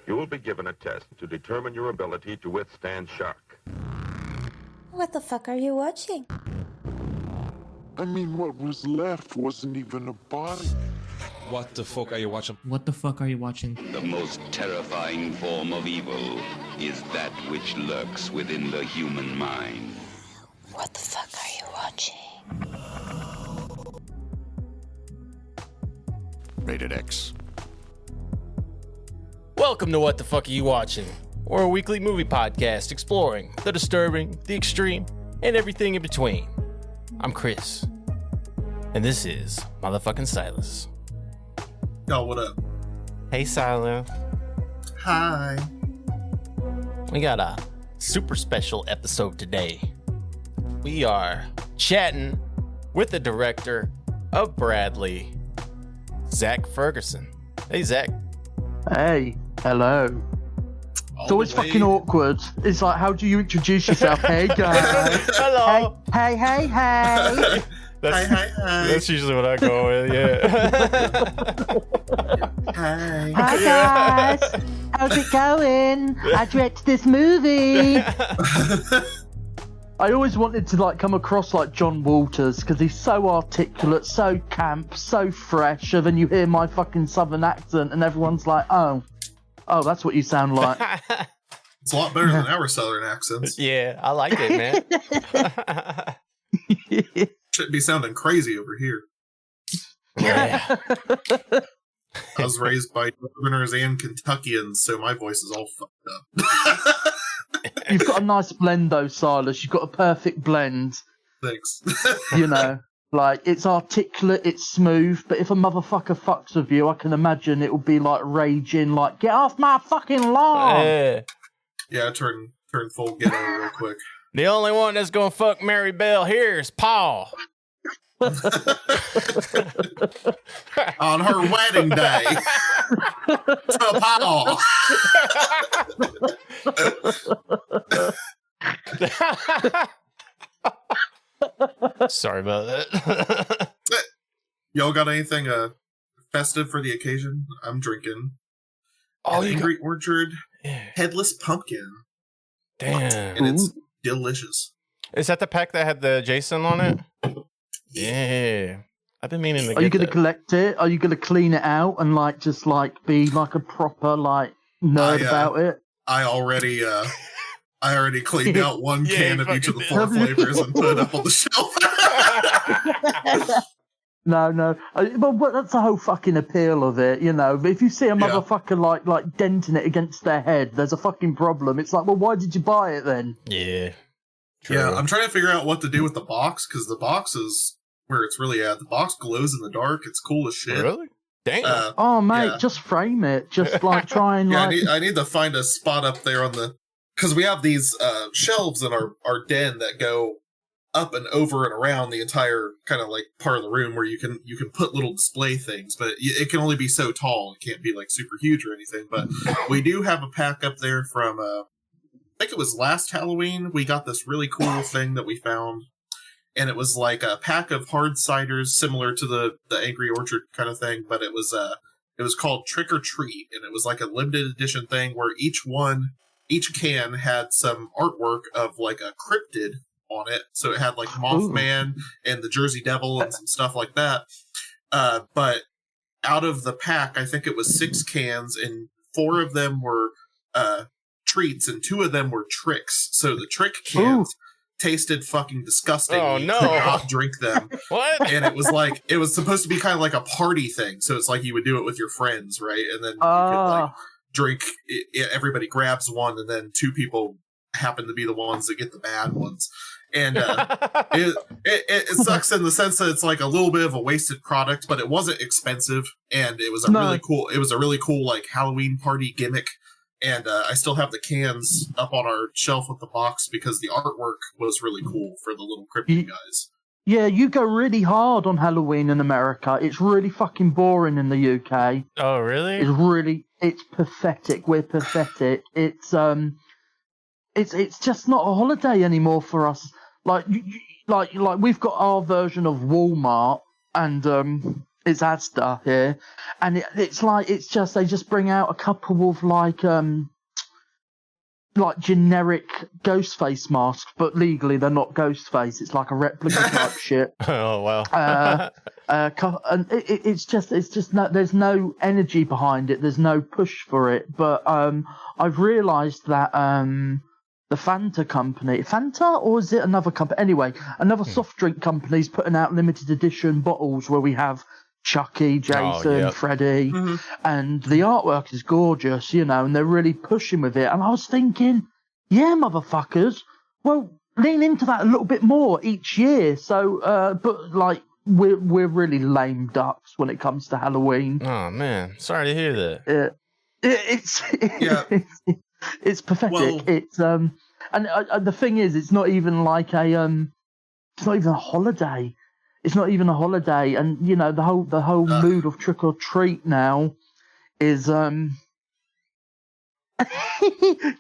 You will be given a test to determine your ability to withstand shock. What the fuck are you watching? I mean, what was left wasn't even a body. What the fuck are you watching? What the fuck are you watching? The most terrifying form of evil is that which lurks within the human mind. What the fuck are you watching? Rated X. Welcome to What the Fuck Are You Watching? We're a weekly movie podcast exploring the disturbing, the extreme, and everything in between. I'm Chris, and this is motherfucking Silus. Yo, what up? Hey, Silus. Hi. We got a super special episode today. We are chatting with the director of BRADLEE, Zak Ferguson. Hey, Zak. Hey, hello. It's always fucking awkward. It's like, how do you introduce yourself? Hey, guys. Hello. Hey. Hi. That's usually what I go with, yeah. Hi. Hi, guys. How's it going? I directed this movie. I always wanted to come across like John Walters because he's so articulate, so camp, so fresh. And then you hear my fucking southern accent, and everyone's like, "Oh, that's what you sound like." It's a lot better than our southern accents. Yeah, I like it, man. Shouldn't be sounding crazy over here. Yeah. I was raised by Northerners and Kentuckians, so my voice is all fucked up. You've got a nice blend, though, Silas. You've got a perfect blend. Thanks. You know, it's articulate, it's smooth, but if a motherfucker fucks with you, I can imagine it will be raging, get off my fucking lawn! Yeah, turn full ghetto real quick. The only one that's gonna fuck Mary Bell here is Paul. On her wedding day. To Paul. Sorry about that. Y'all got anything festive for the occasion? I'm drinking. Oh, Angry Orchard Headless Pumpkin. Damn. And it's delicious. Is that the pack that had the Jason on it? Yeah. I've been meaning to Are you going to collect it? Are you going to clean it out and just be a proper nerd about it? I already cleaned out one can of each of the 4 flavors and put it up on the shelf. No. But that's the whole fucking appeal of it, you know. If you see a motherfucker like denting it against their head, there's a fucking problem. It's like, well, why did you buy it then? Yeah. True. Yeah, I'm trying to figure out what to do with the box, because the box is where it's really at. The box glows in the dark. It's cool as shit. Really? Dang. Oh, mate, just frame it. Just try and I need to find a spot up there on the... Because we have these shelves in our den that go up and over and around the entire kind of part of the room where you can put little display things, but it can only be so tall. It can't be super huge or anything. But we do have a pack up there from I think it was last Halloween. We got this really cool thing that we found, and it was like a pack of hard ciders similar to the Angry Orchard kind of thing, but it was called Trick or Treat, and it was like a limited edition thing where each can had some artwork of a cryptid on it. So it had Mothman and the Jersey Devil and some stuff like that. But out of the pack, I think it was 6 cans, and 4 of them were treats and 2 of them were tricks. So the trick cans tasted fucking disgusting. Oh, you no. could not drink them. What? And it was supposed to be kind of like a party thing. So it's you would do it with your friends, right? And then you could drink. Everybody grabs one, and then 2 people happen to be the ones that get the bad ones. And it sucks in the sense that it's a little bit of a wasted product, but it wasn't expensive, and it was a really cool Halloween party gimmick. And I still have the cans up on our shelf with the box because the artwork was really cool for the little cryptid guys. Yeah, you go really hard on Halloween in America. It's really fucking boring in the UK. Oh, really? It's pathetic. We're pathetic. It's just not a holiday anymore for us. Like we've got our version of Walmart, and It's Asda here, and it's they just bring out a couple of like generic Ghostface masks, but legally they're not Ghostface. It's like a replica type shit. Oh wow! And it's just there's no energy behind it. There's no push for it. But I've realised that the Fanta company, or is it another company? Anyway, another soft drink company's putting out limited edition bottles where we have Chucky, Jason, Freddy, and the artwork is gorgeous, and they're really pushing with it. And I was thinking, yeah, motherfuckers, well, lean into that a little bit more each year. So, but like, we're really lame ducks when it comes to Halloween. Oh man, sorry to hear that. It's pathetic. Well, it's and the thing is, it's not even like it's not even a holiday. It's not even a holiday, and the whole mood of trick or treat now is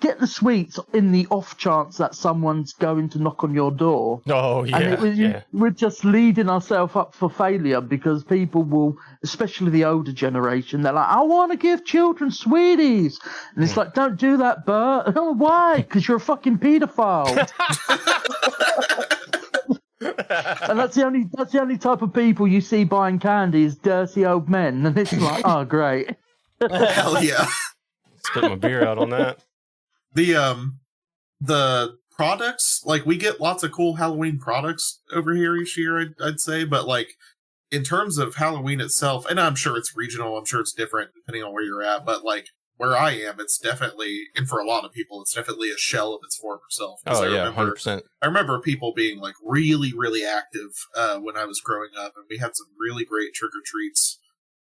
get the sweets in the off chance that someone's going to knock on your door. Oh yeah, and we're just leading ourselves up for failure because people will, especially the older generation, they're like, I want to give children sweeties, and it's like, don't do that, Bert. Oh, why? Because you're a fucking paedophile. And that's the only type of people you see buying candy is dirty old men, and it's like, oh great. Hell yeah. Spit my beer out on that. The products, like, we get lots of cool Halloween products over here each year, I'd say, but like in terms of Halloween itself, and I'm sure it's regional, I'm sure it's different depending on where you're at, but like where I am, it's definitely, and for a lot of people, it's definitely a shell of its former self. Oh yeah, 100%. I remember people being like really, really active when I was growing up, and we had some really great trick or treats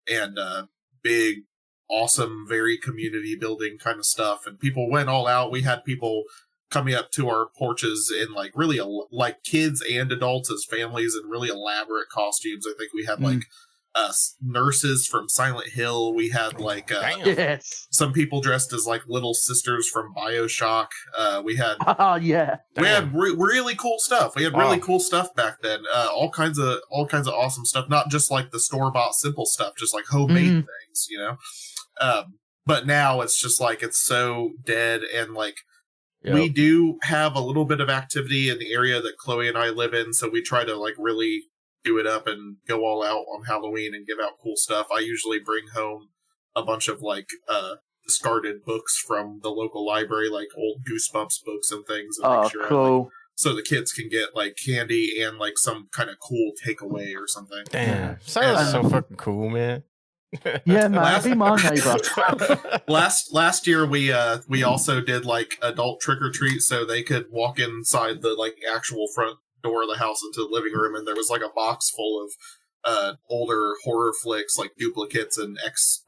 and big, awesome, very community building kind of stuff. And people went all out. We had people coming up to our porches in like really like kids and adults as families in really elaborate costumes. I think we had like nurses from Silent Hill. We had like some people dressed as like little sisters from BioShock. We had we had really cool stuff. We had really cool stuff back then. All kinds of awesome stuff. Not just like the store-bought simple stuff, just like homemade things, but now it's just like it's so dead, and like we do have a little bit of activity in the area that Chloe and I live in, so we try to like really do it up and go all out on Halloween and give out cool stuff. I usually bring home a bunch of like discarded books from the local library, like old Goosebumps books and things, and make sure cool. So the kids can get like candy and like some kind of cool takeaway or something. Damn, Silus is so fucking cool, man. Yeah, man, be my neighbor. Last year we also did like adult trick or treat, so they could walk inside the like actual front door of the house into the living room, and there was like a box full of older horror flicks, like duplicates and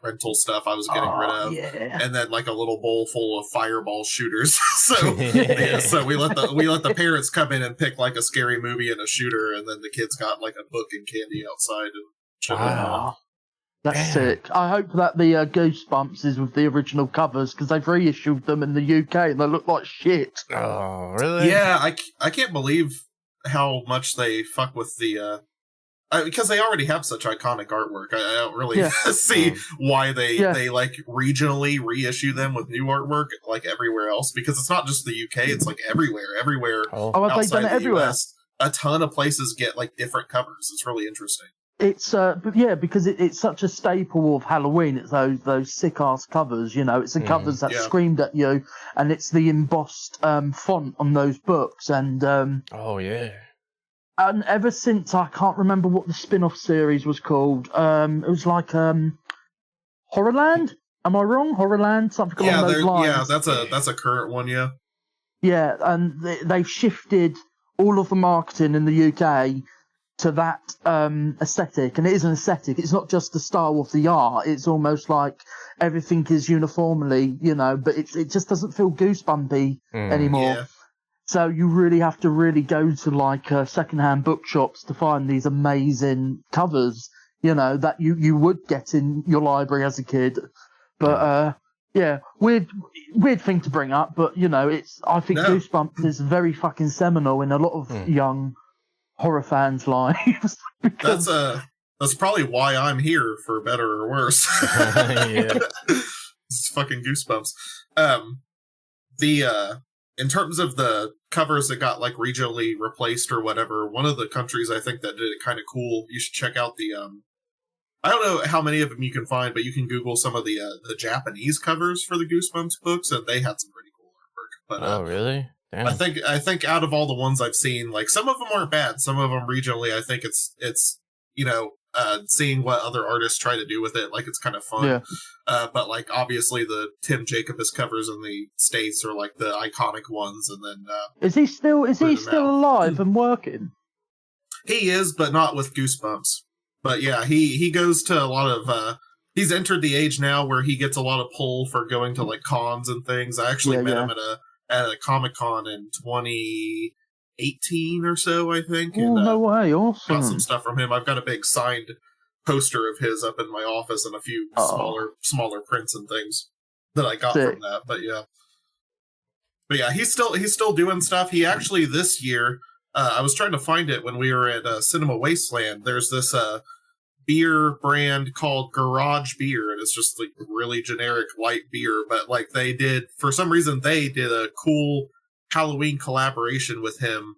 rental stuff I was getting rid of, and then like a little bowl full of fireball shooters. So we let the parents come in and pick like a scary movie and a shooter, and then the kids got like a book and candy outside and wow. That's sick. I hope that the Goosebumps is with the original covers, because they've reissued them in the UK and they look like shit. Oh, really? Yeah, I can't believe how much they fuck with the because they already have such iconic artwork. I don't really see why they like regionally reissue them with new artwork like everywhere else, because it's not just the UK, it's like everywhere have they done it everywhere? US, a ton of places get like different covers. It's really interesting. It's but yeah, because it's such a staple of Halloween. It's those sick ass covers, It's the covers that screamed at you, and it's the embossed font on those books. And and ever since, I can't remember what the spin-off series was called. It was like Horrorland. Am I wrong? Horrorland, something along those lines. Yeah, that's a current one. Yeah. Yeah, and they've shifted all of the marketing in the UK to that aesthetic, and it is an aesthetic. It's not just the style of the art. It's almost like everything is uniformly, but it just doesn't feel goosebumpy anymore. Yeah. So you really have to go to like secondhand bookshops to find these amazing covers, that you would get in your library as a kid. But weird thing to bring up, but I think Goosebumps is very fucking seminal in a lot of young horror fans' lives. That's That's probably why I'm here, for better or worse. Yeah. It's fucking goosebumps. In terms of the covers that got like regionally replaced or whatever, one of the countries I think that did it kind of cool. You should check out the I don't know how many of them you can find, but you can Google some of the Japanese covers for the Goosebumps books, and they had some pretty cool artwork. But Oh, really? Damn. I think out of all the ones I've seen, like some of them aren't bad. Some of them regionally, I think it's seeing what other artists try to do with it, like it's kind of fun. Yeah. But like obviously the Tim Jacobus covers in the States are like the iconic ones, and then Is he still out. alive and working? he is, but not with Goosebumps. But yeah, he goes to a lot of he's entered the age now where he gets a lot of pull for going to like cons and things. I actually met him at a Comic-Con in 2018 or so, I think. Oh, no way, awesome. Got some stuff from him. I've got a big signed poster of his up in my office and a few smaller prints and things that I got from that. But yeah, he's still doing stuff. He actually this year, I was trying to find it when we were at Cinema Wasteland. There's this beer brand called Garage Beer, and it's just like really generic light beer, but like for some reason they did a cool Halloween collaboration with him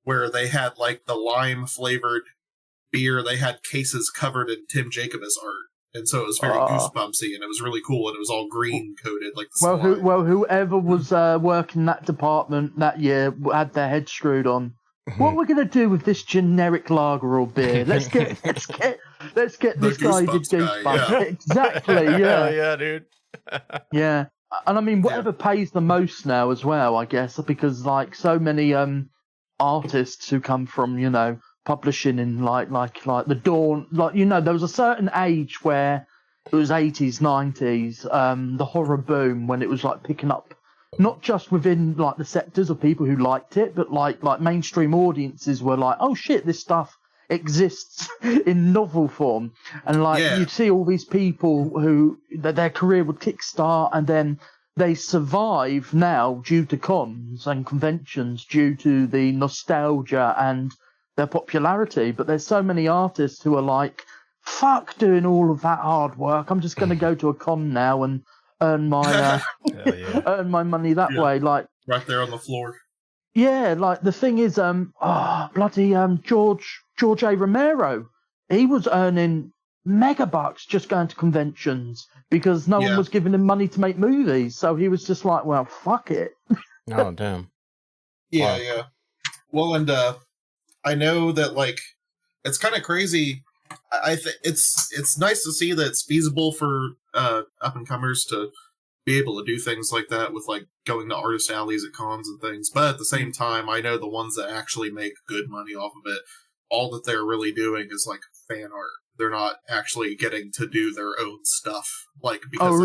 where they had like the lime flavored beer. They had cases covered in Tim Jacobus art, and so it was very goosebumpsy, and it was really cool, and it was all green coated like the slime. Whoever was working that department that year had their head screwed on. What are we gonna do with this generic lager or beer? Let's get this guy who did Goosebumps. Yeah. Exactly, yeah. Hell yeah, dude. Yeah. And I mean, whatever pays the most now as well, I guess, because like so many artists who come from, publishing in like the dawn, there was a certain age where it was 80s, 90s, the horror boom when it was like picking up, not just within like the sectors of people who liked it, but like mainstream audiences were like, oh shit, this stuff exists in novel form. And you'd see all these people who their career would kickstart, and then they survive now due to cons and conventions, due to the nostalgia and their popularity. But there's so many artists who are like, fuck doing all of that hard work, I'm just going to go to a con now and earn my earn my money that way. Like right there on the floor. Yeah, like the thing is, George A. Romero, he was earning megabucks just going to conventions because no one was giving him money to make movies. So he was just like, well, fuck it. Oh, damn. Yeah, yeah. Well, and I know that like it's kind of crazy. I think it's nice to see that it's feasible for up and comers to be able to do things like that with like going to artist alleys at cons and things. But at the same time, I know the ones that actually make good money off of it, all that they're really doing is like fan art. They're not actually getting to do their own stuff. Like, because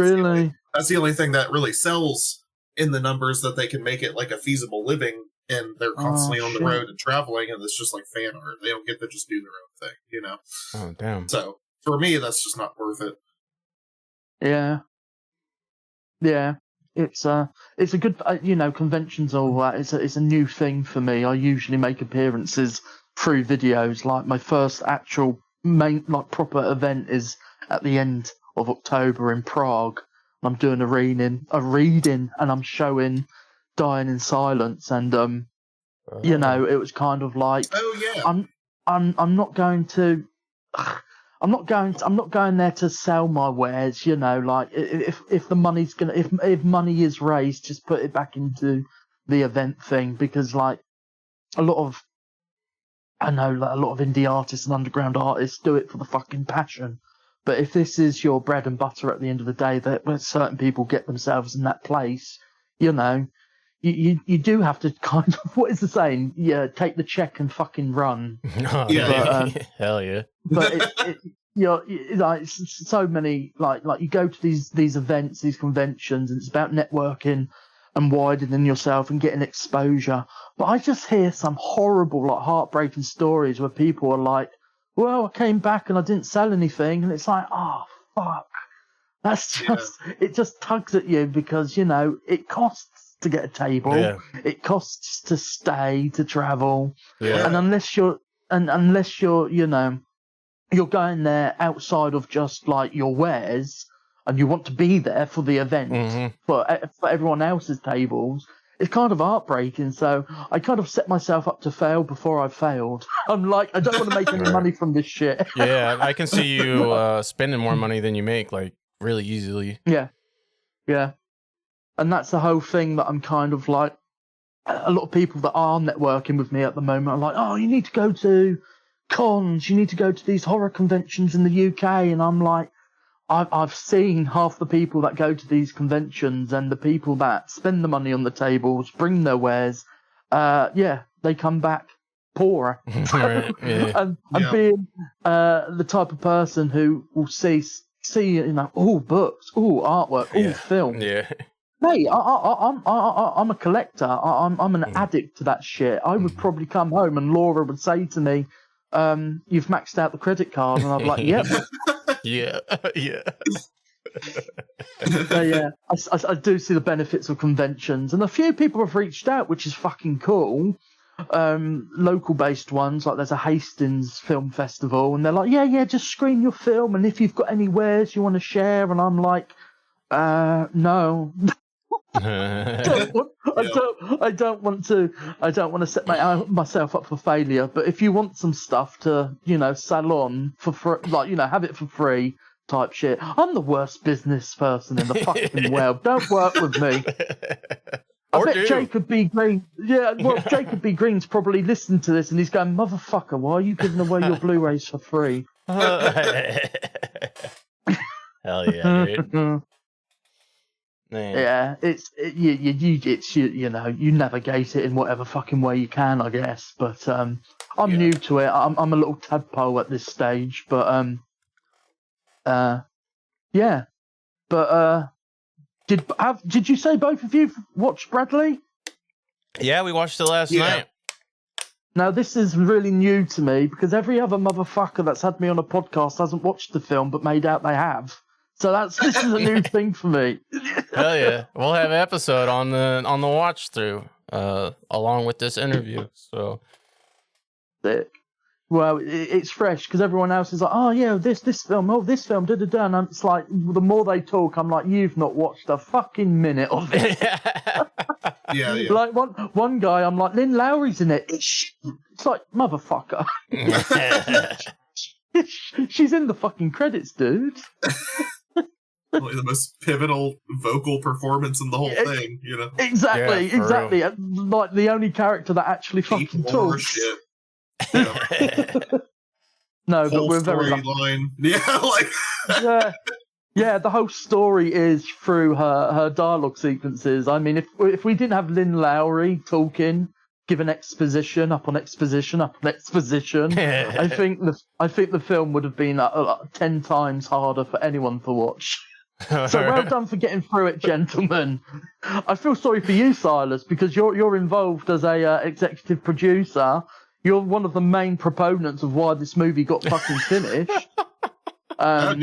that's the only thing that really sells in the numbers that they can make it like a feasible living. And they're constantly on the road and traveling, and it's just like fan art. They don't get to just do their own thing, Oh, damn. So for me, that's just not worth it. Yeah. Yeah. It's a good, conventions and all that. It's a new thing for me. I usually make appearances through videos. Like my first actual main, like proper event is at the end of October in Prague. I'm doing a reading, and I'm showing Dying in Silence, and it was kind of like, I'm not going there to sell my wares, like if the money's gonna, if money is raised, just put it back into the event thing, because like a lot of indie artists and underground artists do it for the fucking passion. But if this is your bread and butter at the end of the day, that where certain people get themselves in that place, you do have to kind of, what is the saying? Yeah, take the check and fucking run. Hell yeah. But like so many like you go to these events, these conventions, and it's about networking and widening yourself and getting exposure. But I just hear some horrible, like heartbreaking stories where people are like, well, I came back and I didn't sell anything, and it's like, oh fuck. That's just it just tugs at you, because it costs to get a table, it costs to stay, to travel, and unless you're you're going there outside of just like your wares, and you want to be there for the event for everyone else's tables. It's kind of heartbreaking. So I kind of set myself up to fail before I failed. I'm like, I don't want to make any money from this shit. Yeah, I can see you spending more money than you make, like really easily. Yeah. And that's the whole thing that I'm kind of like, a lot of people that are networking with me at the moment are like, oh, you need to go to cons, you need to go to these horror conventions in the UK. And I'm like, I've seen half the people that go to these conventions and the people that spend the money on the tables, bring their wares, they come back poorer. Right, yeah. And being the type of person who will see books, artwork, film. Yeah. Mate, I'm a collector. I'm an addict to that shit. I would probably come home and Laura would say to me, "You've maxed out the credit card," and I'd be like, "Yep." Yeah. So, yeah, I do see the benefits of conventions, and a few people have reached out, which is fucking cool. Local based ones, like there's a Hastings Film Festival, and they're like, yeah, just screen your film, and if you've got any wares you want to share, and I'm like, no. I don't want to set myself up for failure. But if you want some stuff to, sell on for free, have it for free type shit. I'm the worst business person in the fucking world. Don't work with me. I bet Jacob B. Green. Yeah, well, Jacob B. Green's probably listened to this and he's going, "Motherfucker, why are you giving away your Blu-rays for free?" Hell yeah, dude. Man. Yeah, you navigate it in whatever fucking way you can, I guess. But I'm new to it. I'm a little tadpole at this stage, but yeah. But did you say both of you watched Bradley? Yeah, we watched it last night. Now this is really new to me because every other motherfucker that's had me on a podcast hasn't watched the film but made out they have. So this is a new thing for me. Hell yeah. We'll have an episode on the watch through, along with this interview. So sick. Well, it's fresh because everyone else is like, oh yeah, this film, da-da-da. And it's like, the more they talk, I'm like, you've not watched a fucking minute of it. Yeah. Like one guy, I'm like, Lynn Lowry's in it. It's like, motherfucker. She's in the fucking credits, dude. Like the most pivotal vocal performance in the whole thing, Exactly. Yeah, like the only character that actually fucking talks. Shit. No, whole but we're very storyline. Yeah, yeah. The whole story is through her dialogue sequences. I mean, if we didn't have Lynn Lowry talking, giving exposition upon exposition upon exposition, I think the film would have been 10 times harder for anyone to watch. So well done for getting through it, gentlemen. I feel sorry for you, Silus, because you're involved as a executive producer. You're one of the main proponents of why this movie got fucking finished. I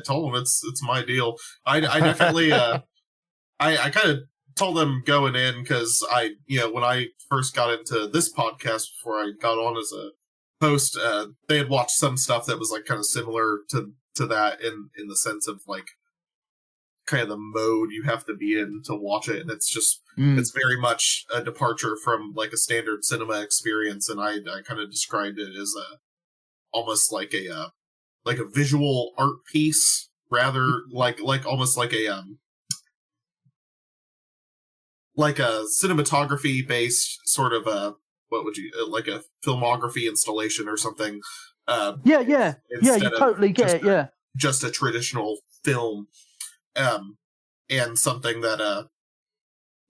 told him it's my deal. I definitely I kind of told them going in because when I first got into this podcast before I got on as a host, they had watched some stuff that was like kind of similar to that in the sense of like kind of the mode you have to be in to watch it, and it's just it's very much a departure from like a standard cinema experience, and I kind of described it as almost like a visual art piece, rather like almost like a cinematography based sort of what would you like a filmography installation or something. You totally get it. Yeah, just a traditional film. And something that,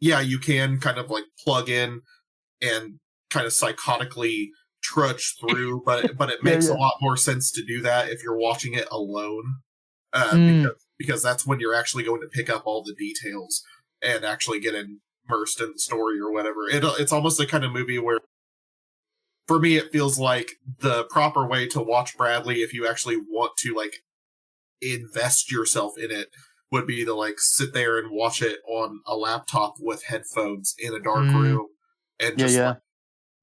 you can kind of like plug in and kind of psychotically trudge through, but it makes a lot more sense to do that if you're watching it alone, because that's when you're actually going to pick up all the details and actually get immersed in the story or whatever. It's almost the kind of movie where, for me, it feels like the proper way to watch Bradley, if you actually want to like invest yourself in it, would be to like sit there and watch it on a laptop with headphones in a dark room and just like,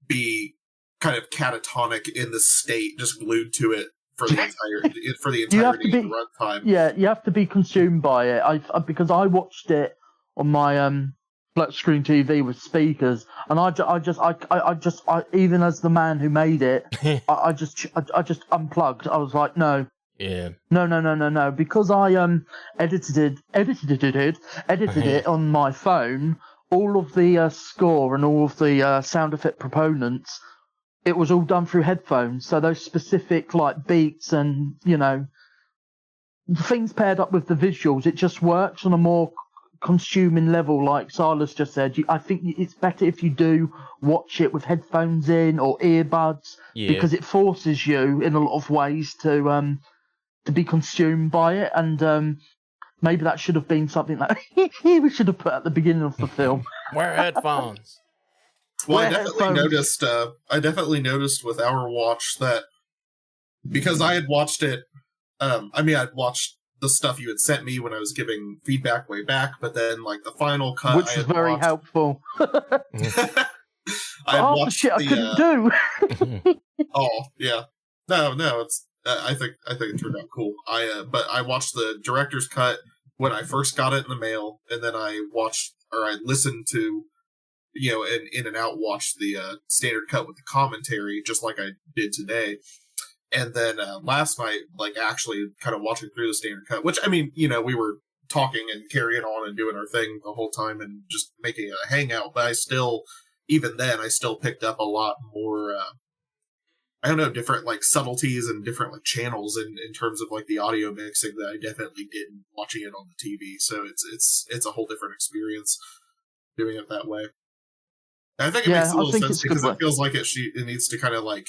be kind of catatonic in the state, just glued to it for the You have entirety to of the runtime. Yeah, you have to be consumed by it. Because I watched it on my flat screen TV with speakers, and I just even as the man who made it, I just unplugged. I was like, no. Yeah. No. Because I edited it on my phone. All of the score and all of the sound effect proponents, it was all done through headphones. So those specific like beats and things paired up with the visuals, it just works on a more consuming level. Like Silus just said, I think it's better if you do watch it with headphones in or earbuds, because it forces you in a lot of ways to be consumed by it. And maybe that should have been something that we should have put at the beginning of the film. Wear headphones. Well, I definitely noticed with our watch that, because I had watched it. I'd watched the stuff you had sent me when I was giving feedback way back, but then like the final cut, which was very helpful. I half the watched shit I couldn't do. Oh yeah, no, it's. I think it turned out cool. But I watched the director's cut when I first got it in the mail, and then I listened to, and in and out watched the standard cut with the commentary, just like I did today. And then last night, like actually kind of watching through the standard cut, which we were talking and carrying on and doing our thing the whole time and just making a hangout. But even then, I still picked up a lot more. I don't know, different like subtleties and different like channels in terms of like the audio mixing that I definitely didn't watching it on the TV. So it's a whole different experience doing it that way. And I think it makes a little sense because it feels like it needs to kind of like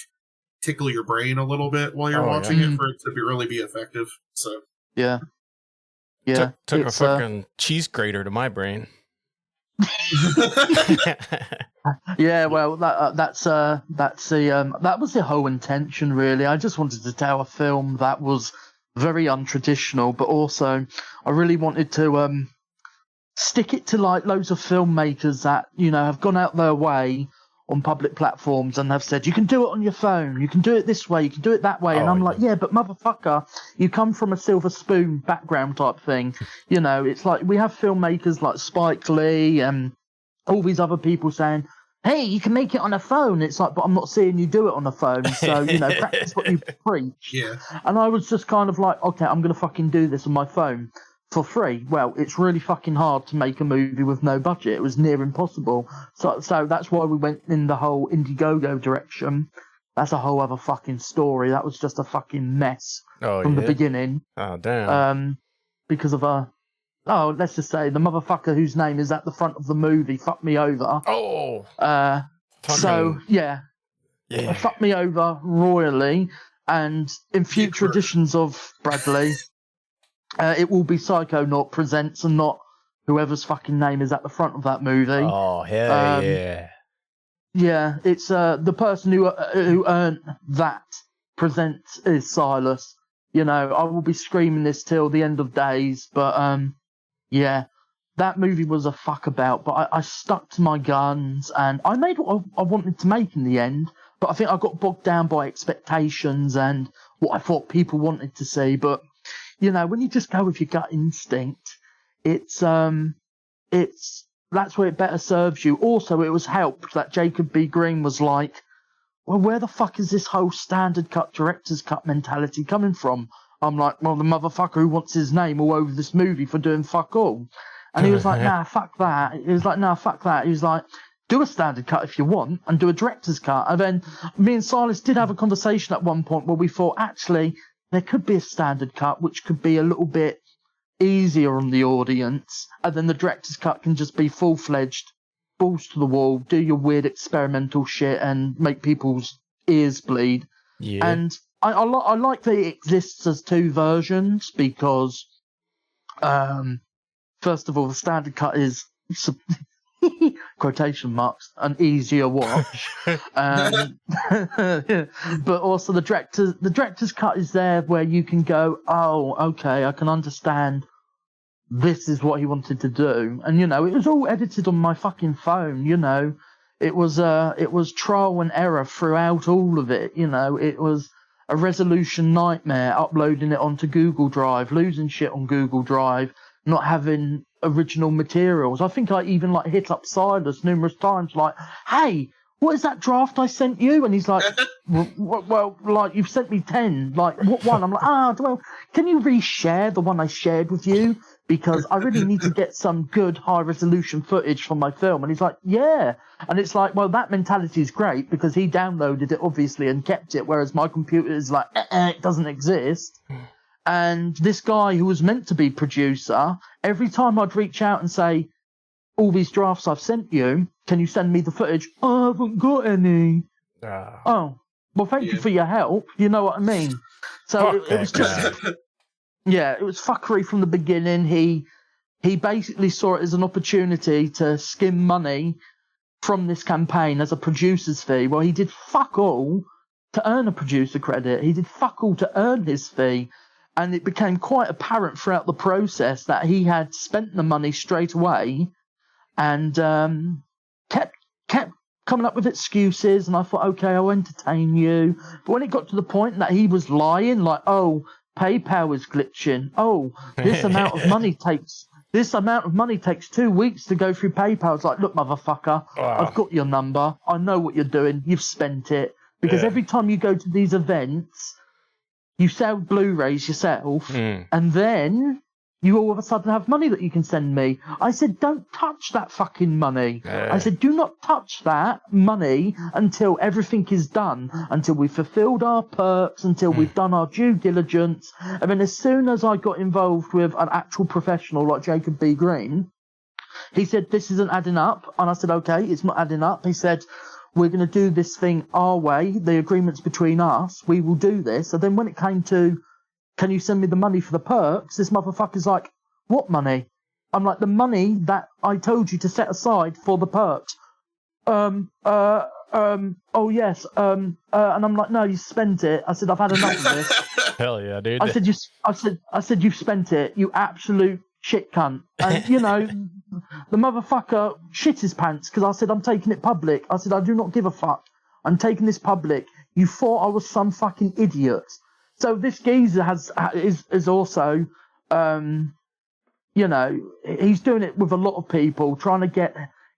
tickle your brain a little bit while you're watching it for it to really be effective. So yeah. Took a fucking cheese grater to my brain. Yeah, well, that was the whole intention, really. I just wanted to tell a film that was very untraditional, but also I really wanted to stick it to like loads of filmmakers that have gone out their way on public platforms and have said you can do it on your phone, you can do it this way, you can do it that way, and I'm like, yeah, but motherfucker, you come from a silver spoon background type thing. It's like we have filmmakers like Spike Lee and all these other people saying, hey, you can make it on a phone. It's like, but I'm not seeing you do it on a phone. So, practice what you preach. Yeah. And I was just kind of like, okay, I'm going to fucking do this on my phone for free. Well, it's really fucking hard to make a movie with no budget. It was near impossible. So that's why we went in the whole Indiegogo direction. That's a whole other fucking story. That was just a fucking mess from the beginning. Oh, damn. Because of let's just say the motherfucker whose name is at the front of the movie fucked me over. Oh. Fucked me over royally. And in future editions of BRADLEE, it will be Psychonaut Presents and not whoever's fucking name is at the front of that movie. Oh, hell yeah. Yeah, it's the person who earned that present is Silus. I will be screaming this till the end of days, but yeah, that movie was a fuck about, but I stuck to my guns and I made what I wanted to make in the end, but I think I got bogged down by expectations and what I thought people wanted to see. But when you just go with your gut instinct, that's where it better serves you. Also, it was helped that Jacob B. Green was like, well, where the fuck is this whole standard cut, director's cut mentality coming from? I'm like, well, the motherfucker who wants his name all over this movie for doing fuck all. And he was like, nah, fuck that. He was like, nah, fuck that. He was like, do a standard cut if you want and do a director's cut. And then me and Silas did have a conversation at one point where we thought, actually, there could be a standard cut which could be a little bit easier on the audience. And then the director's cut can just be full-fledged, balls to the wall, do your weird experimental shit and make people's ears bleed. Yeah. And I like that it exists as two versions because, first of all, the standard cut is quotation marks an easier watch, but also the director's cut is there where you can go, oh, okay, I can understand. This is what he wanted to do, and it was all edited on my fucking phone. It was trial and error throughout all of it. It was. a resolution nightmare uploading it onto Google Drive, losing shit on Google Drive, not having original materials. I think I even like hit up Silus numerous times, like, hey, what is that draft I sent you? And he's like, well, like, you've sent me 10. Like, what one? I'm like, well, can you reshare the one I shared with you? Because I really need to get some good high-resolution footage for my film. And he's like, yeah. And it's like, well, that mentality is great because he downloaded it, obviously, and kept it, whereas my computer is like, it doesn't exist. And this guy who was meant to be producer, every time I'd reach out and say, all these drafts I've sent you, can you send me the footage? I haven't got any. Oh, well, thank you for your help. You know what I mean? So it was just, yeah, it was fuckery from the beginning. He basically saw it as an opportunity to skim money from this campaign as a producer's fee. Well, he did fuck all to earn a producer credit. He did fuck all to earn his fee. And it became quite apparent throughout the process that he had spent the money straight away and kept coming up with excuses. And I thought, okay, I'll entertain you. But when it got to the point that he was lying, like, oh, PayPal is glitching. Oh, this amount of money takes 2 weeks to go through PayPal. It's like, look, motherfucker, I've got your number. I know what you're doing. You've spent it. Because every time you go to these events, you sell Blu-rays yourself, and then you all of a sudden have money that you can send me. I said, don't touch that fucking money. I said, do not touch that money until everything is done, until we've fulfilled our perks, until we've done our due diligence. And then as soon as I got involved with an actual professional like Jacob B. Green, he said, this isn't adding up. And I said, okay, it's not adding up. He said, we're going to do this thing our way. The agreement's between us. We will do this. So then when it came to, can you send me the money for the perks? This motherfucker's like, what money? I'm like, the money that I told you to set aside for the perks. Oh yes. And I'm like, no, you spent it. I said, I've had enough of this. Hell yeah, dude. I said, you've spent it, you absolute shit cunt. And, you know, the motherfucker shit his pants because I said, I'm taking it public. I said, I do not give a fuck. I'm taking this public. You thought I was some fucking idiot. So this geezer is also, you know, he's doing it with a lot of people, trying to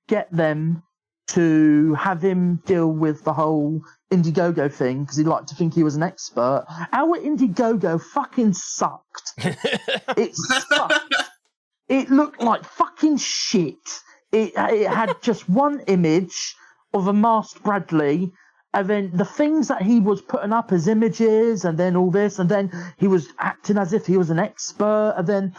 get them to have him deal with the whole Indiegogo thing because he liked to think he was an expert. Our Indiegogo fucking sucked. It sucked. It looked like fucking shit. It had just one image of a masked BRADLEE, and then the things that he was putting up as images, and then all this, and then he was acting as if he was an expert, and then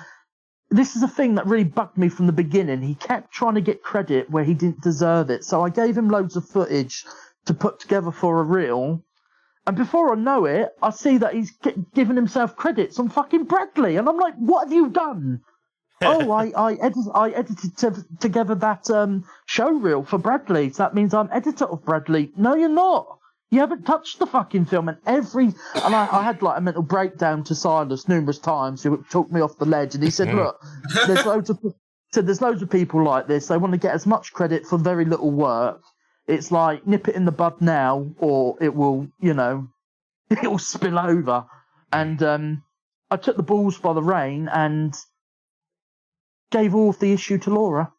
this is a thing that really bugged me from the beginning. He kept trying to get credit where he didn't deserve it, so I gave him loads of footage to put together for a reel, and before I know it, I see that he's giving himself credits on fucking BRADLEE, and I'm like, what have you done? Oh, I edited together that show reel for BRADLEE. So that means I'm editor of BRADLEE. No, you're not. You haven't touched the fucking film. And I had like a mental breakdown to Silus numerous times who talked me off the ledge. And he said, look, there's loads of people like this. They want to get as much credit for very little work. It's like nip it in the bud now, or it will, you know, it will spill over. And I took the balls by the rein and gave all of the issue to Laura.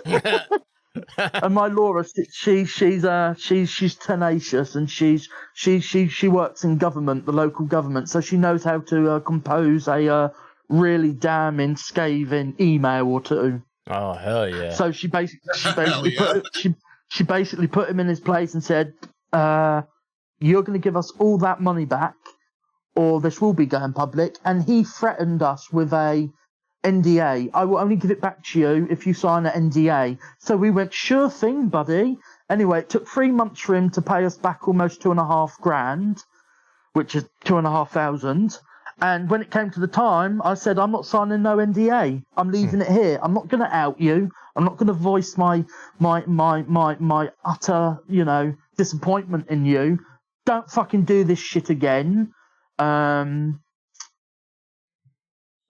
And my Laura, she's tenacious, and she works in government, the local government, so she knows how to compose a really damning, scathing email or two. Oh hell yeah! So she basically put him in his place and said, "You're going to give us all that money back, or this will be going public." And he threatened us with a NDA. I will only give it back to you if you sign an NDA. So we went, sure thing, buddy. Anyway, it took 3 months for him to pay us back almost $2,500, which is $2,500. And when it came to the time, I said, I'm not signing no NDA. I'm leaving it here. I'm not going to out you. I'm not going to voice my utter, you know, disappointment in you. Don't fucking do this shit again.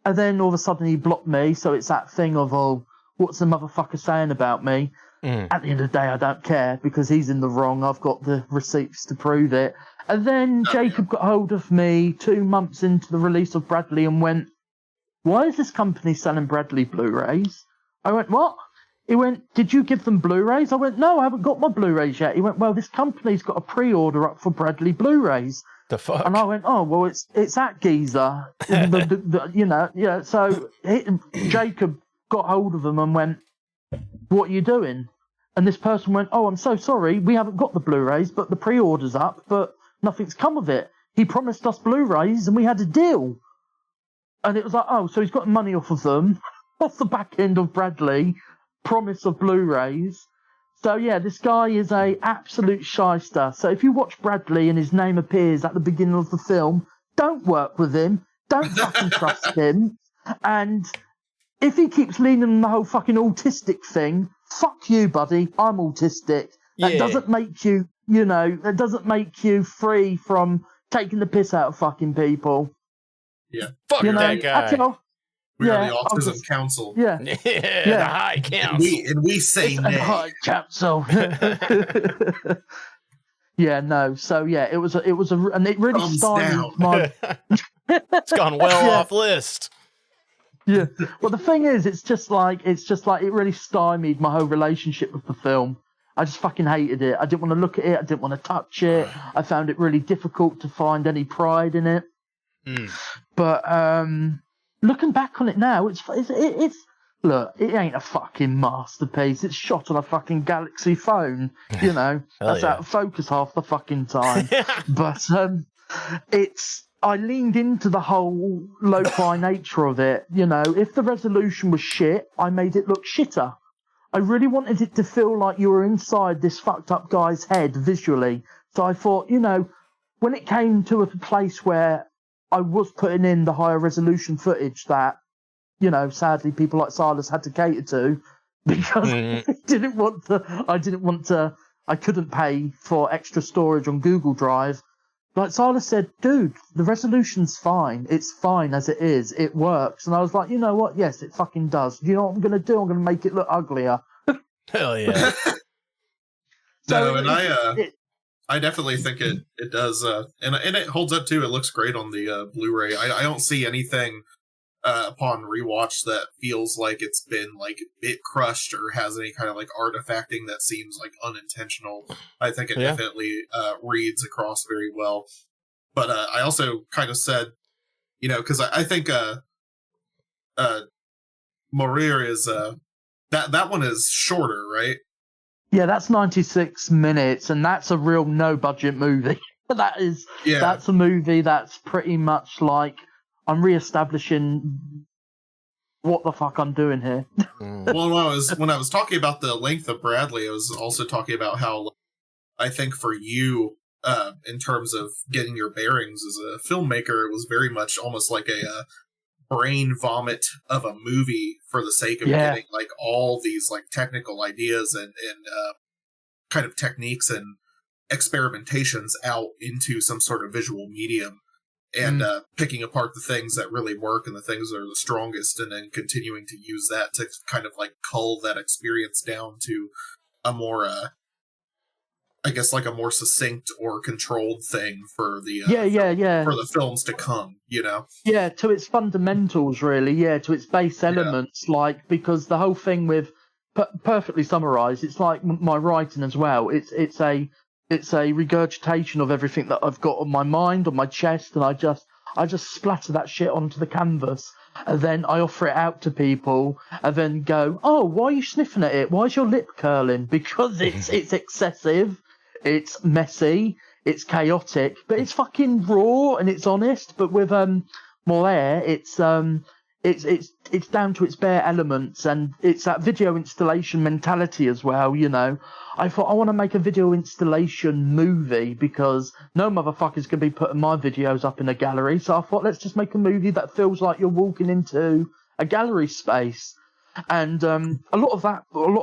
And then all of a sudden he blocked me, so it's that thing of, oh, what's the motherfucker saying about me? At the end of the day, I don't care because he's in the wrong. I've got the receipts to prove it. And then Jacob got hold of me 2 months into the release of BRADLEE and went, why is this company selling BRADLEE Blu-rays? I went, what? He went, did you give them Blu-rays? I went, no, I haven't got my Blu-rays yet. He went, well, this company's got a pre-order up for BRADLEE Blu-rays. The fuck? And I went, oh, well, it's that geezer. So Jacob got hold of them and went, what are you doing? And this person went, oh, I'm so sorry, we haven't got the Blu-rays, but the pre-order's up, but nothing's come of it. He promised us Blu-rays and we had a deal. And it was like, oh, so he's got money off of them, off the back end of BRADLEE, promise of Blu-rays. So yeah, this guy is a absolute shyster. So if you watch BRADLEE and his name appears at the beginning of the film, don't work with him, don't fucking trust him. And if he keeps leaning on the whole fucking autistic thing, fuck you, buddy. I'm autistic. That doesn't make you, that doesn't make you free from taking the piss out of fucking people. Yeah. Fuck that guy. We are the Autism Council. Yeah, the High Council. And we say nay. High Council. Yeah, no. So yeah, it was and it really stymied my. It's gone well off list. Yeah. Well, the thing is, it's just like it really stymied my whole relationship with the film. I just fucking hated it. I didn't want to look at it. I didn't want to touch it. I found it really difficult to find any pride in it. But looking back on it now, it's look, it ain't a fucking masterpiece. It's shot on a fucking Galaxy phone. That's out of focus half the fucking time. But I leaned into the whole lo-fi nature of it. If the resolution was shit, I made it look shitter. I really wanted it to feel like you were inside this fucked up guy's head visually. So I thought, when it came to a place where I was putting in the higher resolution footage that, sadly people like Silus had to cater to because I couldn't pay for extra storage on Google Drive. Like Silas said, dude, the resolution's fine. It's fine as it is. It works. And I was like, you know what? Yes, it fucking does. Do you know what I'm going to do? I'm going to make it look uglier. Hell yeah. I definitely think it does. And it holds up too. It looks great on the Blu-ray. I don't see anything upon rewatch that feels like it's been like bit crushed or has any kind of like artifacting that seems like unintentional. I think it definitely reads across very well. But I also kind of said, because I think Morir is that one is shorter, right? Yeah, that's 96 minutes, and that's a real no-budget movie. That's a movie that's pretty much like I'm re-establishing what the fuck I'm doing here. Well, when I was talking about the length of BRADLEE, I was also talking about how I think for you, in terms of getting your bearings as a filmmaker, it was very much almost like a brain vomit of a movie for the sake of getting like all these like technical ideas and kind of techniques and experimentations out into some sort of visual medium. And picking apart the things that really work and the things that are the strongest, and then continuing to use that to kind of like cull that experience down to a more, I guess, like a more succinct or controlled thing for the for the films to come. Yeah, to its fundamentals, really. Yeah, to its base elements, because the whole thing with perfectly summarized, it's like my writing as well. It's a regurgitation of everything that I've got on my mind, on my chest, and I just splatter that shit onto the canvas, and then I offer it out to people, and then go, "Oh, why are you sniffing at it? Why is your lip curling?" Because it's excessive, it's messy, it's chaotic, but it's fucking raw and it's honest. But with Moir, it's down to its bare elements, and it's that video installation mentality as well. I thought I want to make a video installation movie because no motherfucker's going to be putting my videos up in a gallery. So I thought, let's just make a movie that feels like you're walking into a gallery space. And a lot of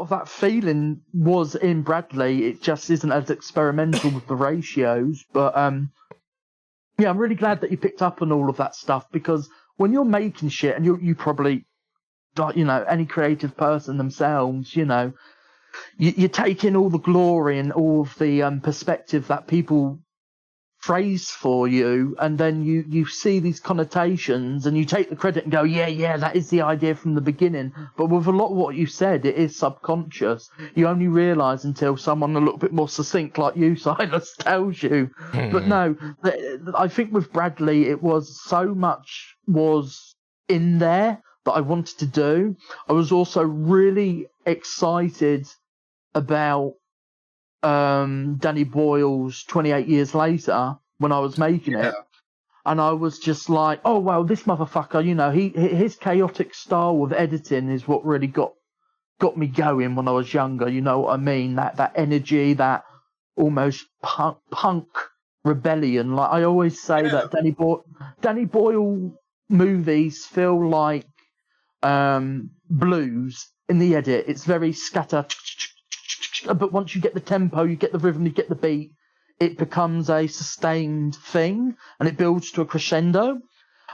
that feeling was in BRADLEE. It just isn't as experimental with the ratios. But I'm really glad that you picked up on all of that stuff, because when you're making shit, and you probably like, you know, any creative person themselves, you know, you take in all the glory and all of the perspective that people phrase for you, and then you see these connotations and you take the credit and go, yeah, that is the idea from the beginning. But with a lot of what you said, it is subconscious. You only realise until someone a little bit more succinct like you, Silus, tells you. But no, I think with BRADLEE, it was so much was in there that I wanted to do. I was also really excited about Danny Boyle's 28 Years Later when I was making it, and I was just like, oh well, this motherfucker, you know, his chaotic style of editing is what really got me going when I was younger. You know what I mean? That energy, that almost punk rebellion. Like I always say that Danny Boyle movies feel like blues in the edit. It's very scatter. But once you get the tempo, you get the rhythm, you get the beat, it becomes a sustained thing, and it builds to a crescendo.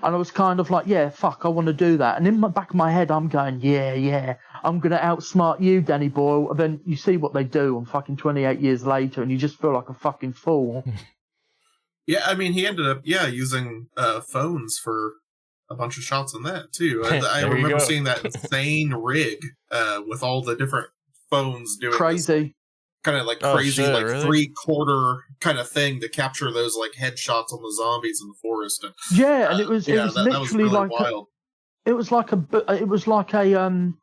And I was kind of like, yeah, fuck, I want to do that. And in the back of my head, I'm going, yeah, I'm going to outsmart you, Danny Boyle. And then you see what they do on fucking 28 Years Later, and you just feel like a fucking fool. Yeah, I mean, he ended up, using phones for a bunch of shots in that, too. I remember seeing that insane rig with all the different phones doing crazy, kind of like crazy, like really? 3/4 kind of thing to capture those like headshots on the zombies in the forest. And, and it was literally that was really like wild. It was like a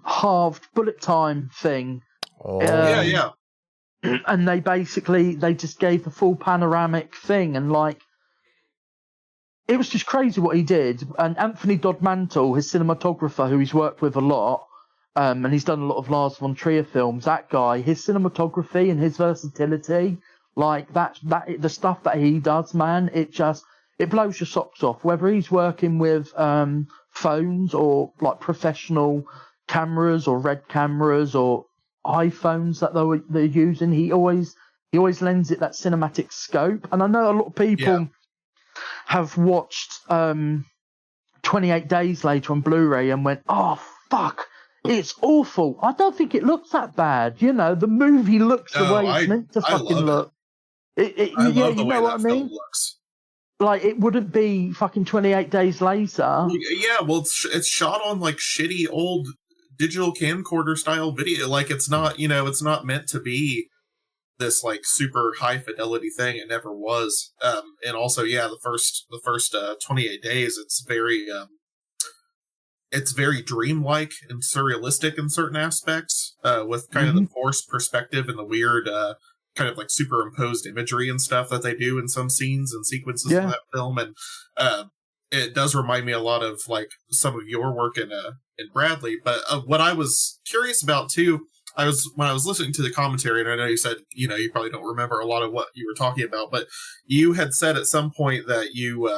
halved bullet time thing. Oh. Yeah. And they just gave the full panoramic thing, and like it was just crazy what he did. And Anthony Dodd Mantle, his cinematographer, who he's worked with a lot. And he's done a lot of Lars von Trier films. That guy, his cinematography and his versatility, like that the stuff that he does, man, it blows your socks off. Whether he's working with phones or like professional cameras or red cameras or iPhones that they're using, he always lends it that cinematic scope. And I know a lot of people have watched 28 Days Later on Blu-ray and went, oh fuck. It's awful. I don't think it looks that bad. You know, the movie looks the way it's meant to fucking look. I love the way that film looks. Like, it wouldn't be fucking 28 Days Later. Yeah, well, it's shot on, like, shitty old digital camcorder style video. Like, it's not, it's not meant to be this, like, super high fidelity thing. It never was. And also, the first 28 days, it's very dreamlike and surrealistic in certain aspects, with kind of the forced perspective and the weird, kind of like superimposed imagery and stuff that they do in some scenes and sequences in that film. And it does remind me a lot of like some of your work in BRADLEE. But what I was curious about too, when I was listening to the commentary, and I know you said, you probably don't remember a lot of what you were talking about, but you had said at some point that you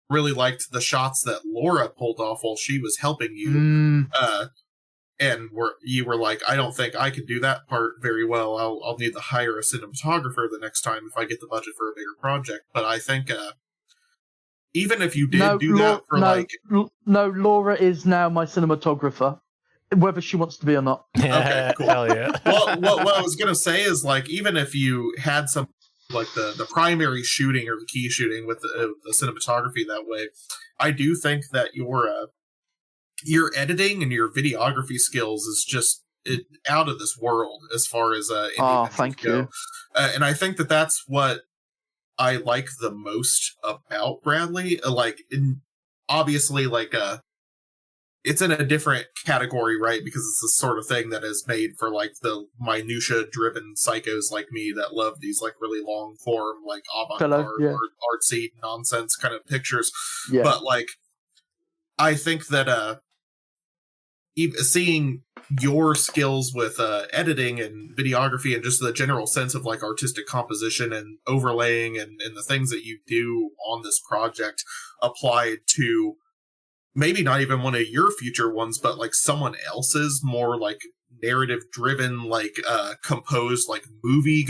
really liked the shots that Laura pulled off while she was helping you. And you were like, I don't think I can do that part very well. I'll need to hire a cinematographer the next time if I get the budget for a bigger project. But I think even if you did Laura is now my cinematographer, whether she wants to be or not. Okay, cool. Hell yeah. Well, what I was going to say is, like, even if you had some, like, the primary shooting or the key shooting with the cinematography that way, I do think that your editing and your videography skills is just out of this world as far as thank you. And I think that that's what I like the most about BRADLEE. Obviously, it's in a different category, right? Because it's the sort of thing that is made for like the minutia-driven psychos like me that love these like really long-form, like avant-garde or artsy nonsense kind of pictures. Yeah. But like, I think that seeing your skills with editing and videography and just the general sense of like artistic composition and overlaying and the things that you do on this project applied to maybe not even one of your future ones, but like someone else's more like narrative driven, like composed, like movie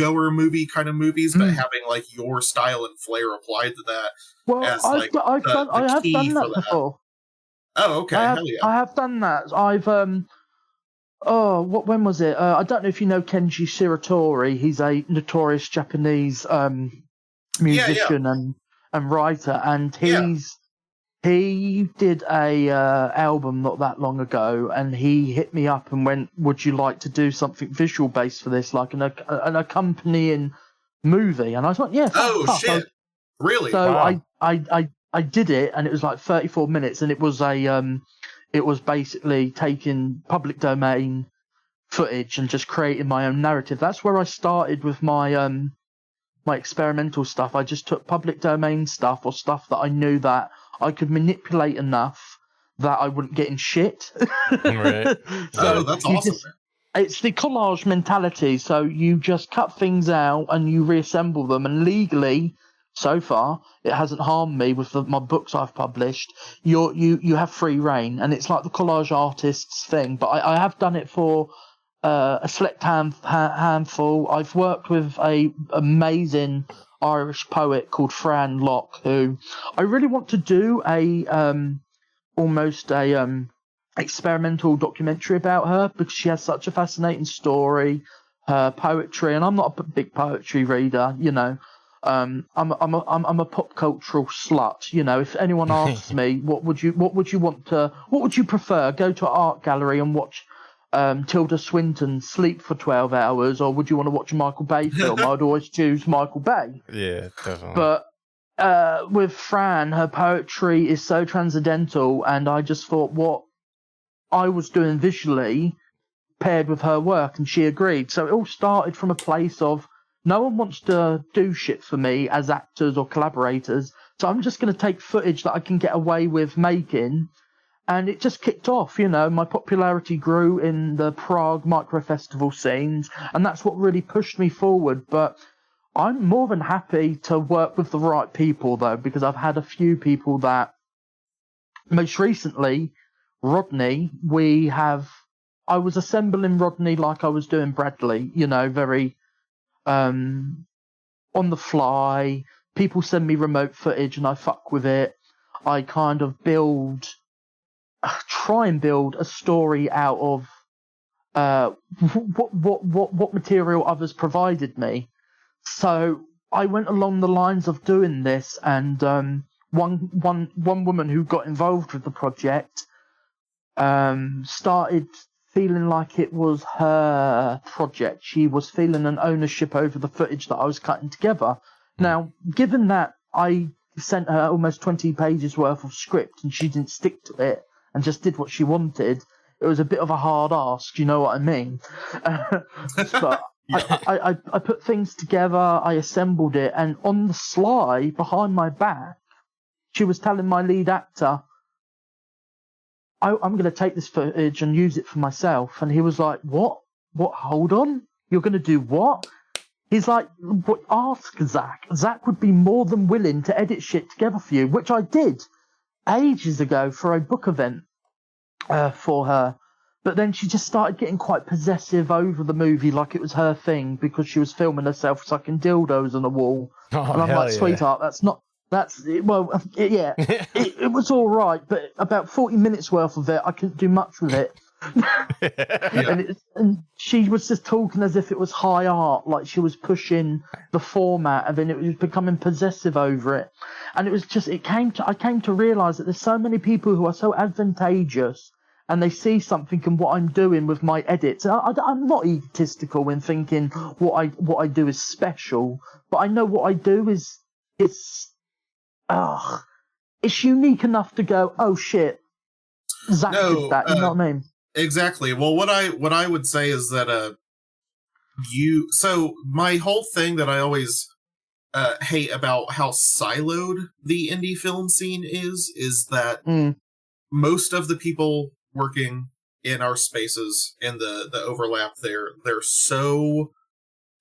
kind of movies, but having like your style and flair applied to that. Well, I have done that before. Oh, okay. Hell yeah. I have done that. I've when was it? I don't know if you know Kenji Shiratori. He's a notorious Japanese musician and writer, and he did a album not that long ago, and he hit me up and went, "Would you like to do something visual based for this, like an accompanying movie?" And I was like, "Yeah." Shit! Really? So Wow. I did it, and it was like 34 minutes, and it was basically taking public domain footage and just creating my own narrative. That's where I started with my my experimental stuff. I just took public domain stuff or stuff that I knew that I could manipulate enough that I wouldn't get in shit. Right. Oh, that's awesome. It's the collage mentality. So you just cut things out and you reassemble them, and legally, so far, it hasn't harmed me with my books I've published. You have free reign, and it's like the collage artist's thing. But I have done it for a select handful. I've worked with a amazing Irish poet called Fran Locke, who I really want to do almost a experimental documentary about her, because she has such a fascinating story, her poetry, and I'm not a big poetry reader, you know. I'm a pop cultural slut, you know. If anyone asks me what would you prefer, go to an art gallery and watch Tilda Swinton sleep for 12 hours, or would you want to watch a Michael Bay film? I'd always choose Michael Bay. Yeah, definitely. But with Fran, her poetry is so transcendental, and I just thought what I was doing visually paired with her work, and she agreed. So it all started from a place of, no one wants to do shit for me as actors or collaborators, so I'm just going to take footage that I can get away with making. And it just kicked off, you know. My popularity grew in the Prague micro festival scenes, and that's what really pushed me forward. But I'm more than happy to work with the right people, though, because I've had a few people that, most recently, Rodney, I was assembling Rodney like I was doing Bradley, you know, very on the fly. People send me remote footage and I fuck with it. I kind of try and build a story out of what material others provided me. So I went along the lines of doing this, and one woman who got involved with the project started feeling like it was her project. She was feeling an ownership over the footage that I was cutting together. Now, given that I sent her almost 20 pages worth of script and she didn't stick to it and just did what she wanted, it was a bit of a hard ask, you know what I mean? But I put things together, I assembled it, and on the sly, behind my back, she was telling my lead actor, I'm going to take this footage and use it for myself. And he was like, what? Hold on. You're going to do what? He's like, ask Zak. Zak would be more than willing to edit shit together for you, which I did ages ago for a book event for her. But then she just started getting quite possessive over the movie, like it was her thing, because she was filming herself sucking dildos on a wall. Oh, and I'm hell like, yeah. sweetheart, it was all right, but about 40 minutes worth of it, I couldn't do much with it. And she was just talking as if it was high art, like she was pushing the format, and then it was becoming possessive over it. And it was just, I came to realize that there's so many people who are so advantageous, and they see something in what I'm doing with my edits. And I'm not egotistical in thinking what I do is special, but I know what I do is it's unique enough to go, oh shit, Zak did that. You know what I mean? Exactly. Well, what I would say is that so my whole thing that I always hate about how siloed the indie film scene is that most of the people working in our spaces in the overlap they're so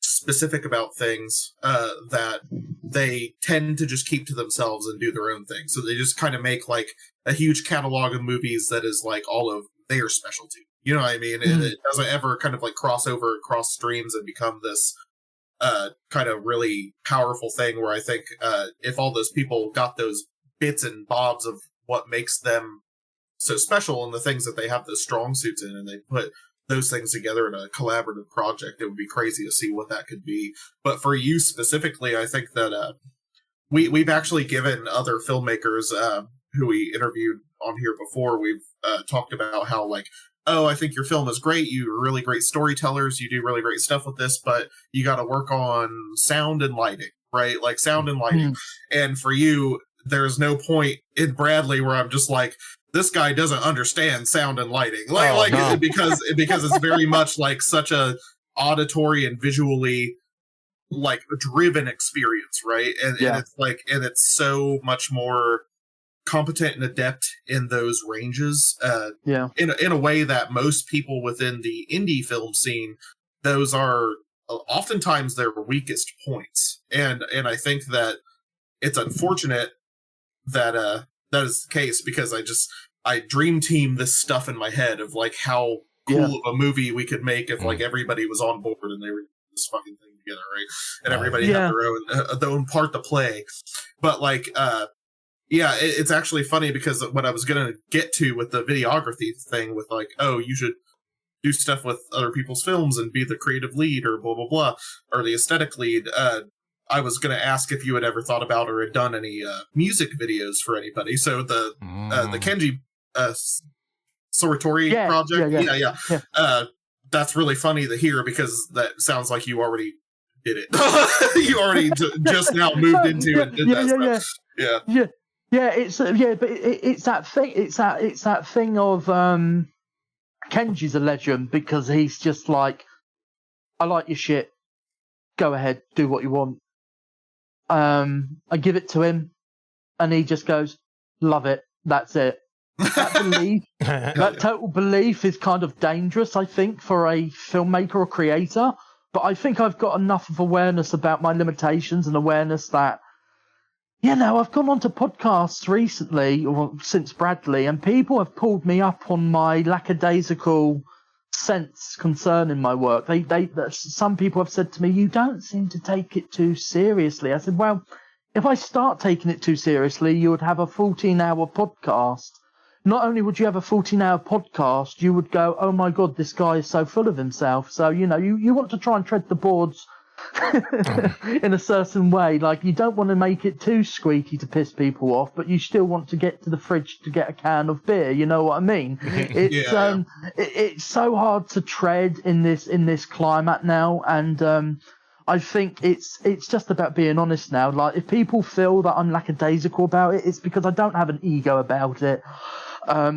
specific about things that they tend to just keep to themselves and do their own thing. So they just kind of make like a huge catalog of movies that is like all of their specialty. You know what I mean? It doesn't ever kind of like cross over across streams and become this kind of really powerful thing where I think if all those people got those bits and bobs of what makes them so special and the things that they have those strong suits in, and they put those things together in a collaborative project. It would be crazy to see what that could be. But for you specifically, I think that we've actually given other filmmakers who we interviewed on here before, we've talked about how, like, oh, I think your film is great, you're really great storytellers, you do really great stuff with this, but you got to work on sound and lighting, right? Like sound and lighting. And for you, there's no point in Bradley where I'm just like, this guy doesn't understand sound and lighting, because it's very much like such a auditory and visually like driven experience, right? And it's like, and it's so much more competent and adept in those ranges, in a way that most people within the indie film scene, those are oftentimes their weakest points, and I think that it's unfortunate that that is the case, because I dream team this stuff in my head of like how cool of a movie we could make if like everybody was on board and they were this fucking thing together, right? And everybody had their own part to play, but like it's actually funny, because what I was going to get to with the videography thing with like, oh, you should do stuff with other people's films and be the creative lead or blah, blah, blah, or the aesthetic lead. I was going to ask if you had ever thought about or had done any music videos for anybody. So the Kenji Soritori project. That's really funny to hear, because that sounds like you already did it. You already just now moved into and did that stuff. Yeah, it's but it's that thing. It's that thing of Kenji's a legend, because he's just like, I like your shit. Go ahead, do what you want. I give it to him, and he just goes, love it. That's it. That belief, that total belief, is kind of dangerous, I think, for a filmmaker or creator. But I think I've got enough of awareness about my limitations and awareness that, I've gone on to podcasts recently, or since Bradley, and people have pulled me up on my lackadaisical sense concerning my work. Some people have said to me, you don't seem to take it too seriously. I said, well, if I start taking it too seriously, you would have a 14-hour podcast. Not only would you have a 14-hour podcast, you would go, oh my God, this guy is so full of himself. So, you want to try and tread the boards in a certain way. Like, you don't want to make it too squeaky to piss people off, but you still want to get to the fridge to get a can of beer. You know what I mean? It's it's so hard to tread in this climate now, and I think it's just about being honest now. Like, if people feel that I'm lackadaisical about it, it's because I don't have an ego about it.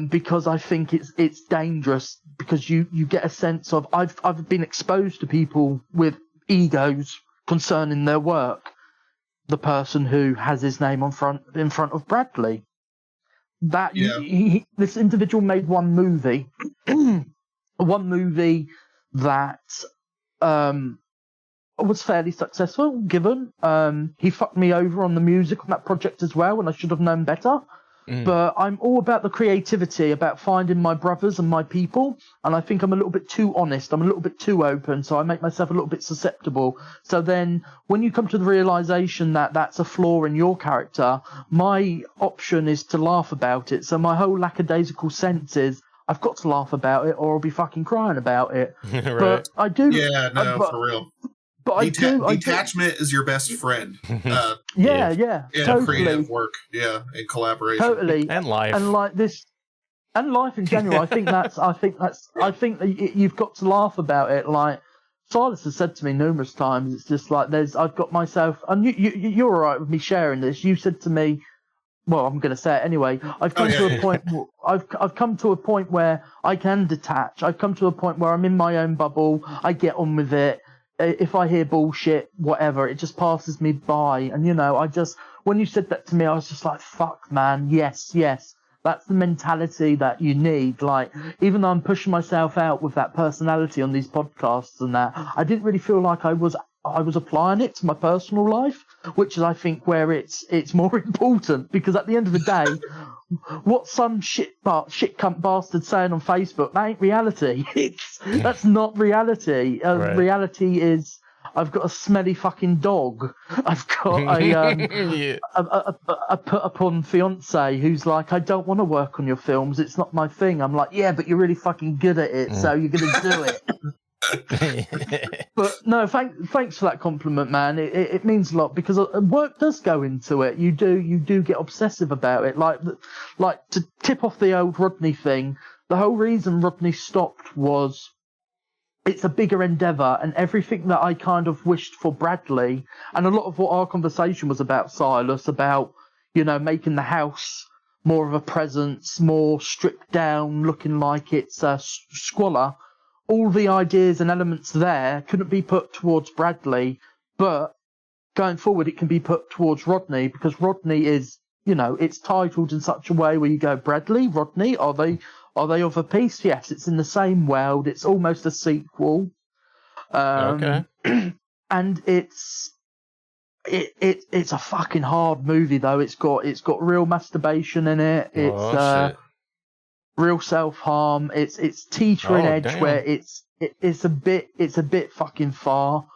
Because I think it's dangerous, because you get a sense of, I've been exposed to people with egos concerning their work. The person who has his name in front of Bradley, that this individual made one movie that was fairly successful, given he fucked me over on the music on that project as well, and I should have known better. But I'm all about the creativity, about finding my brothers and my people, and I think I'm a little bit too honest, I'm a little bit too open, so I make myself a little bit susceptible. So then when you come to the realization that that's a flaw in your character, my option is to laugh about it. So my whole lackadaisical sense is, I've got to laugh about it or I'll be fucking crying about it. Right. But I do. For real. But detachment is your best friend. Totally. Creative work, in collaboration, totally, and life, and like this, and life in general. I think that you've got to laugh about it. Like Silus has said to me numerous times, it's just like I've got myself, and you're all right with me sharing this. You said to me, well, I'm going to say it anyway. I've come to a point. I've come to a point where I can detach. I've come to a point where I'm in my own bubble. I get on with it. If I hear bullshit, whatever, it just passes me by. And, when you said that to me, I was just like, fuck, man. Yes. That's the mentality that you need. Like, even though I'm pushing myself out with that personality on these podcasts and that, I didn't really feel like I was applying it to my personal life, which is, I think, where it's more important, because at the end of the day, what some shit cunt bastard saying on Facebook, that ain't reality. That's not reality. Right. Reality is, I've got a smelly fucking dog. I've got a put upon fiance who's like, I don't want to work on your films. It's not my thing. I'm like, yeah, but you're really fucking good at it, so you're gonna do it. But no, thanks for that compliment, man. It means a lot because work does go into it. You do get obsessive about it. Like to tip off the old Rodney thing. The whole reason Rodney stopped was it's a bigger endeavour, and everything that I kind of wished for BRADLEE, and a lot of what our conversation was about, Silus, about making the house more of a presence, more stripped down, looking like it's squalor. All the ideas and elements there couldn't be put towards BRADLEE, but going forward it can be put towards Rodney, because Rodney is, it's titled in such a way where you go, BRADLEE, Rodney, are they of a piece? Yes, it's in the same world. It's almost a sequel. Okay. And it's a fucking hard movie though. It's got real masturbation in it. It's real self-harm. It's teetering edge damn. Where it's a bit fucking far.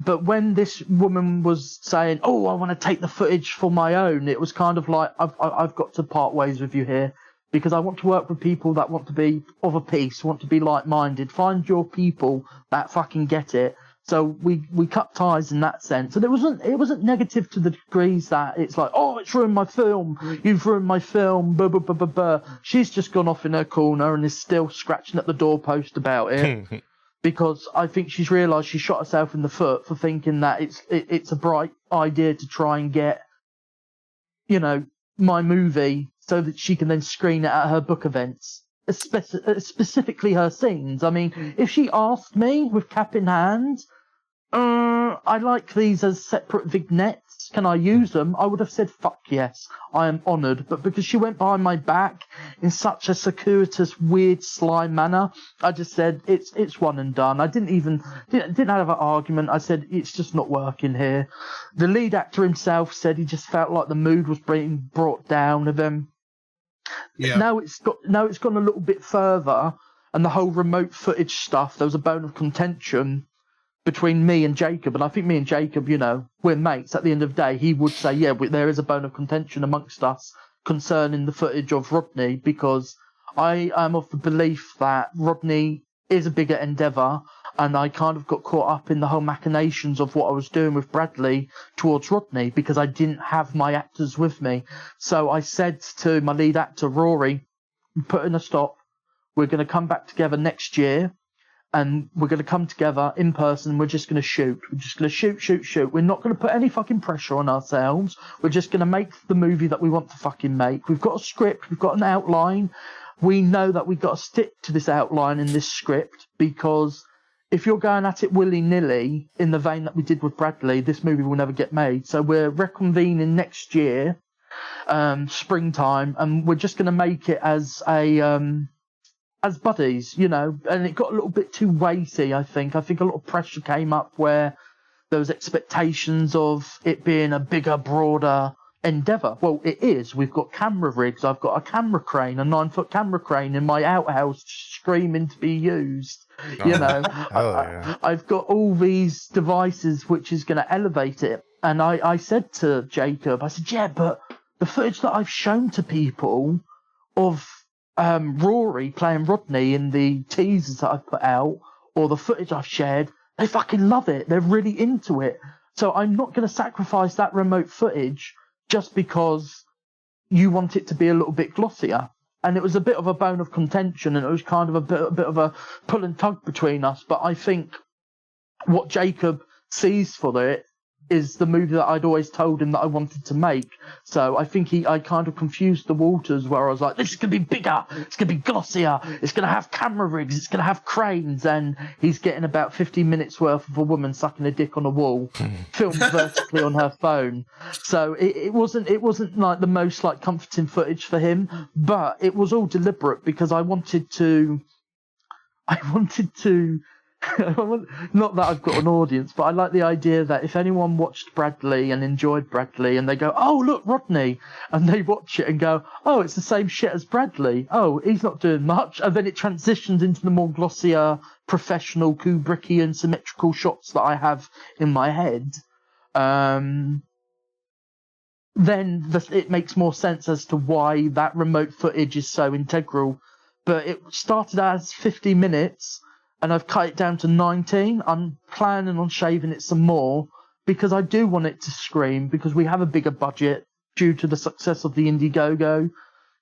But when this woman was saying, "Oh, I want to take the footage for my own," it was kind of like, I've got to part ways with you here, because I want to work with people that want to be of a piece, want to be like-minded. Find your people that fucking get it. So we cut ties in that sense, and it wasn't negative to the degrees that it's like, oh, it's ruined my film, you've ruined my film, blah, blah, blah, blah, blah. She's just gone off in her corner and is still scratching at the doorpost about it, because I think she's realised she shot herself in the foot for thinking that it's a bright idea to try and get, my movie so that she can then screen it at her book events. Specifically her scenes. I mean, if she asked me with cap in hand, I like these as separate vignettes, can I use them? I would have said fuck yes, I am honoured. But because she went behind my back in such a circuitous, weird, sly manner, I just said it's one and done. I didn't have an argument. I said it's just not working here. The lead actor himself said he just felt like the mood was being brought down of him. Yeah. Now it's gone a little bit further, and the whole remote footage stuff, there was a bone of contention between me and Jacob, and I think me and Jacob, we're mates. At the end of the day, he would say, yeah, there is a bone of contention amongst us concerning the footage of Rodney, because I am of the belief that Rodney is a bigger endeavour, and I kind of got caught up in the whole machinations of what I was doing with BRADLEE towards Rodney, because I didn't have my actors with me. So I said to my lead actor, Rory, put in a stop. We're going to come back together next year, and we're going to come together in person. We're just going to shoot. We're just going to shoot. We're not going to put any fucking pressure on ourselves. We're just going to make the movie that we want to fucking make. We've got a script. We've got an outline. We know that we've got to stick to this outline and this script, because if you're going at it willy-nilly in the vein that we did with BRADLEE, this movie will never get made. So we're reconvening next year, springtime, and we're just going to make it as buddies, and it got a little bit too weighty, I think. I think a lot of pressure came up where there was expectations of it being a bigger, broader endeavour. Well, it is. We've got camera rigs. I've got a camera crane, a 9-foot camera crane in my outhouse screaming to be used. I've got all these devices which is going to elevate it. And I said to Jacob, I said, yeah, but the footage that I've shown to people of Rory playing Rodney in the teasers that I've put out, or the footage I've shared, they fucking love it. They're really into it. So I'm not going to sacrifice that remote footage just because you want it to be a little bit glossier. And it was a bit of a bone of contention, and it was kind of a bit of a pull and tug between us. But I think what Jacob sees for it is the movie that I'd always told him that I wanted to make. So I think I kind of confused the waters, where I was like, this is going to be bigger, it's going to be glossier, it's going to have camera rigs, it's going to have cranes, and he's getting about 15 minutes worth of a woman sucking a dick on a wall, filmed vertically on her phone. So it wasn't like the most like comforting footage for him, but it was all deliberate, because I wanted to Not that I've got an audience, but I like the idea that if anyone watched BRADLEE and enjoyed BRADLEE and they go, oh, look, Rodney, and they watch it and go, oh, it's the same shit as BRADLEE. Oh, he's not doing much. And then it transitions into the more glossier, professional, Kubrickian, symmetrical shots that I have in my head. Then it makes more sense as to why that remote footage is so integral. But it started as 50 minutes, and I've cut it down to 19. I'm planning on shaving it some more because I do want it to scream, because we have a bigger budget due to the success of the Indiegogo,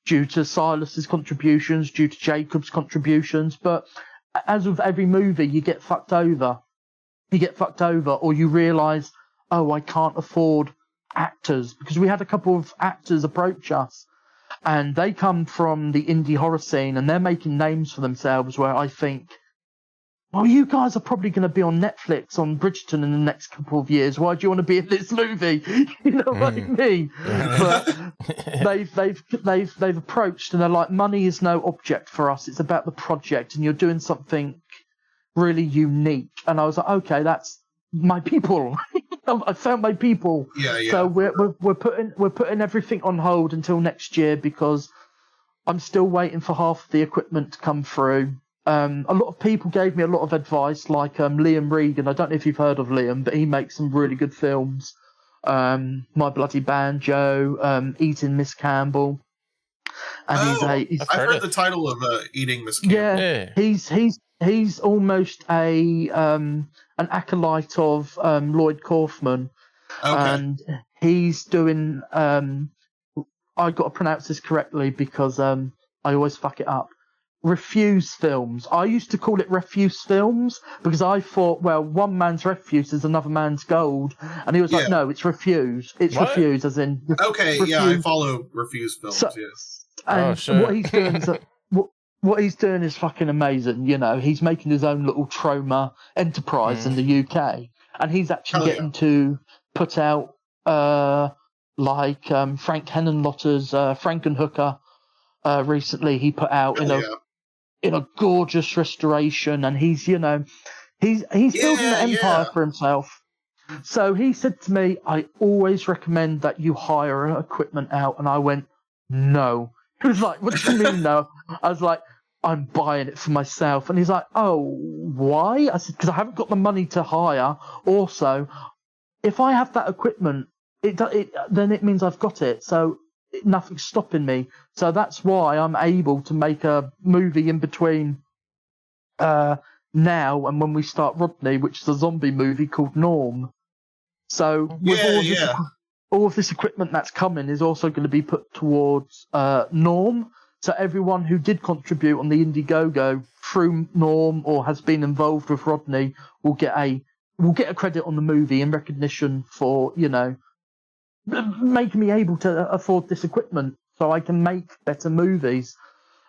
due to Silus's contributions, due to Jacob's contributions. But as with every movie, you get fucked over. You get fucked over, or you realise, oh, I can't afford actors, because we had a couple of actors approach us, and they come from the indie horror scene, and they're making names for themselves where I think, well, you guys are probably going to be on Netflix, on Bridgerton in the next couple of years. Why do you want to be in this movie? You know what I mean? But they've approached, and they're like, money is no object for us. It's about the project, and you're doing something really unique. And I was like, okay, that's my people. I found my people. Yeah. So we're putting everything on hold until next year, because I'm still waiting for half of the equipment to come through. A lot of people gave me a lot of advice, like Liam Regan. I don't know if you've heard of Liam, but he makes some really good films. My Bloody Banjo, Eating Miss Campbell. And I've heard the title of Eating Miss Campbell. Yeah. He's almost an acolyte of Lloyd Kaufman. Okay. And he's doing I got to pronounce this correctly because I always fuck it up. Refuse films. I used to call it refuse films because I thought, well, one man's refuse is another man's gold, and he was like, no, it's refuse. It's what? Refuse, as in okay, refuse. Yeah, I follow refuse films. So, yes. And what he's doing is what he's doing is fucking amazing. You know, he's making his own little trauma enterprise in the UK, and he's actually getting to put out Frank Henenlotter's Frankenhooker. Recently, he put out in a gorgeous restoration, and he's building an empire for himself. So he said to me, I always recommend that you hire equipment out, and I went, no. He was like, what do you mean no? I was like, I'm buying it for myself. And he's like, oh, why? I said, because I haven't got the money to hire. Also, if I have that equipment, then it means I've got it. So nothing's stopping me. So that's why I'm able to make a movie in between now and when we start Rodney, which is a zombie movie called Norm. So with all of this equipment that's coming is also going to be put towards Norm. So everyone who did contribute on the Indiegogo through Norm or has been involved with Rodney will get a credit on the movie in recognition for, making me able to afford this equipment so I can make better movies.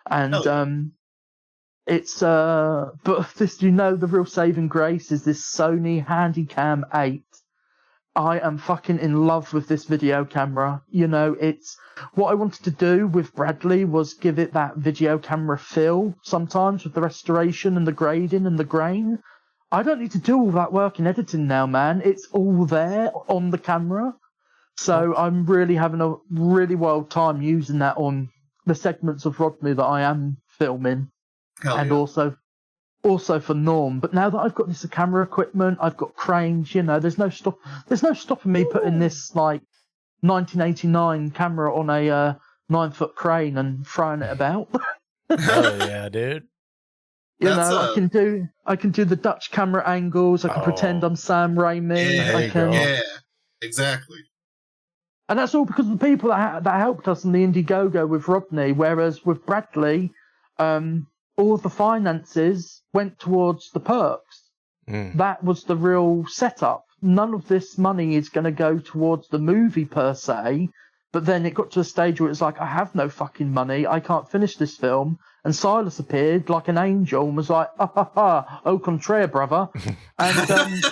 And it's but this, the real saving grace is this Sony Handycam 8. I am fucking in love with this video camera. It's what I wanted to do with BRADLEE was give it that video camera feel sometimes with the restoration and the grading and the grain. I don't need to do all that work in editing now, man. It's all there on the camera. So I'm really having a really wild time using that on the segments of Rodney that I am filming. Also for Norm. But now that I've got this camera equipment, I've got cranes, there's no stopping me putting this like 1989 camera on a 9-foot crane and throwing it about. Oh yeah, dude. I can do the Dutch camera angles. I can pretend I'm Sam Raimi. Yeah, exactly. And that's all because of the people that helped us in the Indiegogo with Rodney. Whereas with BRADLEE, all of the finances went towards the perks. That was the real setup. None of this money is going to go towards the movie per se. But then it got to a stage where it's like, I have no fucking money. I can't finish this film. And Silus appeared like an angel and was like, au contraire, brother. And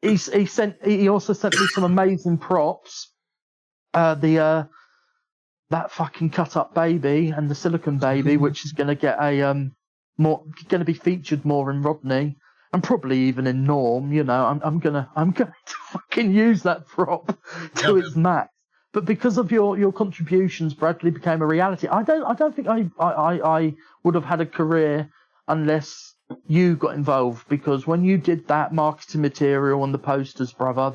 he also sent me some amazing props. That fucking cut up baby and the silicon baby, which is going to get a going to be featured more in Rodney, and probably even in Norm. You know, I'm going to fucking use that prop to its max. But because of your contributions, Bradley became a reality. I don't think I would have had a career unless you got involved, because when you did that marketing material on the posters, brother,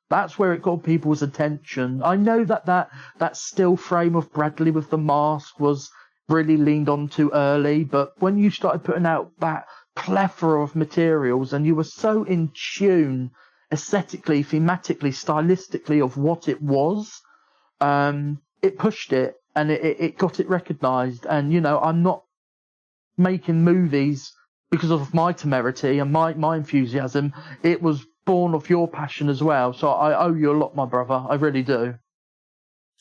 that's where it got people's attention. I know that still frame of Bradley with the mask was really leaned on too early, but when you started putting out that plethora of materials and you were so in tune aesthetically, thematically, stylistically of what it was, it pushed it and it got it recognised. And, you know, I'm not making movies because of my temerity and my enthusiasm. It was born of your passion as well. So I owe you a lot, my brother. I really do.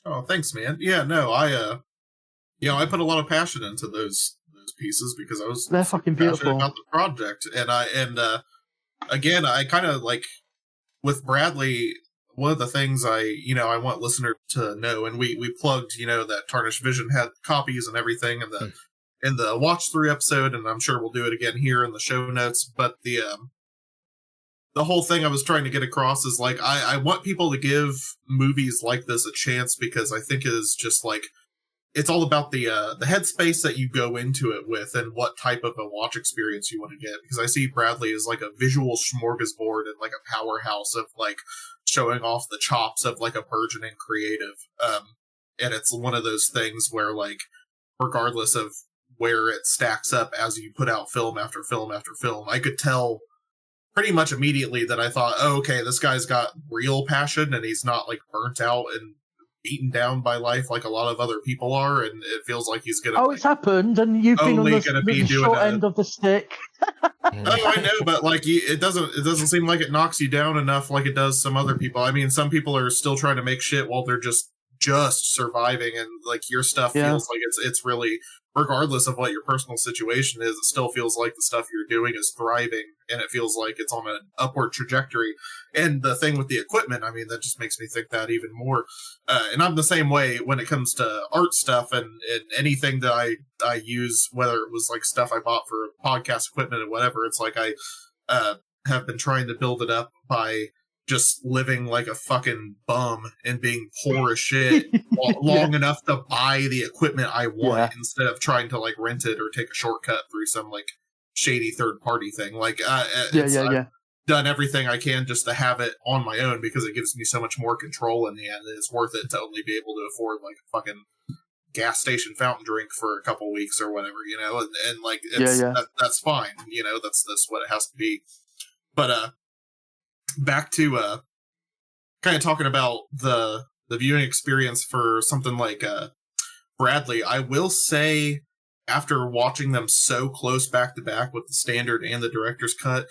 Oh, thanks, man. Yeah, no, I put a lot of passion into those pieces because I was they're fucking beautiful about the project. And again, I kind of like with Bradley, one of the things I want listeners to know, and we plugged, that Tarnished Vision had copies and everything in the watch through episode, and I'm sure we'll do it again here in the show notes. But the whole thing I was trying to get across is like I want people to give movies like this a chance, because I think it is just like it's all about the headspace that you go into it with and what type of a watch experience you want to get. Because I see Bradley as like a visual smorgasbord and like a powerhouse of like showing off the chops of like a burgeoning creative. And it's one of those things where like regardless of where it stacks up as you put out film after film after film, I could tell pretty much immediately that I thought, oh, okay, this guy's got real passion and he's not like burnt out and beaten down by life like a lot of other people are, and it feels like he's gonna. Oh, it's happened, and you've been on the short end of the stick. Oh, I know, but like it doesn't seem like it knocks you down enough like it does some other people. I mean, some people are still trying to make shit while they're just surviving, and like your stuff feels like it's really, regardless of what your personal situation is, it still feels like the stuff you're doing is thriving, and it feels like it's on an upward trajectory. And the thing with the equipment, I mean, that just makes me think that even more. And I'm the same way when it comes to art stuff and anything that I use, whether it was like stuff I bought for podcast equipment or whatever. It's like I have been trying to build it up by just living like a fucking bum and being poor as shit long enough to buy the equipment I want instead of trying to like rent it or take a shortcut through some like shady third party thing. Like, I've done everything I can just to have it on my own because it gives me so much more control in the end. And it's worth it to only be able to afford like a fucking gas station fountain drink for a couple weeks or whatever, and like, that's fine. That's what it has to be. But, back to kind of talking about the viewing experience for something like Bradlee, I will say after watching them so close back to back with the standard and the director's cut,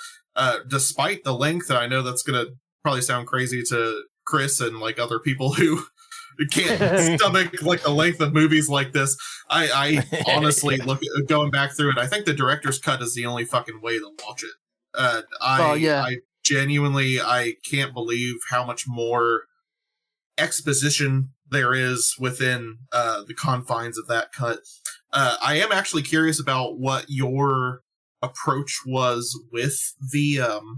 despite the length, and I know that's going to probably sound crazy to Chris and like other people who can't stomach like the length of movies like this, I honestly going back through it, I think the director's cut is the only fucking way to watch it. I genuinely, I can't believe how much more exposition there is within the confines of that cut. I am actually curious about what your approach was with the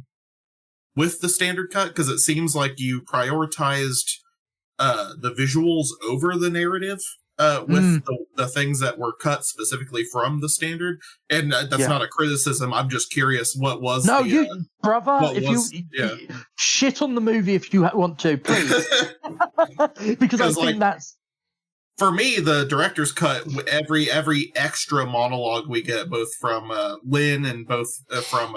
standard cut, because it seems like you prioritized the visuals over the narrative with the things that were cut specifically from the standard. And that's not a criticism. I'm just curious, what was brother, you shit on the movie if you want to, please. because I think that's... For me, the director's cut, every extra monologue we get, both from Lynn and both from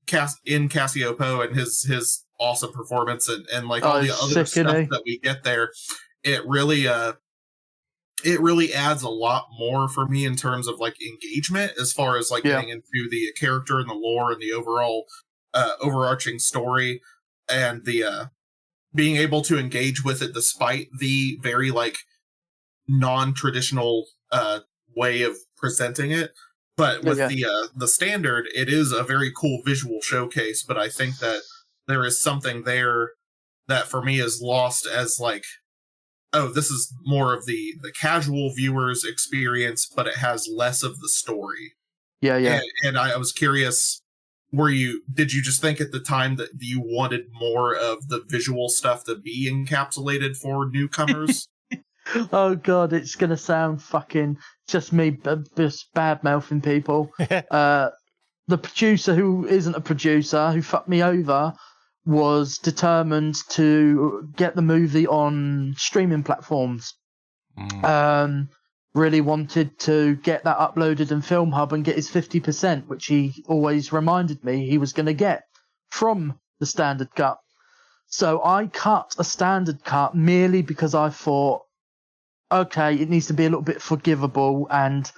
Cassiopo and his awesome performance and like all the other stuff that we get there, it really adds a lot more for me in terms of like engagement, as far as like getting into the character and the lore and the overall overarching story, and the being able to engage with it despite the very like non-traditional way of presenting it. But with the standard, it is a very cool visual showcase, but I think that there is something there that for me is lost as like oh, this is more of the casual viewer's experience, but it has less of the story. Yeah. And I was curious, did you just think at the time that you wanted more of the visual stuff to be encapsulated for newcomers? Oh god, it's gonna sound fucking just me just bad mouthing people. The producer who isn't a producer, who fucked me over, was determined to get the movie on streaming platforms. Really wanted to get that uploaded in Film Hub and get his 50%, which he always reminded me he was going to get from the standard cut. So I cut a standard cut merely because I thought, okay, it needs to be a little bit forgivable, and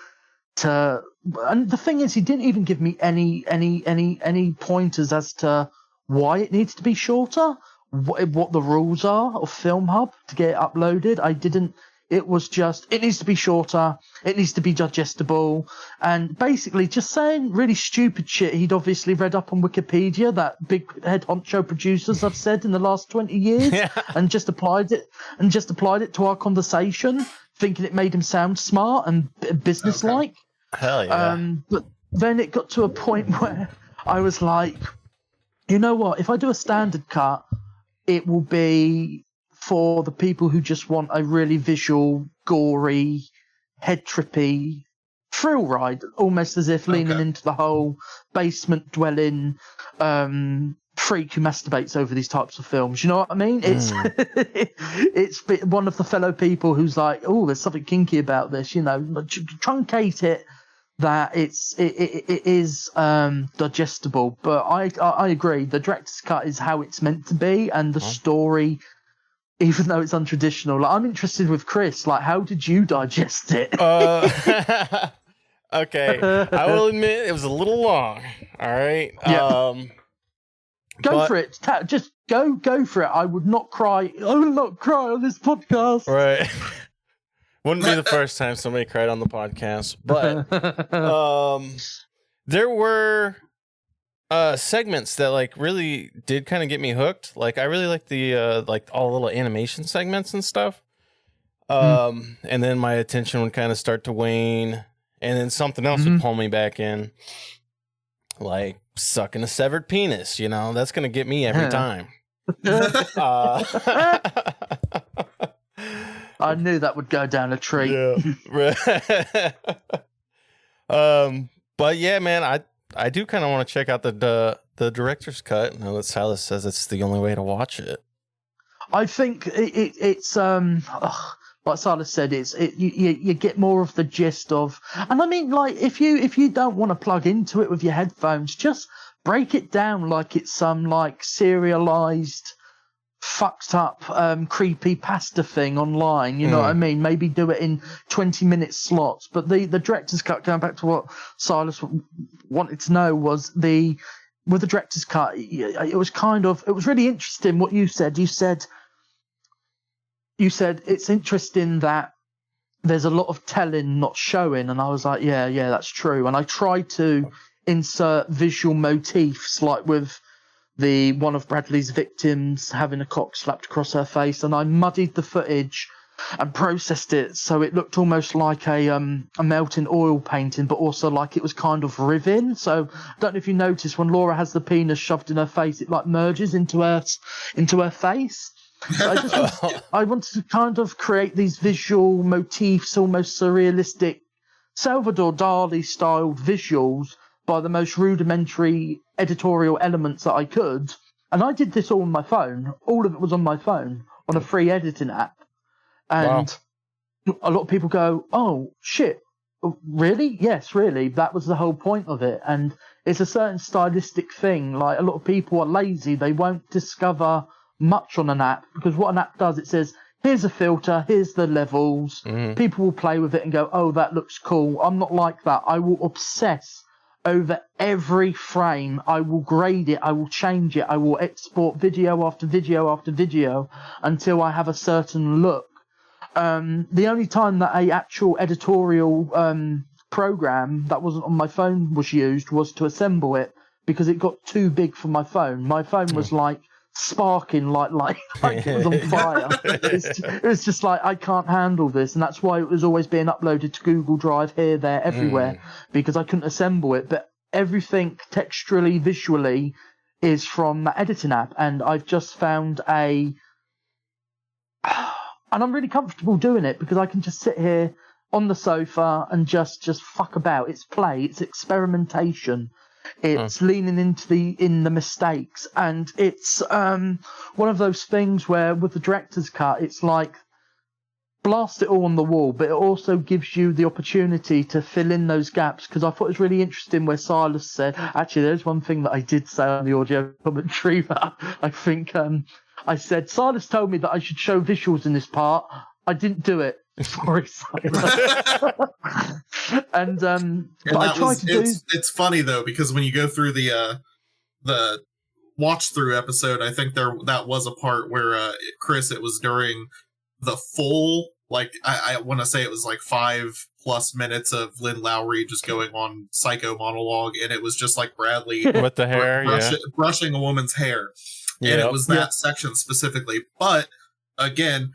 the thing is, he didn't even give me any pointers as to why it needs to be shorter, what the rules are of Film Hub to get it uploaded. I didn't. It was just, it needs to be shorter, it needs to be digestible, and basically just saying really stupid shit he'd obviously read up on Wikipedia that big head honcho producers have said in the last 20 years, and just applied it to our conversation, thinking it made him sound smart and businesslike. Okay. Hell yeah. But then it got to a point where I was like, you know what, if I do a standard cut, it will be for the people who just want a really visual, gory, head-trippy thrill ride, almost as if leaning into the whole basement-dwelling freak who masturbates over these types of films. You know what I mean? It's it's one of the fellow people who's like, oh, there's something kinky about this. You know, truncate it that it is digestible. But I agree. The director's cut is how it's meant to be, and the story, even though it's untraditional. Like, I'm interested with Chris. Like, how did you digest it? Okay, I will admit it was a little long. All right. Yeah. Go for it. Just go for it. I would not cry. I will not cry on this podcast. Right. Wouldn't be the first time somebody cried on the podcast, but there were segments that like really did kind of get me hooked. Like, I really like the like all the little animation segments and stuff. And then my attention would kind of start to wane, and then something else would pull me back in, like sucking a severed penis. You know, that's gonna get me every time. I knew that would go down a tree. Yeah. But yeah, man, I do kind of want to check out the director's cut. Now that Silus says it's the only way to watch it. I think it's like Silas said, you get more of the gist of, and I mean, like, if you don't want to plug into it with your headphones, just break it down like it's some like serialized, fucked up, creepy pasta thing online. You know what I mean? Maybe do it in 20-minute slots. But the director's cut, going back to what Silas wanted to know, was with the director's cut, it was really interesting what you said. You said it's interesting that there's a lot of telling, not showing. And I was like, yeah, that's true. And I tried to insert visual motifs, like with one of Bradlee's victims having a cock slapped across her face. And I muddied the footage and processed it so it looked almost like a melting oil painting, but also like it was kind of riven. So I don't know if you noticed, when Laura has the penis shoved in her face, it like merges into her face. I wanted to kind of create these visual motifs, almost surrealistic, Salvador Dali styled visuals by the most rudimentary editorial elements that I could. And I did this all on my phone. All of it was on my phone on a free editing app. And a lot of people go, oh, shit, really? Yes, really. That was the whole point of it. And it's a certain stylistic thing. Like, a lot of people are lazy. They won't discover much on an app, because what an app does, it says, here's a filter, here's the levels. People will play with it and go, oh, that looks cool. I'm not like that. I will obsess over every frame. I will grade it, I will change it, I will export video after video after video until I have a certain look. The only time that a actual editorial program that wasn't on my phone was used was to assemble it, because it got too big for my phone. My phone was like sparking like it was on fire. It was just like, I can't handle this, and that's why it was always being uploaded to Google Drive here, there, everywhere, because I couldn't assemble it. But everything texturally, visually is from that editing app, and I've just found and I'm really comfortable doing it because I can just sit here on the sofa and just fuck about. It's play, it's experimentation. It's leaning into the mistakes, and it's one of those things where with the director's cut, it's like blast it all on the wall, but it also gives you the opportunity to fill in those gaps. Because I thought it was really interesting where Silus said, actually, there's one thing that I did say on the audio commentary that I think I said, Silus told me that I should show visuals in this part. I didn't do it. Sorry, and but I tried to do. It's funny though, because when you go through the watch through episode, I think that was a part where Chris, it was during the full, like I want to say it was like 5+ minutes of Lynn Lowry just going on psycho monologue, and it was just like Bradley with the hair, brushing a woman's hair, and it was that section specifically. But again,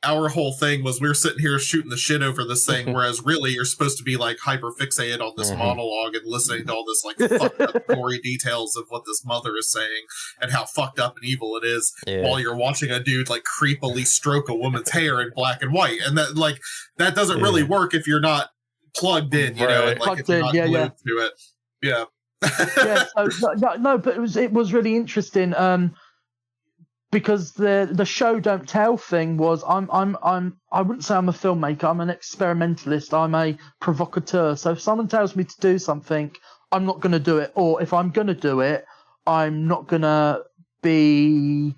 our whole thing was we were sitting here shooting the shit over this thing, whereas really you're supposed to be like hyper fixated on this monologue and listening to all this like fucked up gory details of what this mother is saying and how fucked up and evil it is, while you're watching a dude like creepily stroke a woman's hair in black and white, and that doesn't really work if you're not plugged in, you know, and like if you're not glued to it. Yeah. But it was really interesting. Because the show don't tell thing was I wouldn't say I'm a filmmaker, I'm an experimentalist, I'm a provocateur. So if someone tells me to do something, I'm not going to do it. Or if I'm going to do it, I'm not going to be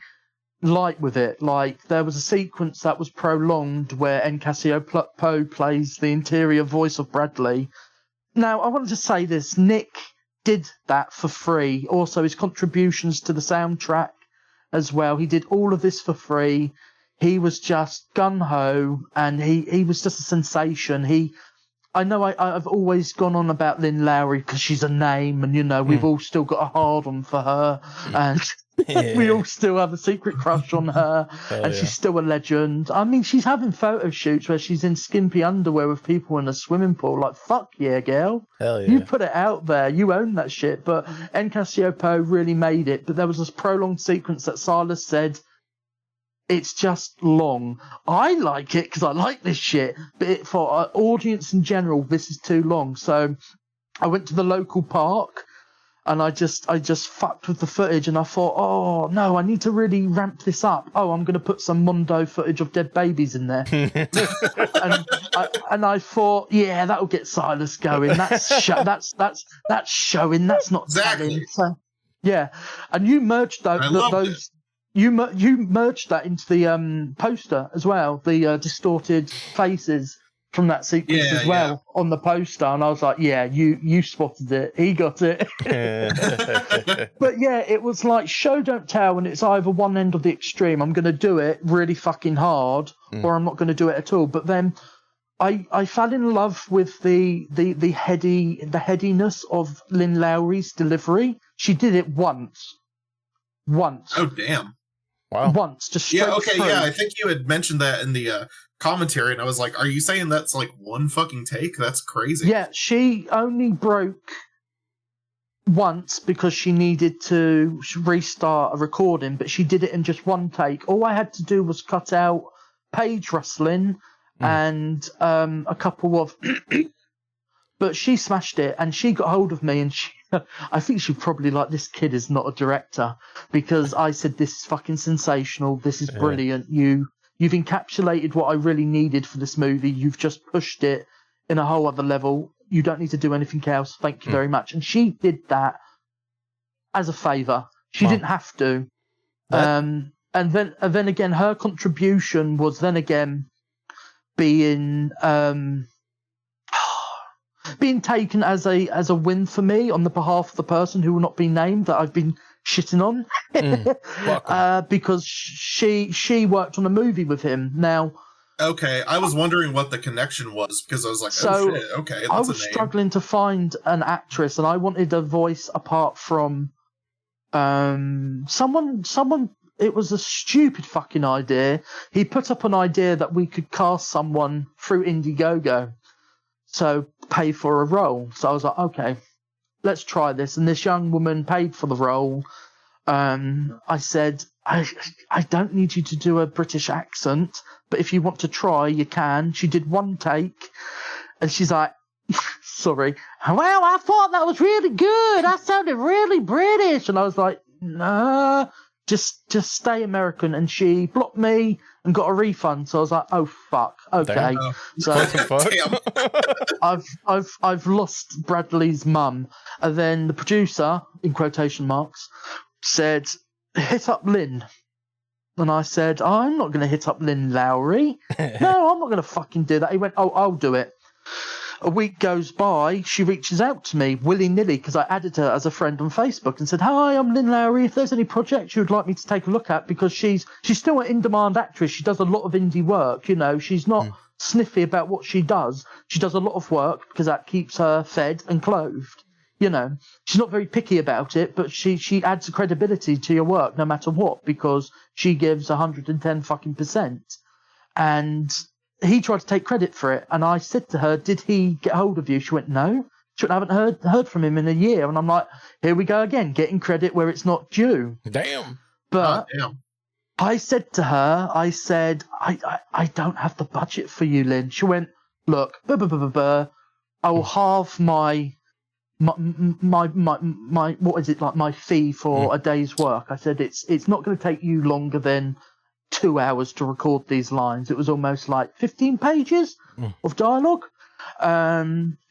light with it. Like there was a sequence that was prolonged where Casio Poe plays the interior voice of Bradley. Now I wanted to say this: Nick did that for free. Also, his contributions to the soundtrack as well. He did all of this for free. He was just gung-ho, and he was just a sensation. I know I've always gone on about Lynn Lowry because she's a name, and, you know, we've all still got a hard-on for her, and we all still have a secret crush on her, she's still a legend. I mean, she's having photo shoots where she's in skimpy underwear with people in a swimming pool. Like, fuck yeah, girl. Hell yeah. You put it out there. You own that shit. But Casio Poe really made it. But there was this prolonged sequence that Silus said, it's just long. I like it because I like this shit. But for our audience in general, this is too long. So I went to the local park, and I just fucked with the footage, and I thought, oh no, I need to really ramp this up. Oh, I'm going to put some Mondo footage of dead babies in there. and I thought, yeah, that'll get Silus going. That's showing. That's not exactly. So, yeah, and you merged those. You merged that into the poster as well. The distorted faces from that sequence as well on the poster, and I was like, yeah, you spotted it. He got it. But yeah, it was like show don't tell, and it's either one end of the extreme. I'm going to do it really fucking hard, or I'm not going to do it at all. But then I fell in love with the headiness of Lynn Lowry's delivery. She did it once. Oh damn! Wow. Once, just straight through. Yeah. I think you had mentioned that in the commentary, and I was like, "Are you saying that's like one fucking take? That's crazy." Yeah, she only broke once because she needed to restart a recording, but she did it in just one take. All I had to do was cut out page rustling and a couple of. But she smashed it, and she got hold of me, and I think she probably like, this kid is not a director, because I said, this is fucking sensational, this is brilliant, you've encapsulated what I really needed for this movie, you've just pushed it in a whole other level, you don't need to do anything else, thank you very much. And she did that as a favour. She didn't have to. And then again, her contribution was then again being taken as a win for me on the behalf of the person who will not be named that I've been shitting on, because she worked on a movie with him. Now, okay, I was wondering what the connection was, because I was like, oh shit, okay, that's I was struggling to find an actress, and I wanted a voice apart from someone. It was a stupid fucking idea. He put up an idea that we could cast someone through Indiegogo, so pay for a role. So I was like, okay, let's try this. And this young woman paid for the role. I said, I don't need you to do a British accent, but if you want to try, you can. She did one take, and she's like, sorry, well, I thought that was really good. I sounded really British. And I was like, nah, just stay American. And she blocked me and got a refund. So I was like, oh, fuck. Okay. Damn. So I've lost Bradlee's mum. And then the producer, in quotation marks, said, hit up Lynn. And I said, I'm not going to hit up Lynn Lowry. No, I'm not going to fucking do that. He went, oh, I'll do it. A week goes by, she reaches out to me willy-nilly because I added her as a friend on Facebook and said, hi, I'm Lynn Lowry. If there's any projects you would like me to take a look at, because she's still an in-demand actress. She does a lot of indie work. You know, she's not sniffy about what she does. She does a lot of work because that keeps her fed and clothed. You know, she's not very picky about it, but she adds credibility to your work no matter what, because she gives 110 fucking %. And he tried to take credit for it, and I said to her, did he get hold of you? She went, no. She went, I haven't heard from him in a year. And I'm like, here we go again, getting credit where it's not due. Damn. But I said to her, I I don't have the budget for you, Lynn. She went, look, I will halve my what is it, like my fee for a day's work. I said it's not going to take you longer than 2 hours to record these lines. It was almost like 15 pages of dialogue.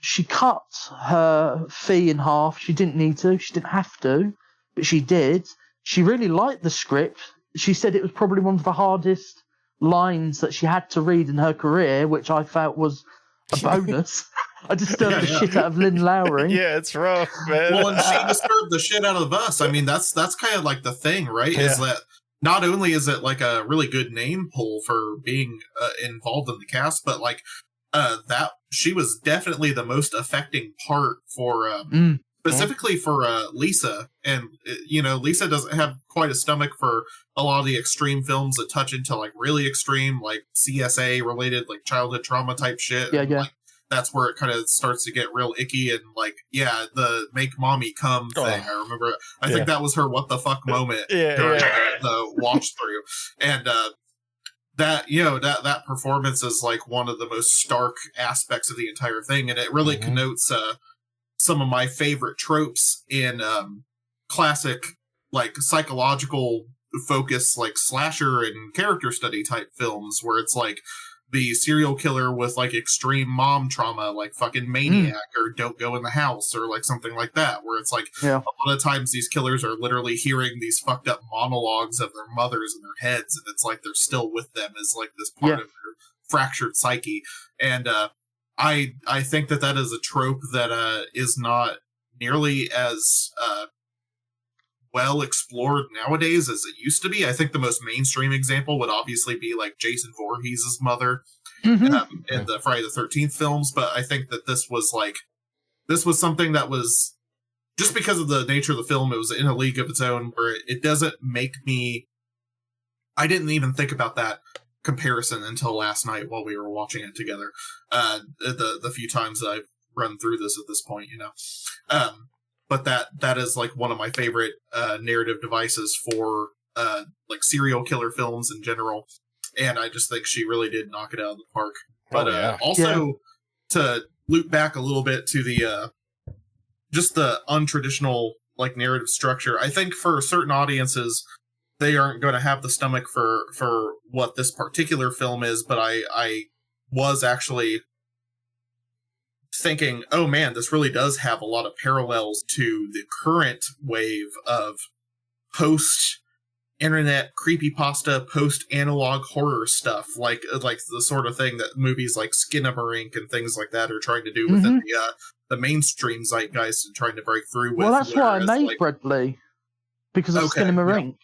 She cut her fee in half. She didn't need to. She didn't have to, but she did. She really liked the script. She said it was probably one of the hardest lines that she had to read in her career, which I felt was a bonus. I disturbed the shit out of Lynn Lowry. Yeah, it's rough, man. Well, and she disturbed the shit out of us. I mean, that's kind of like the thing, right? Yeah. Is that not only is it like a really good name pull for being involved in the cast, but like that she was definitely the most affecting part for specifically for Lisa. And you know, Lisa doesn't have quite a stomach for a lot of the extreme films that touch into like really extreme, like CSA related, like childhood trauma type shit. Yeah, yeah. Like, that's where it kind of starts to get real icky, and like, yeah, the make mommy come thing. I remember, I think that was her what the fuck moment during the watch through. And that, you know, that performance is like one of the most stark aspects of the entire thing. And it really connotes some of my favorite tropes in classic, like psychological focus, like slasher and character study type films, where it's like the serial killer with like extreme mom trauma, like fucking Maniac or Don't Go in the House or like something like that, where it's like a lot of times these killers are literally hearing these fucked up monologues of their mothers in their heads, and it's like they're still with them as like this part of their fractured psyche. And I think that is a trope that is not nearly as well explored nowadays as it used to be. I think the most mainstream example would obviously be like Jason Voorhees' mother in the Friday the 13th films, but I think that this was something that was, just because of the nature of the film, it was in a league of its own, where it doesn't make me, I didn't even think about that comparison until last night while we were watching it together, the few times that I've run through this at this point, you know. But that is like one of my favorite narrative devices for like serial killer films in general, and I just think she really did knock it out of the park. But to loop back a little bit to the just the untraditional like narrative structure, I think for certain audiences they aren't going to have the stomach for what this particular film is. But I was actually thinking, oh man, this really does have a lot of parallels to the current wave of post-internet creepypasta, post-analog horror stuff, like the sort of thing that movies like Skinamarink and things like that are trying to do within the mainstream zeitgeist and trying to break through with. Well, that's why I made BRADLEE, because of Skinamarink.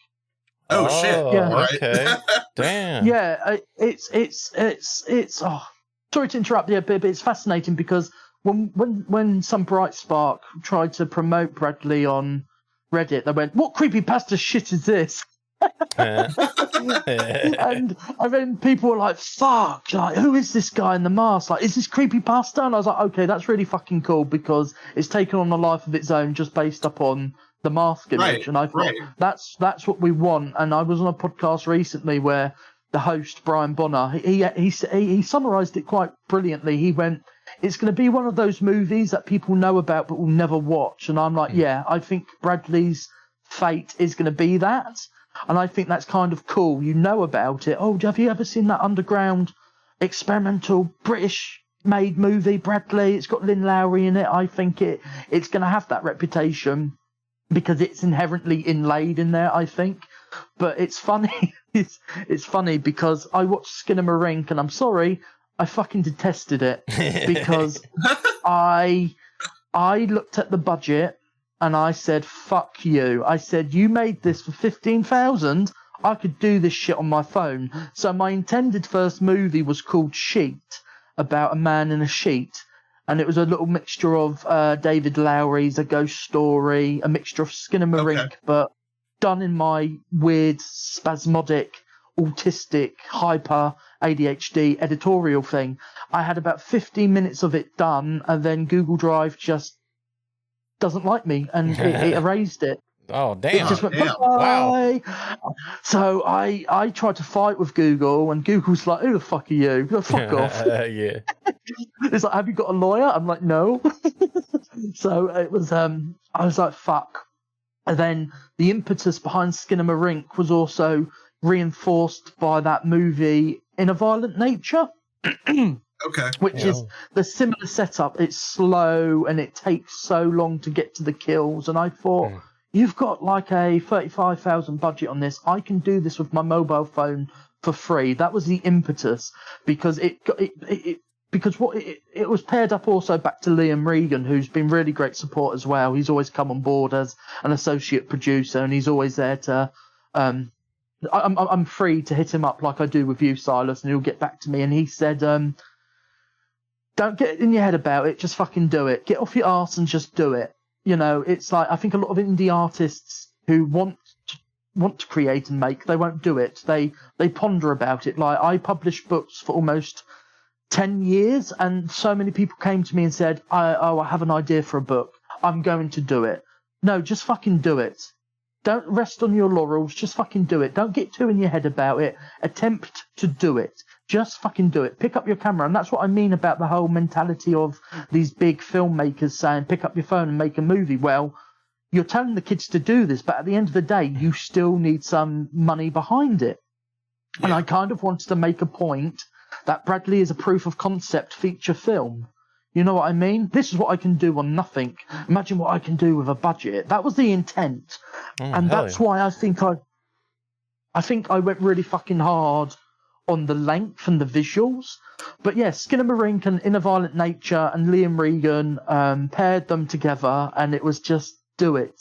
Yeah. Oh shit! Yeah. Right. Okay. Damn. Yeah, it's sorry to interrupt you, but it's fascinating because when some bright spark tried to promote BRADLEE on Reddit. They went, "What creepypasta shit is this?" And then people were like, "Fuck! Like, who is this guy in the mask? Like, is this creepypasta?" And I was like, "Okay, that's really fucking cool because it's taken on a life of its own just based upon the mask image." Right, and I thought that's what we want. And I was on a podcast recently where the host Brian Bonner he summarized it quite brilliantly. He went, "It's going to be one of those movies that people know about but will never watch." And I'm like, yeah, I think Bradlee's fate is going to be that. And I think that's kind of cool. You know about it. Oh, have you ever seen that underground experimental British-made movie, Bradlee? It's got Lynn Lowry in it. I think it's going to have that reputation because it's inherently inlaid in there, I think. But it's funny. It's funny because I watched Skinamarink, and I'm sorry, I fucking detested it because I looked at the budget. And I said, "Fuck you." I said, "You made this for 15,000. I could do this shit on my phone." So my intended first movie was called Sheet, about a man in a sheet. And it was a little mixture of David Lowry's A Ghost Story, a mixture of Skinamarink, but done in my weird, spasmodic, autistic, hyper ADHD editorial thing. I had about 15 minutes of it done, and then Google Drive just doesn't like me, and it erased it. Oh, damn. It just went, damn. Bye. Wow. So I tried to fight with Google, and Google's like, "Who the fuck are you? Fuck off." Yeah. It's like, "Have you got a lawyer?" I'm like, "No." So it was, I was like, fuck. And then the impetus behind Skinamarink was also reinforced by that movie In a Violent Nature. Okay. Which is the similar setup. It's slow and it takes so long to get to the kills. And I thought, you've got like a 35,000 budget on this. I can do this with my mobile phone for free. That was the impetus because it was paired up also back to Liam Regan, who's been really great support as well. He's always come on board as an associate producer, and he's always there to. I'm free to hit him up like I do with you, Silus, and he'll get back to me. And he said, "Don't get in your head about it. Just fucking do it. Get off your arse and just do it." You know, it's like I think a lot of indie artists who want to create and make, they won't do it. They ponder about it. Like I published books for almost 10 years, and so many people came to me and said, I have an idea for a book. I'm going to do it. No, just fucking do it. Don't rest on your laurels. Just fucking do it. Don't get too in your head about it. Attempt to do it. Just fucking do it. Pick up your camera. And that's what I mean about the whole mentality of these big filmmakers saying, pick up your phone and make a movie. Well, you're telling the kids to do this, but at the end of the day, you still need some money behind it. Yeah. And I kind of wanted to make a point that Bradlee is a proof of concept feature film. You know what I mean? This is what I can do on nothing. Imagine what I can do with a budget. That was the intent. And that's why I think I went really fucking hard on the length and the visuals. But yeah, Skinamarink and In a Violent Nature and Liam Regan paired them together, and it was just do it.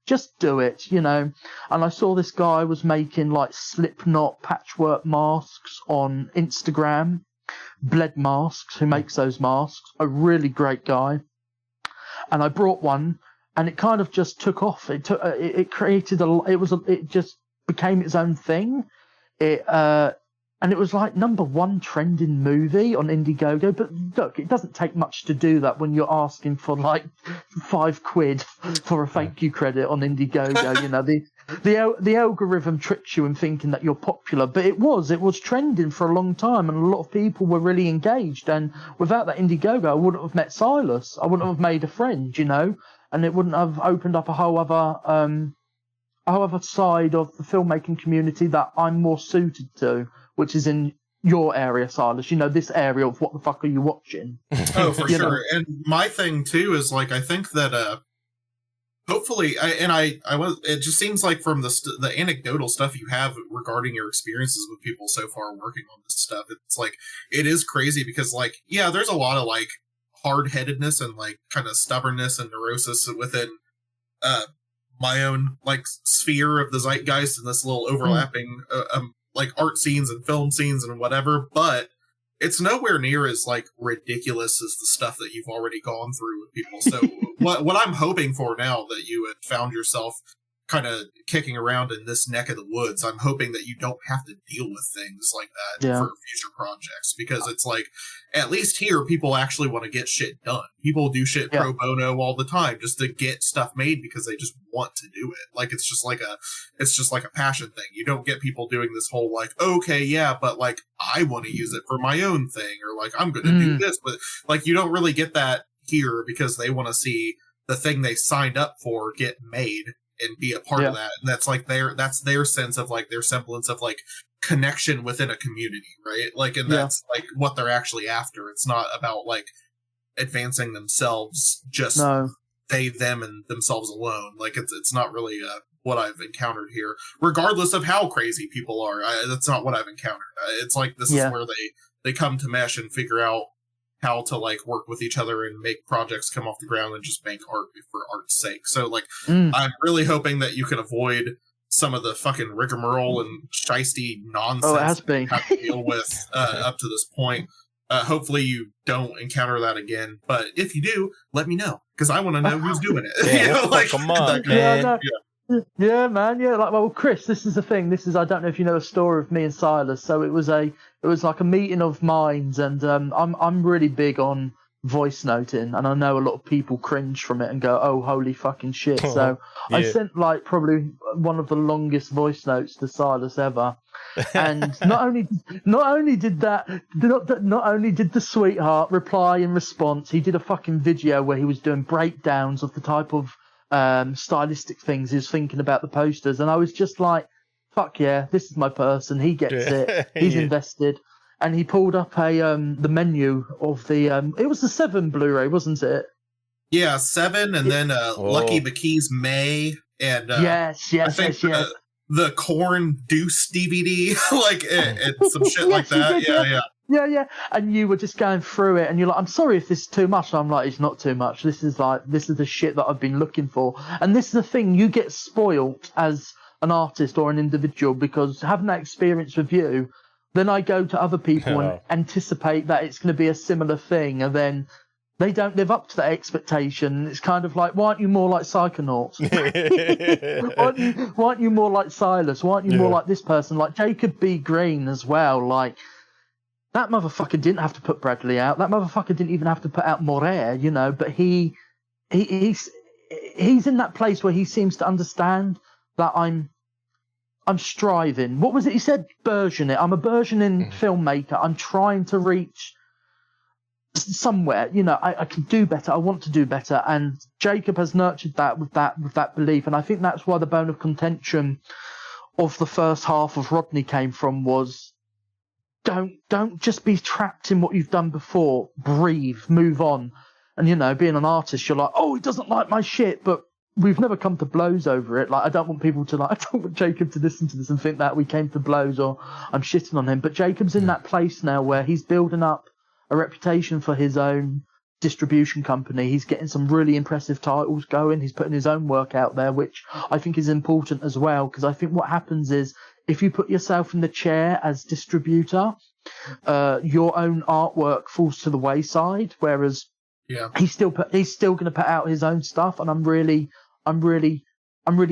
Just do it, you know. And I saw this guy was making like Slipknot patchwork masks on Instagram. Bled Masks, who makes those masks, a really great guy. And I brought one, and it kind of just took off. It just became its own thing. And it was like #1 trending movie on Indiegogo. But look, it doesn't take much to do that when you're asking for like £5 for a thank you credit on Indiegogo. You know, the algorithm tricks you in thinking that you're popular, but it was trending for a long time, and a lot of people were really engaged. And without that Indiegogo, I wouldn't have met Silus. I wouldn't have made a friend, you know, and it wouldn't have opened up a whole other side of the filmmaking community that I'm more suited to, which is in your area, Silus. You know, this area of what the fuck are you watching? Oh, for sure. And my thing too is like, I think that hopefully, it just seems like from the anecdotal stuff you have regarding your experiences with people so far working on this stuff, it's like, it is crazy because like, yeah, there's a lot of like hard-headedness and like kind of stubbornness and neurosis within my own like sphere of the zeitgeist and this little overlapping like art scenes and film scenes and whatever, but it's nowhere near as like ridiculous as the stuff that you've already gone through with people. So what I'm hoping for now that you had found yourself kind of kicking around in this neck of the woods, I'm hoping that you don't have to deal with things like that for future projects, because it's like, at least here, people actually want to get shit done. People do shit pro bono all the time just to get stuff made because they just want to do it. Like, it's just like a passion thing. You don't get people doing this whole like, okay, yeah, but like, I want to use it for my own thing, or like, I'm going to do this, but like, you don't really get that here because they want to see the thing they signed up for get made and be a part of that. And that's like their sense of like their semblance of like connection within a community, right? Like, and that's like what they're actually after. It's not about like advancing themselves, just they, them, and themselves alone. Like, it's not really what I've encountered here, regardless of how crazy people are. That's not what I've encountered. It's like, this is where they come to mesh and figure out how to like work with each other and make projects come off the ground and just make art for art's sake. So like, I'm really hoping that you can avoid some of the fucking rigmarole and shiesty nonsense it has been. you have to deal with up to this point. Hopefully you don't encounter that again, but if you do, let me know, because I want to know who's doing it. Yeah, You know, like, come on, man. Yeah, man. Yeah, like, well, Chris, this is the thing. I don't know if you know a story of me and Silus. So it was like a meeting of minds, and I'm really big on voice noting, and I know a lot of people cringe from it and go, "Oh, holy fucking shit!" So I sent like probably one of the longest voice notes to Silus ever, and not only did the sweetheart reply in response, he did a fucking video where he was doing breakdowns of the type of stylistic things he was thinking about the posters, and I was just like, fuck yeah, this is my person. He gets it. He's invested. And he pulled up the menu of the it was the 7 Blu-ray, wasn't it? Yeah, 7, and then Lucky McKee's May, and yes, the Corn Deuce DVD, like, and some shit like that. Yeah. And you were just going through it, and you're like, I'm sorry if this is too much. And I'm like, it's not too much. This is the shit that I've been looking for. And this is the thing, you get spoilt as an artist or an individual, because having that experience with you, then I go to other people and anticipate that it's going to be a similar thing, and then they don't live up to that expectation. It's kind of like, why aren't you more like Psychonauts? why aren't you more like Silus? Why aren't you more like this person? Like Jacob B. Green as well. Like, that motherfucker didn't have to put BRADLEE out. That motherfucker didn't even have to put out Morer, you know, but he's in that place where he seems to understand that I'm striving. What was it he said? Burgeoning. I'm a burgeoning filmmaker. I'm trying to reach somewhere. You know, I can do better. I want to do better. And Jacob has nurtured that with that belief. And I think that's why the bone of contention of the first half of Rodney came from was, don't just be trapped in what you've done before. Breathe, move on. And, you know, being an artist, you're like, oh, he doesn't like my shit, but we've never come to blows over it. Like, I don't want people to I don't want Jacob to listen to this and think that we came to blows or I'm shitting on him. But Jacob's in that place now where he's building up a reputation for his own distribution company. He's getting some really impressive titles going. He's putting his own work out there, which I think is important as well, because I think what happens is, if you put yourself in the chair as distributor, your own artwork falls to the wayside, whereas he's still going to put out his own stuff, and I'm really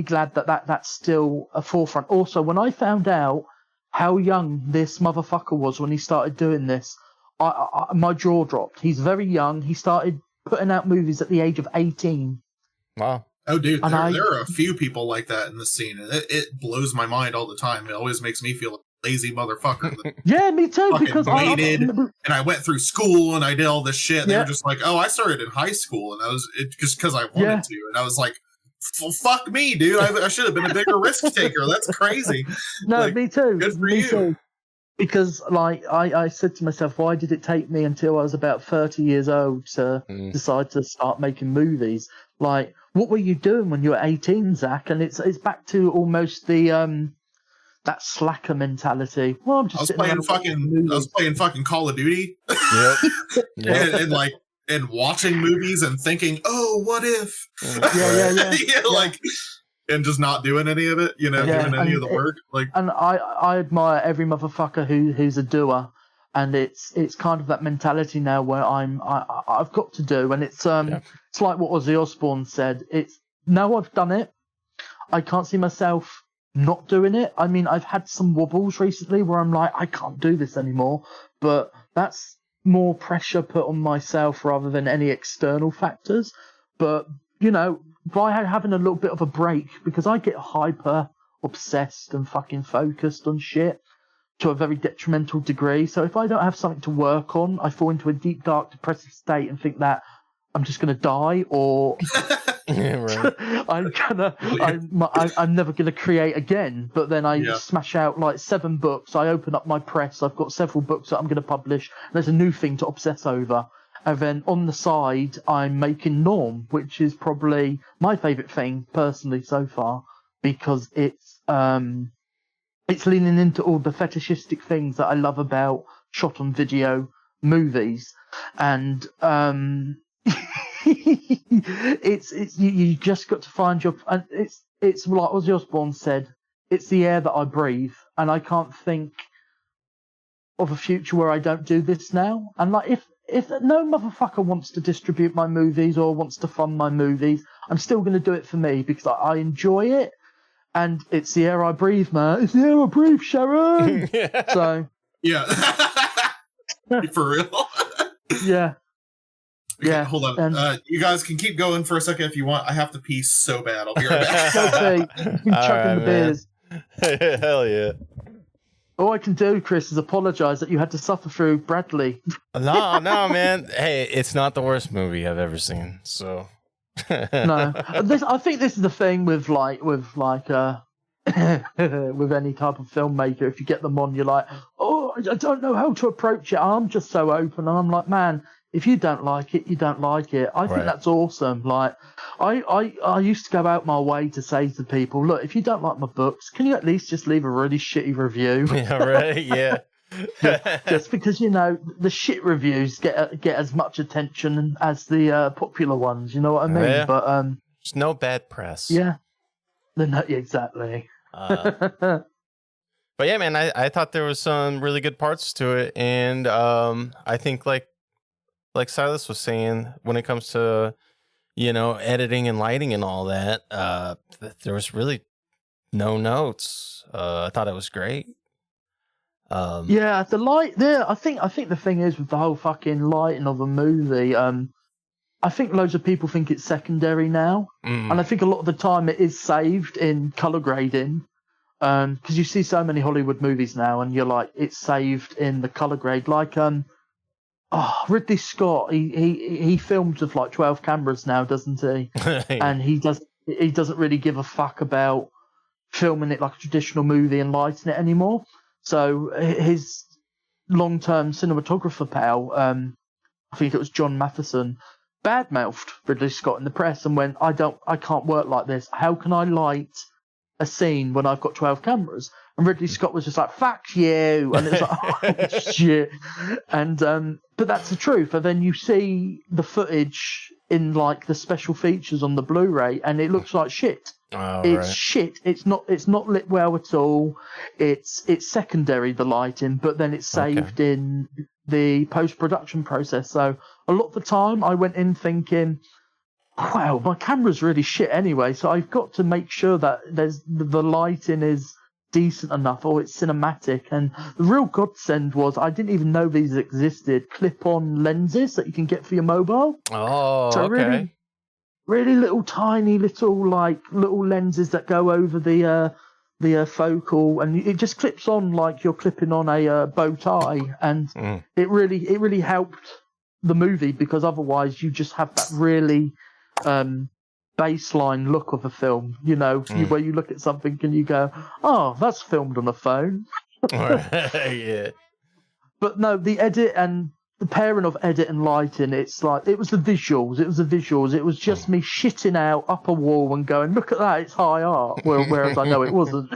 glad that that's still a forefront. Also, when I found out how young this motherfucker was when he started doing this, my jaw dropped. He's very young. He started putting out movies at the age of 18. Wow. Oh, dude, there are a few people like that in the scene, and it blows my mind all the time. It always makes me feel like a lazy motherfucker. Yeah, me too. Because waited, and I went through school, and I did all this shit. And they were just like, "Oh, I started in high school, and just because I wanted to." And I was like, "Fuck me, dude! I should have been a bigger risk taker. That's crazy." No, like, me too. Good for me you. Too. Because, like, I said to myself, why did it take me until I was about 30 years old to decide to start making movies? Like, what were you doing when you were 18, Zach? And it's back to almost the that slacker mentality. Well, I'm just I was playing fucking Call of Duty. Yep. and watching movies and thinking, oh, what if? Yeah. And just not doing any of it, doing any of the work. And I admire every motherfucker who's a doer, and it's kind of that mentality now where I've got to do, and it's like what Ozzy Osbourne said. It's, no, I've done it. I can't see myself not doing it. I mean, I've had some wobbles recently where I'm like, I can't do this anymore, but that's more pressure put on myself rather than any external factors. But, you know, by having a little bit of a break, because I get hyper obsessed and fucking focused on shit to a very detrimental degree. So if I don't have something to work on, I fall into a deep, dark, depressive state and think that I'm just going to die, or Right. I'm never going to create again. But then I smash out like 7 books. I open up my press. I've got several books that I'm going to publish. There's a new thing to obsess over. And then on the side, I'm making Norm, which is probably my favourite thing personally so far, because it's leaning into all the fetishistic things that I love about shot on video movies, and it's you just got to find your, and it's like Ozzy Osbourne said, it's the air that I breathe, and I can't think of a future where I don't do this now. And like if no motherfucker wants to distribute my movies or wants to fund my movies, I'm still going to do it for me because I enjoy it. And it's the air I breathe, man. It's the air I breathe, Sharon. So yeah, for real. Yeah. Okay, Yeah. hold on. You guys can keep going for a second if you want. I have to pee so bad. I'll be right back. Okay. Keep chugging the beers. Hell yeah. All I can do, Chris, is apologize that you had to suffer through Bradley. No, man. Hey, it's not the worst movie I've ever seen. So No, I think this is the thing with any type of filmmaker. If you get them on, you're like, oh, I don't know how to approach it. I'm just so open, and I'm like, man, if you don't like it, you don't like it. I think that's awesome. Like, I used to go out my way to say to people, look, if you don't like my books, can you at least just leave a really shitty review? Yeah, right. Yeah. Just because, you know, the shit reviews get as much attention as the popular ones, you know what I mean? Yeah. But there's no bad press. Yeah, exactly. But yeah, man, I thought there was some really good parts to it, and I think like Silus was saying, when it comes to, you know, editing and lighting and all that, there was really no notes. I thought it was great. Yeah, the light there. I think the thing is with the whole fucking lighting of a movie. I think loads of people think it's secondary now, and I think a lot of the time it is saved in color grading. Because you see so many Hollywood movies now, and you're like, it's saved in the color grade. Like Ridley Scott, he films with like 12 cameras now, doesn't he? And he doesn't really give a fuck about filming it like a traditional movie and lighting it anymore. So his long-term cinematographer pal, I think it was John Matheson, badmouthed Ridley Scott in the press and went, I can't work like this. How can I light a scene when I've got 12 cameras? And Ridley Scott was just like, fuck you. And it was like, oh, shit. And, but that's the truth. And then you see the footage in like the special features on the Blu-ray and it looks like shit. Oh, it's shit. It's not lit well at all. It's secondary, the lighting, but then it's saved in the post-production process. So a lot of the time I went in thinking, wow, my camera's really shit anyway, so I've got to make sure that the lighting is decent enough or it's cinematic. And the real godsend was, I didn't even know these existed, clip-on lenses that you can get for your mobile. Oh, so okay. Really little tiny little lenses that go over the focal, and it just clips on like you're clipping on a bow tie, and it really helped the movie, because otherwise you just have that really baseline look of a film, you know, where you look at something and you go, oh, that's filmed on a phone. Yeah. But no, the edit and the pairing of edit and lighting, it's like, it was the visuals. It was just me shitting out up a wall and going, look at that, it's high art. Whereas I know it wasn't.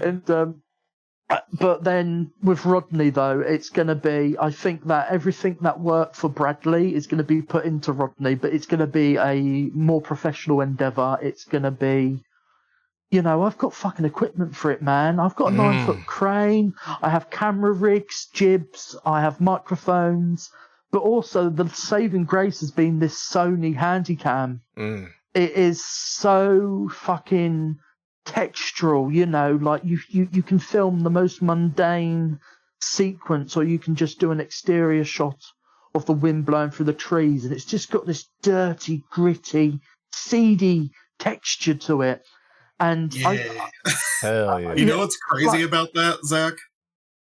And but then with Rodney, though, it's going to be, I think that everything that worked for Bradley is going to be put into Rodney, but it's going to be a more professional endeavour. It's going to be, you know, I've got fucking equipment for it, man. I've got a 9-foot crane. I have camera rigs, jibs. I have microphones. But also the saving grace has been this Sony Handycam. it is so fucking textural, you know, like you can film the most mundane sequence, or you can just do an exterior shot of the wind blowing through the trees, and it's just got this dirty, gritty, seedy texture to it. And Hell yeah. You know what's crazy about that, Zach?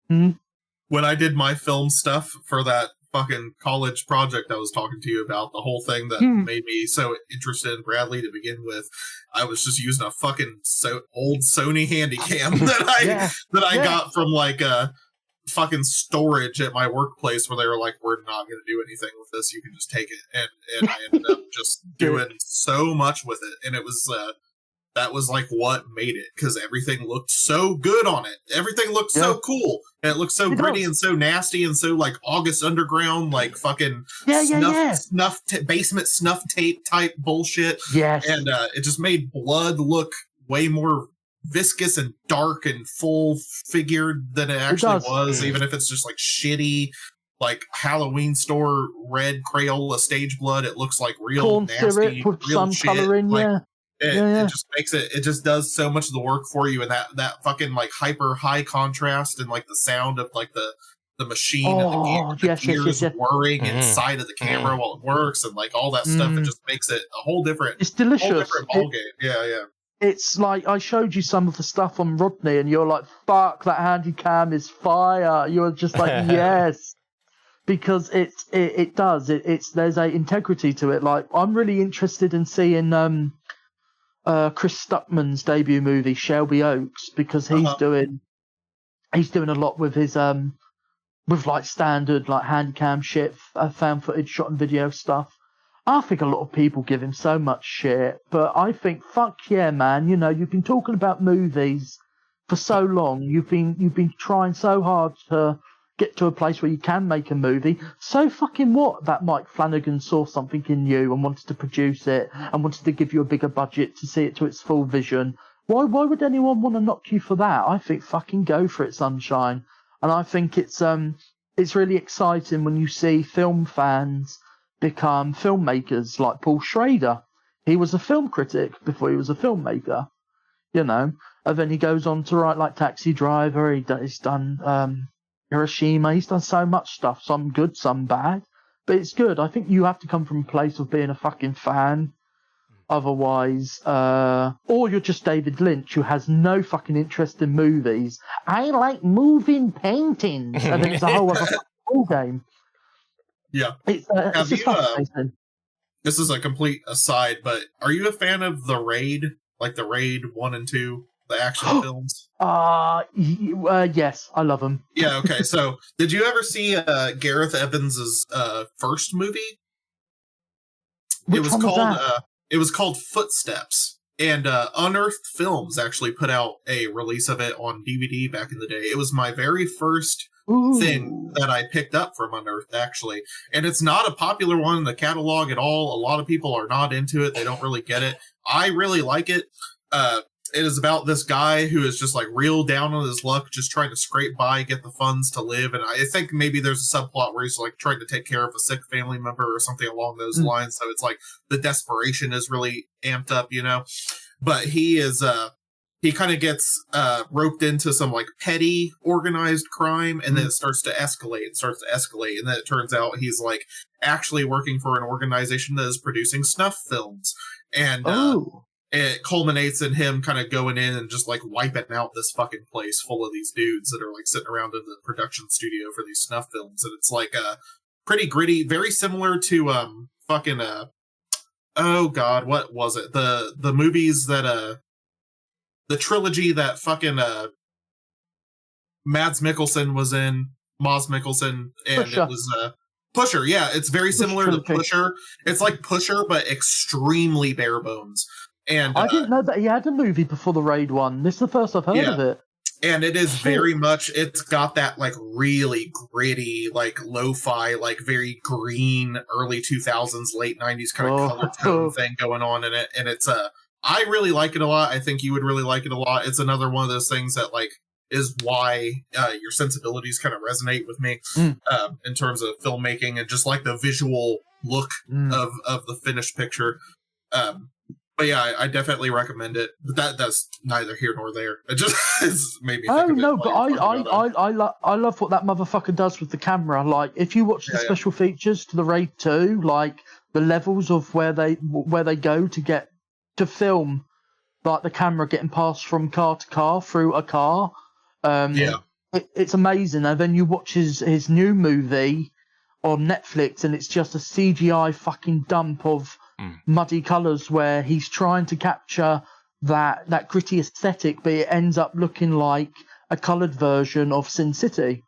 When I did my film stuff for that fucking college project I was talking to you about, the whole thing that made me so interested in Bradley to begin with, I was just using a fucking old Sony Handycam that I got from like a fucking storage at my workplace, where they were like, "We're not going to do anything with this. You can just take it." And I ended up just doing so much with it, and it was that was like what made it, because everything looked so good on it. Everything looked so cool, and it looked so gritty and so nasty and so like August Underground, like fucking basement snuff tape type bullshit. Yes, and it just made blood look way more viscous and dark and full figured than it actually was, even if it's just like shitty, like Halloween store red Crayola stage blood. It looks like real corn nasty, syrup with real some shit. color in, like, it just makes it just does so much of the work for you, and that fucking like hyper high contrast and like the sound of like the machine and the gears whirring inside of the camera while it works, and like all that stuff. It just makes it a whole different, it's delicious, whole different ballgame. Yeah. It's like, I showed you some of the stuff on Rodney, and you're like, fuck, that Handycam is fire. You're just like, yes. Because it does. There's a integrity to it. Like, I'm really interested in seeing Chris Stuckman's debut movie, Shelby Oaks, because he's doing a lot with his with like standard like Handycam shit, found footage, shot and video stuff. I think a lot of people give him so much shit, but I think, fuck yeah, man. You know, you've been talking about movies for so long. You've been trying so hard to get to a place where you can make a movie. So fucking what that Mike Flanagan saw something in you and wanted to produce it and wanted to give you a bigger budget to see it to its full vision. Why would anyone want to knock you for that? I think fucking go for it, sunshine. And I think it's really exciting when you see film fans become filmmakers, like Paul Schrader. He was a film critic before he was a filmmaker, you know, and then he goes on to write like Taxi Driver. He's done Hiroshima. He's done so much stuff, some good, some bad, but it's good. I think you have to come from a place of being a fucking fan, otherwise, or you're just David Lynch, who has no fucking interest in movies. I like moving paintings, and then it's a whole other ball game. Yeah. It's just fascinating. This is a complete aside, but are you a fan of The Raid? Like The Raid 1 and 2, the action films? Yes, I love them. Yeah, okay. So, did you ever see Gareth Evans' first movie? Which one was that? It was called Footsteps. And Unearthed Films actually put out a release of it on DVD back in the day. It was my very first thing that I picked up from Unearthed, actually. And it's not a popular one in the catalog at all. A lot of people are not into it. They don't really get it. I really like it. It is about this guy who is just like real down on his luck, just trying to scrape by, get the funds to live. And I think maybe there's a subplot where he's like trying to take care of a sick family member or something along those lines. So it's like the desperation is really amped up, you know. But he is he kind of gets roped into some like petty organized crime, and then it starts to escalate and then it turns out he's like actually working for an organization that is producing snuff films. And it culminates in him kind of going in and just like wiping out this fucking place full of these dudes that are like sitting around in the production studio for these snuff films. And it's like pretty gritty, very similar to fucking oh god, what was it? The movies that the trilogy that fucking Mads Mikkelsen was in, Maz Mikkelsen, and Pusher. It was Pusher. Yeah, it's very similar to Pusher. It's like Pusher, but extremely bare bones. And I didn't know that he had a movie before the Raid one. This is the first I've heard of it. And it is very much, it's got that like really gritty, like lo-fi, like very green, early 2000s, late 90s kind of color tone thing going on in it. And it's I really like it a lot. I think you would really like it a lot. It's another one of those things that like is why your sensibilities kind of resonate with me in terms of filmmaking and just like the visual look of the finished picture. But yeah, I definitely recommend it. But that's neither here nor there. It just it's made me think Oh of it no, while but you're talking about it. I love what that motherfucker does with the camera. Like, if you watch the special features to the Raid 2, like the levels of where they go to film, like the camera getting passed from car to car through a car. It's amazing. And then you watch his new movie on Netflix, and it's just a CGI fucking dump of muddy colours where he's trying to capture that gritty aesthetic, but it ends up looking like a coloured version of Sin City.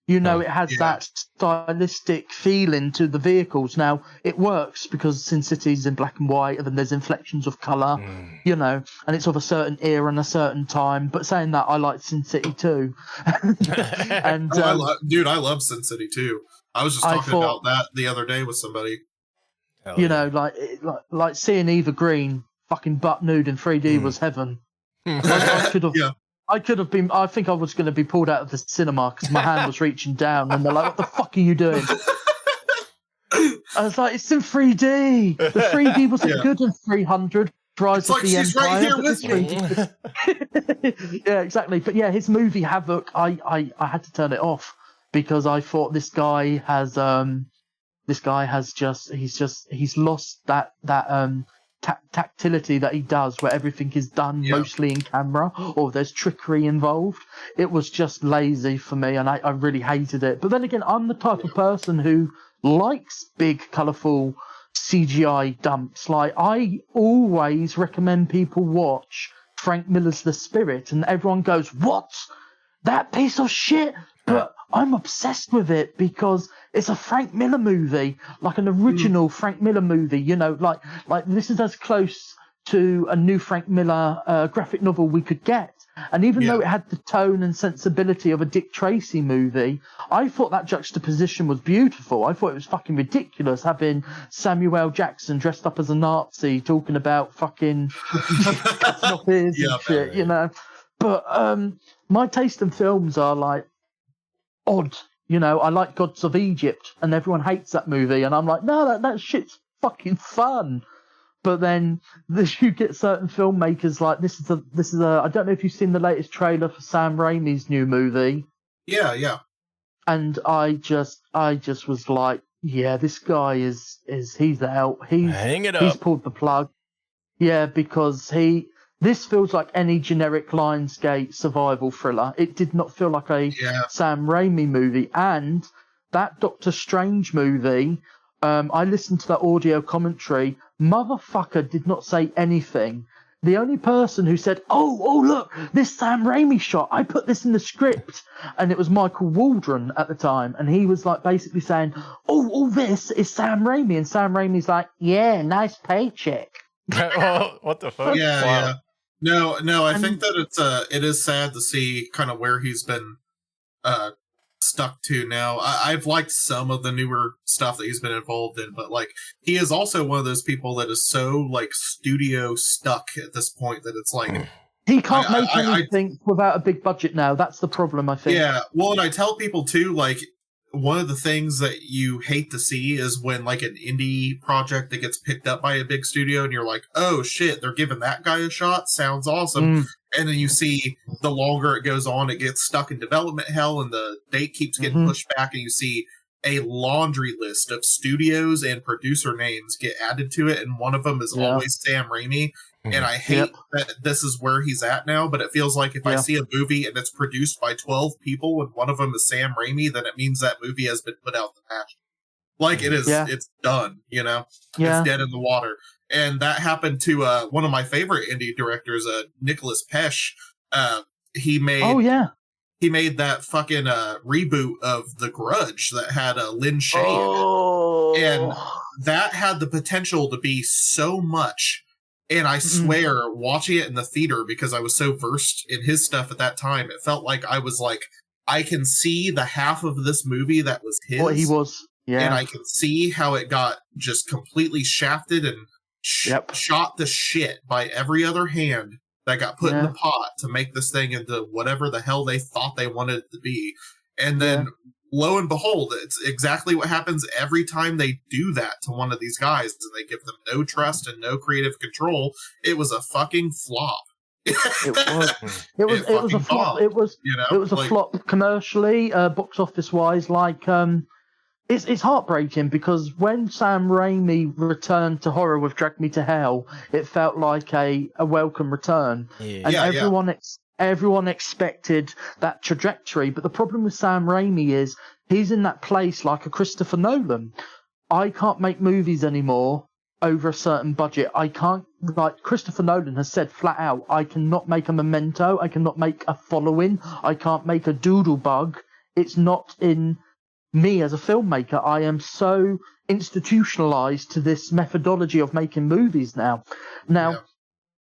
It has that stylistic feeling to the vehicles. Now, it works because Sin City's in black and white, and then there's inflections of colour, and it's of a certain era and a certain time. But saying that, I like Sin City too. And I love Sin City too. I was just talking about that the other day with somebody. Like seeing Eva Green fucking butt nude in 3D was heaven. I could have been. I think I was going to be pulled out of the cinema because my hand was reaching down, and they're like, "What the fuck are you doing?" I was like, "It's in 3D. The 3D wasn't good in 300." Rise of the she's Empire, right here with me. Yeah, exactly. But yeah, his movie Havoc, I had to turn it off because I thought this guy has he's lost that tactility that he does, where everything is done mostly in camera or there's trickery involved. It was just lazy for me, and I really hated it. But then again, I'm the type of person who likes big, colourful CGI dumps. Like, I always recommend people watch Frank Miller's The Spirit, and everyone goes, "What? That piece of shit?" But I'm obsessed with it because it's a Frank Miller movie, like an original Frank Miller movie. Like this is as close to a new Frank Miller graphic novel we could get. And even though it had the tone and sensibility of a Dick Tracy movie, I thought that juxtaposition was beautiful. I thought it was fucking ridiculous having Samuel L. Jackson dressed up as a Nazi talking about fucking cutting off ears and shit, But my taste in films are like odd. I like Gods of Egypt, and everyone hates that movie, and I'm like, no, that shit's fucking fun. But then you get certain filmmakers like this is a I don't know if you've seen the latest trailer for Sam Raimi's new movie. Yeah. And I just was like, yeah, this guy is he's out. Hang it up. He's pulled the plug. Yeah, because this feels like any generic Lionsgate survival thriller. It did not feel like a Sam Raimi movie. And that Doctor Strange movie, I listened to that audio commentary. Motherfucker did not say anything. The only person who said, oh, look, this Sam Raimi shot, I put this in the script. And it was Michael Waldron at the time. And he was like basically saying, all this is Sam Raimi. And Sam Raimi's like, yeah, nice paycheck. What the fuck? Yeah. No, I think that it is sad to see kind of where he's been stuck to now. I've liked some of the newer stuff that he's been involved in, but like he is also one of those people that is so like studio stuck at this point that it's like he can't make anything without a big budget now. That's the problem, I think. Yeah, well, and I tell people too, like, one of the things that you hate to see is when like an indie project that gets picked up by a big studio and you're like, oh shit, they're giving that guy a shot. Sounds awesome. And then you see the longer it goes on, it gets stuck in development hell and the date keeps getting pushed back, and you see a laundry list of studios and producer names get added to it. And one of them is always Sam Raimi. And I hate that this is where he's at now, but it feels like if I see a movie and it's produced by 12 people and one of them is Sam Raimi, then it means that movie has been put out the pasture. Like it is, it's done, It's dead in the water. And that happened to one of my favorite indie directors, Nicholas Pesh. He made that fucking reboot of The Grudge that had Lin Shaye in it. And that had the potential to be so much. And I swear, watching it in the theater, because I was so versed in his stuff at that time, it felt like I was like, I can see the half of this movie that was his. What he was, and I can see how it got just completely shafted and shot to shit by every other hand that got put in the pot to make this thing into whatever the hell they thought they wanted it to be. And then lo and behold, it's exactly what happens every time they do that to one of these guys, and they give them no trust and no creative control. It was a fucking flop. It was a flop. Bombed, It was a like, flop commercially, box office wise. Like, it's heartbreaking because when Sam Raimi returned to horror with Drag Me to Hell, it felt like a welcome return, and everyone expected that trajectory. But the problem with Sam Raimi is he's in that place like a Christopher Nolan. I can't make movies anymore over a certain budget. I can't, like Christopher Nolan has said flat out, I cannot make a Memento, I cannot make a Following, I can't make a Doodlebug. It's not in me as a filmmaker. I am so institutionalized to this methodology of making movies now.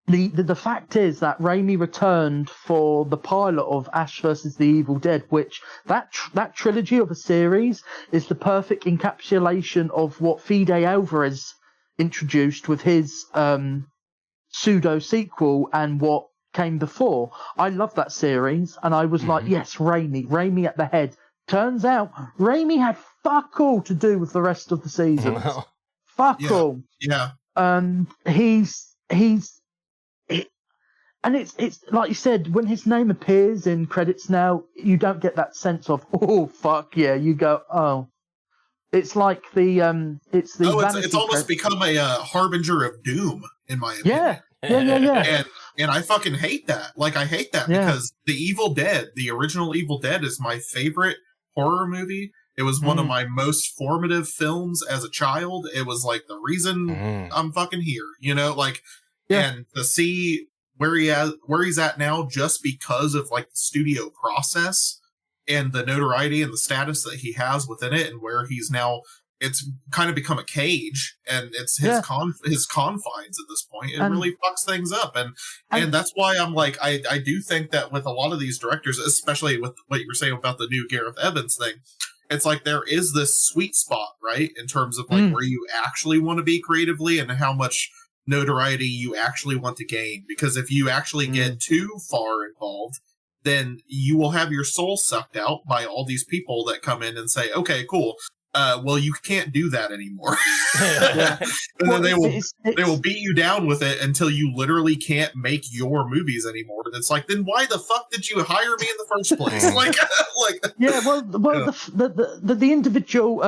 The fact is that Raimi returned for the pilot of Ash vs. the Evil Dead, which that trilogy of a series is the perfect encapsulation of what Fede Alvarez introduced with his pseudo sequel and what came before. I love that series, and I was like, yes, Raimi at the head. Turns out Raimi had fuck all to do with the rest of the seasons. Fuck all. Yeah. And it's like you said, when his name appears in credits now, you don't get that sense of, oh fuck yeah. You go, oh. It's like it's almost become a harbinger of doom, in my opinion. Yeah. And I fucking hate that. Like, I hate that because the Evil Dead, the original Evil Dead, is my favorite horror movie. It was one of my most formative films as a child. It was like the reason I'm fucking here, you know, like, and to see where he's at now just because of like the studio process and the notoriety and the status that he has within it, and where he's now, it's kind of become a cage, and it's his confines at this point. It really fucks things up, and that's why I'm like, I do think that with a lot of these directors, especially with what you were saying about the new Gareth Evans thing, it's like there is this sweet spot, right, in terms of like where you actually want to be creatively and how much notoriety you actually want to gain. Because if you actually get too far involved, then you will have your soul sucked out by all these people that come in and say, okay, cool. Well, you can't do that anymore. And then they will beat you down with it until you literally can't make your movies anymore. And it's like, then why the fuck did you hire me in the first place? The individual,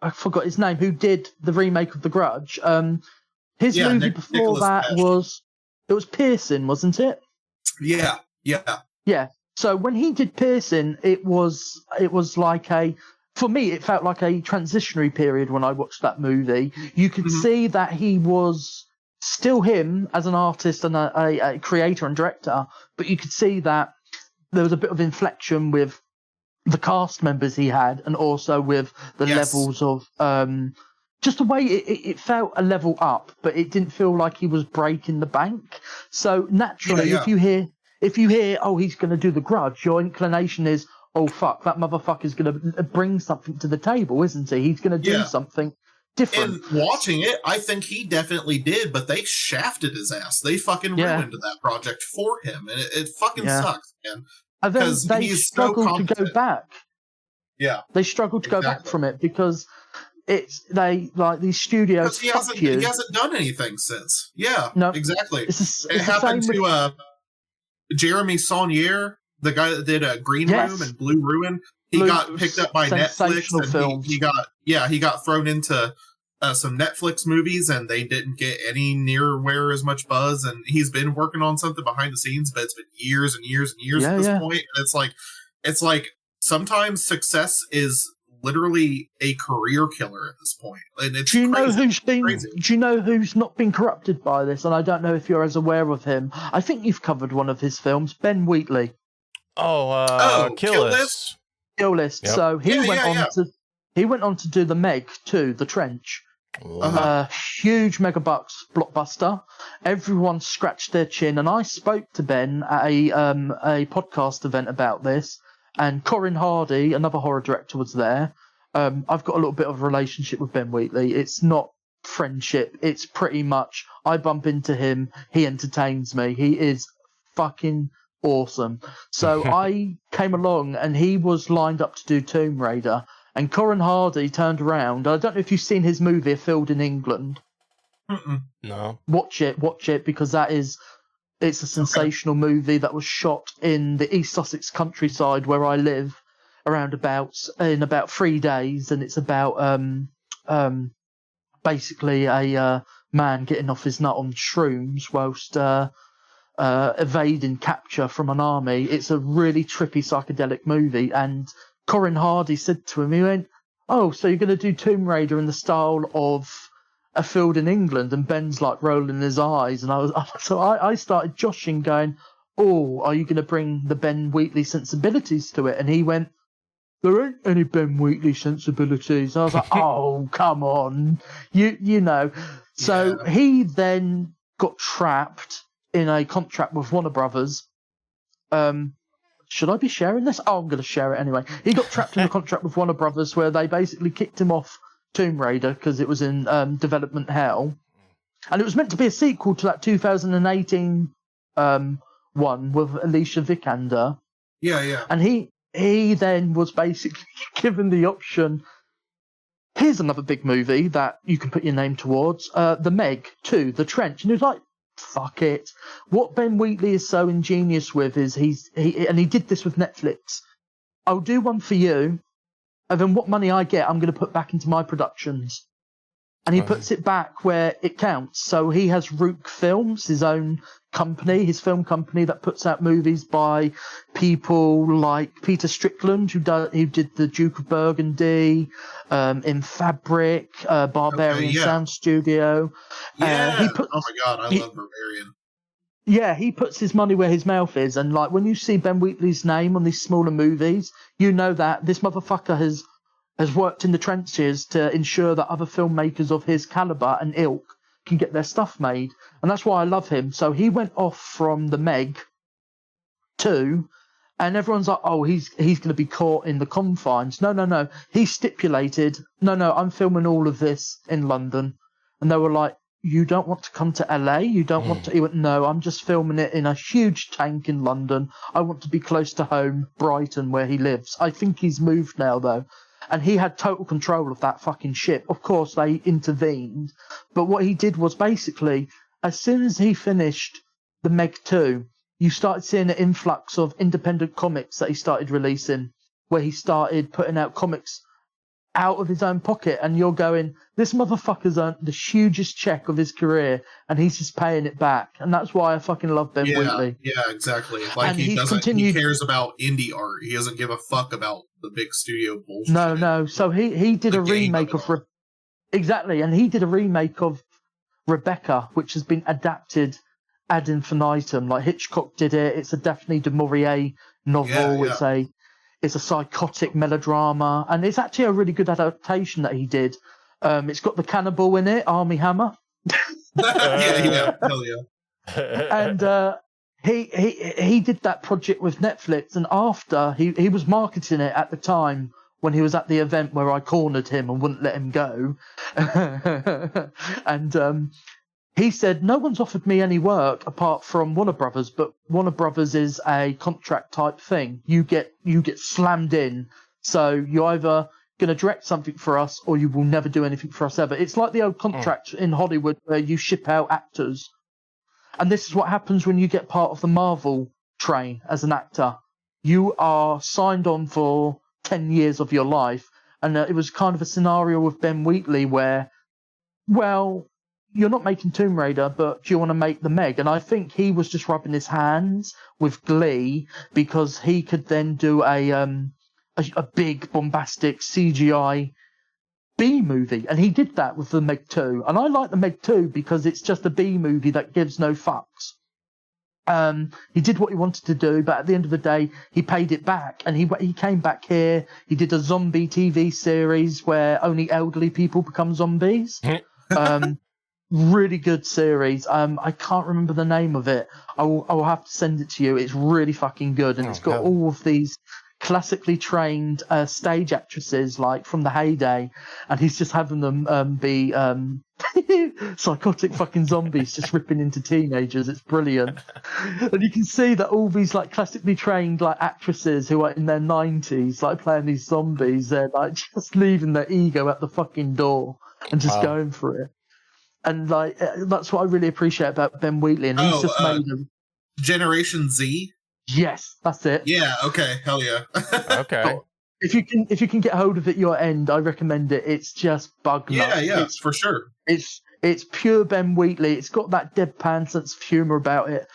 I forgot his name, who did the remake of The Grudge. His movie before Nicholas that Passion. was Pearson, wasn't it? Yeah. Yeah. So when he did Pearson, it was like for me, it felt like a transitionary period when I watched that movie. You could see that he was still him as an artist and a creator and director, but you could see that there was a bit of inflection with the cast members he had, and also with the levels of just the way it felt a level up, but it didn't feel like he was breaking the bank. So naturally, if you hear, oh, he's going to do The Grudge, your inclination is, oh fuck, that motherfucker's going to bring something to the table, isn't he? He's going to do something different. And watching it, I think he definitely did, but they shafted his ass. They fucking ruined that project for him, and it fucking sucks, man. And then they struggled to go back. Yeah, they struggled to go back from it because these studios. He hasn't done anything since. Yeah, no, exactly. It happened to Jeremy Saunier, the guy that did Green Room and Blue Ruin. He got picked up by Netflix, and he got thrown into some Netflix movies, and they didn't get any nearwhere as much buzz. And he's been working on something behind the scenes, but it's been years and years and years at this point. And it's like sometimes success is literally a career killer at this point. And it's do you know who's not been corrupted by this? And I don't know if you're as aware of him. I think you've covered one of his films, Ben Wheatley. Kill List. Kill List. Yep. So he went on to do the Meg too, the Trench. Huge megabucks blockbuster. Everyone scratched their chin, and I spoke to Ben at a podcast event about this. And Corin Hardy, another horror director, was there. I've got a little bit of a relationship with Ben Wheatley. It's not friendship. It's pretty much I bump into him, he entertains me. He is fucking awesome. So I came along, and he was lined up to do Tomb Raider, and Corin Hardy turned around. I don't know if you've seen his movie, A Field in England. No. Watch it, because it's a sensational movie that was shot in the East Sussex countryside where I live, in about 3 days, and it's about basically a man getting off his nut on shrooms whilst evading capture from an army. It's a really trippy psychedelic movie, and Corin Hardy said to him, he went, "Oh, so you're going to do Tomb Raider in the style of A Field in England?" And Ben's like rolling his eyes, and I started joshing, going, "Oh, are you going to bring the Ben Wheatley sensibilities to it?" And he went, "There ain't any Ben Wheatley sensibilities." I was like, "Oh, come on, you know." So he then got trapped in a contract with Warner Brothers. Should I be sharing this? Oh, I'm going to share it anyway. He got trapped in a contract with Warner Brothers where they basically kicked him off Tomb Raider because it was in development hell. And it was meant to be a sequel to that 2018 one with Alicia Vikander. Yeah. And he then was basically given the option, here's another big movie that you can put your name towards, The Meg 2, The Trench. And he was like, fuck it. What Ben Wheatley is so ingenious with is he did this with Netflix. I'll do one for you, and then what money I get, I'm going to put back into my productions. And he puts it back where it counts. So he has Rook Films, his own company, his film company that puts out movies by people like Peter Strickland, who did The Duke of Burgundy, In Fabric, Barbarian Sound Studio. Yeah. Oh my God, I love Barbarian. Yeah, he puts his money where his mouth is. And like when you see Ben Wheatley's name on these smaller movies, you know that this motherfucker has worked in the trenches to ensure that other filmmakers of his caliber and ilk can get their stuff made. And that's why I love him. So he went off from The Meg 2, and everyone's like, oh, he's going to be caught in the confines. No. He stipulated, no, I'm filming all of this in London. And they were like, you don't want to come to LA? You don't want to? He went, no, I'm just filming it in a huge tank in London. I want to be close to home, Brighton, where he lives. I think he's moved now, though. And he had total control of that fucking ship. Of course, they intervened. But what he did was basically, as soon as he finished The Meg 2, you started seeing an influx of independent comics that he started releasing, where he started putting out comics out of his own pocket. And you're going, this motherfucker's earned the hugest check of his career, and he's just paying it back. And that's why I fucking love Ben Wheatley. Yeah, exactly. Like, and he cares about indie art. He doesn't give a fuck about the big studio bullshit. No. So he did a remake of exactly, and he did a remake of Rebecca, which has been adapted ad infinitum. Like Hitchcock did it. It's a Daphne du Maurier novel. Yeah. It's a psychotic melodrama, and it's actually a really good adaptation that he did. It's got the cannibal in it, Armie Hammer. Hell yeah. And he did that project with Netflix, and after he was marketing it at the time when he was at the event where I cornered him and wouldn't let him go. And he said, no one's offered me any work apart from Warner Brothers, but Warner Brothers is a contract type thing. You get slammed in. So you're either going to direct something for us or you will never do anything for us ever. It's like the old contract in Hollywood where you ship out actors. And this is what happens when you get part of the Marvel train as an actor. You are signed on for 10 years of your life. And it was kind of a scenario with Ben Wheatley where, well, you're not making Tomb Raider, but do you want to make The Meg? And I think he was just rubbing his hands with glee because he could then do a big bombastic CGI B movie, and he did that with The Meg 2. And I like The Meg 2 because it's just a B movie that gives no fucks. He did what he wanted to do, but at the end of the day, he paid it back, and he came back here. He did a zombie TV series where only elderly people become zombies. Really good series. I can't remember the name of it. I will have to send it to you. It's really fucking good, and it's got all of these classically trained stage actresses, like from the heyday, and he's just having them be psychotic fucking zombies just ripping into teenagers. It's brilliant. And you can see that all these like classically trained like actresses who are in their 90s, like playing these zombies, they're like just leaving their ego at the fucking door and just going for it. And like that's what I really appreciate about Ben Wheatley, and he's just made them. Generation Z. Yes, that's it. Yeah. Okay. Hell yeah. Okay. If you can get hold of it your end, I recommend it. It's just bug nuts. Yeah, for sure. It's pure Ben Wheatley. It's got that deadpan sense of humor about it.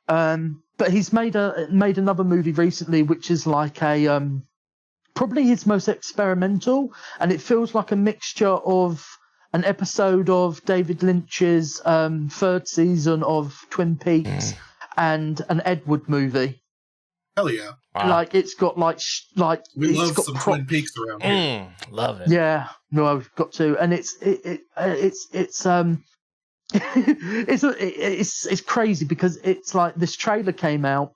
But he's made another movie recently, which is like a probably his most experimental, and it feels like a mixture of an episode of David Lynch's third season of Twin Peaks and an Ed Wood movie. Hell yeah! Wow. Like it's got like we it's love got some Twin Peaks around here. Love it. Yeah, no, I've got to, and it's it's crazy because it's like this trailer came out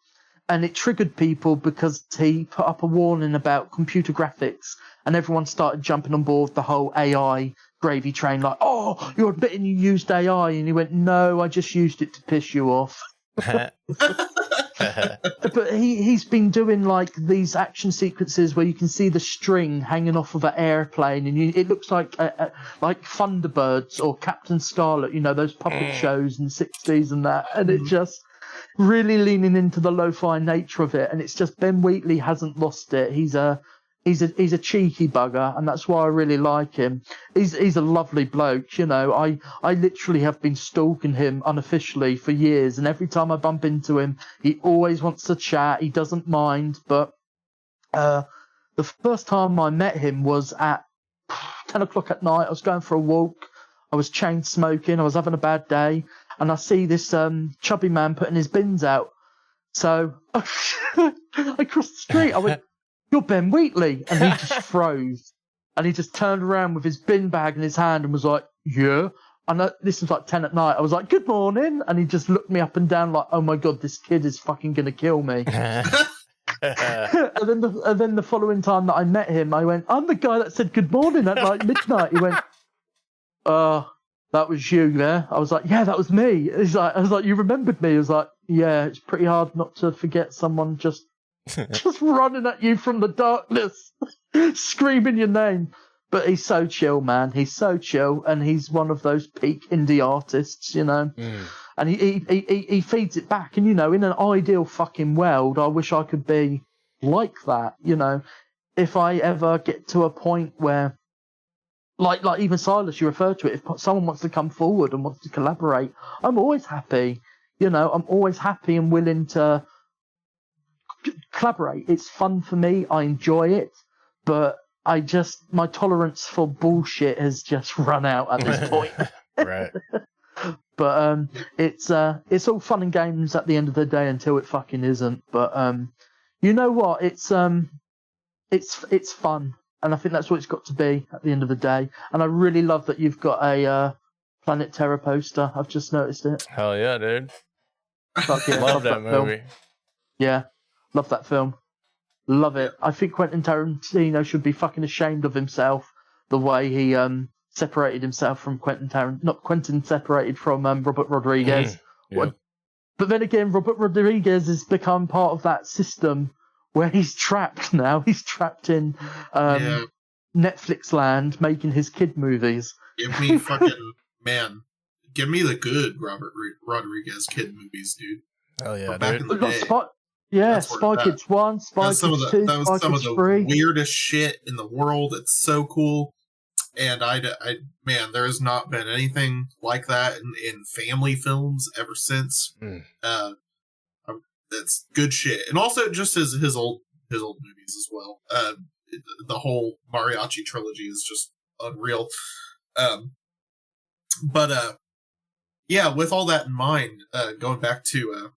and it triggered people because he put up a warning about computer graphics, and everyone started jumping on board the whole AI gravy train. Like, oh, you're admitting you used AI, and he went, no, I just used it to piss you off. But he's been doing like these action sequences where you can see the string hanging off of an airplane, and it looks like Thunderbirds or Captain Scarlet, you know, those puppet shows in the 60s and that, and it just really leaning into the lo-fi nature of it, and it's just Ben Wheatley hasn't lost it. He's a cheeky bugger, and that's why I really like him. He's a lovely bloke, you know. I literally have been stalking him unofficially for years, and every time I bump into him, he always wants to chat. He doesn't mind, but the first time I met him was at 10 o'clock at night. I was going for a walk. I was chain smoking. I was having a bad day, and I see this chubby man putting his bins out. So I crossed the street. I went, you're Ben Wheatley. And he just froze. And he just turned around with his bin bag in his hand and was like, yeah. And this was like 10 at night. I was like, good morning. And he just looked me up and down like, oh my God, this kid is fucking going to kill me. and then the following time that I met him, I went, I'm the guy that said good morning at like midnight. He went, that was you there. I was like, yeah, that was me. I was like, you remembered me? He was like, yeah, it's pretty hard not to forget someone just running at you from the darkness, screaming your name. But he's so chill, man. He's so chill, and he's one of those peak indie artists, you know. And he feeds it back. And, you know, in an ideal fucking world, I wish I could be like that, you know. If I ever get to a point where, like even Silus, you referred to it, if someone wants to come forward and wants to collaborate, I'm always happy. You know, I'm always happy and willing to collaborate. It's fun for me. I enjoy it, but my tolerance for bullshit has just run out at this point. Right. But it's all fun and games at the end of the day until it fucking isn't. But you know what? It's fun, and I think that's what it's got to be at the end of the day. And I really love that you've got a Planet Terror poster. I've just noticed it. Hell yeah, dude. Fuck yeah, Love that movie. Film. Yeah, love that film. Love it. I think Quentin Tarantino should be fucking ashamed of himself, the way he separated himself from Quentin separated from Robert Rodriguez. Yeah. But then again, Robert Rodriguez has become part of that system where he's trapped now. He's trapped in Netflix land, making his kid movies. Give me fucking man. Give me the good Robert Rodriguez kid movies, dude. Hell yeah, back dude. in the day. Spy Kids 1, Spy Kids 2, that was Spy some Kids of the 3. weirdest shit in the world. It's so cool. And man, there has not been anything like that in family films ever since. That's good shit. And also just his old movies as well. The whole Mariachi trilogy is just unreal. Yeah, with all that in mind, going back to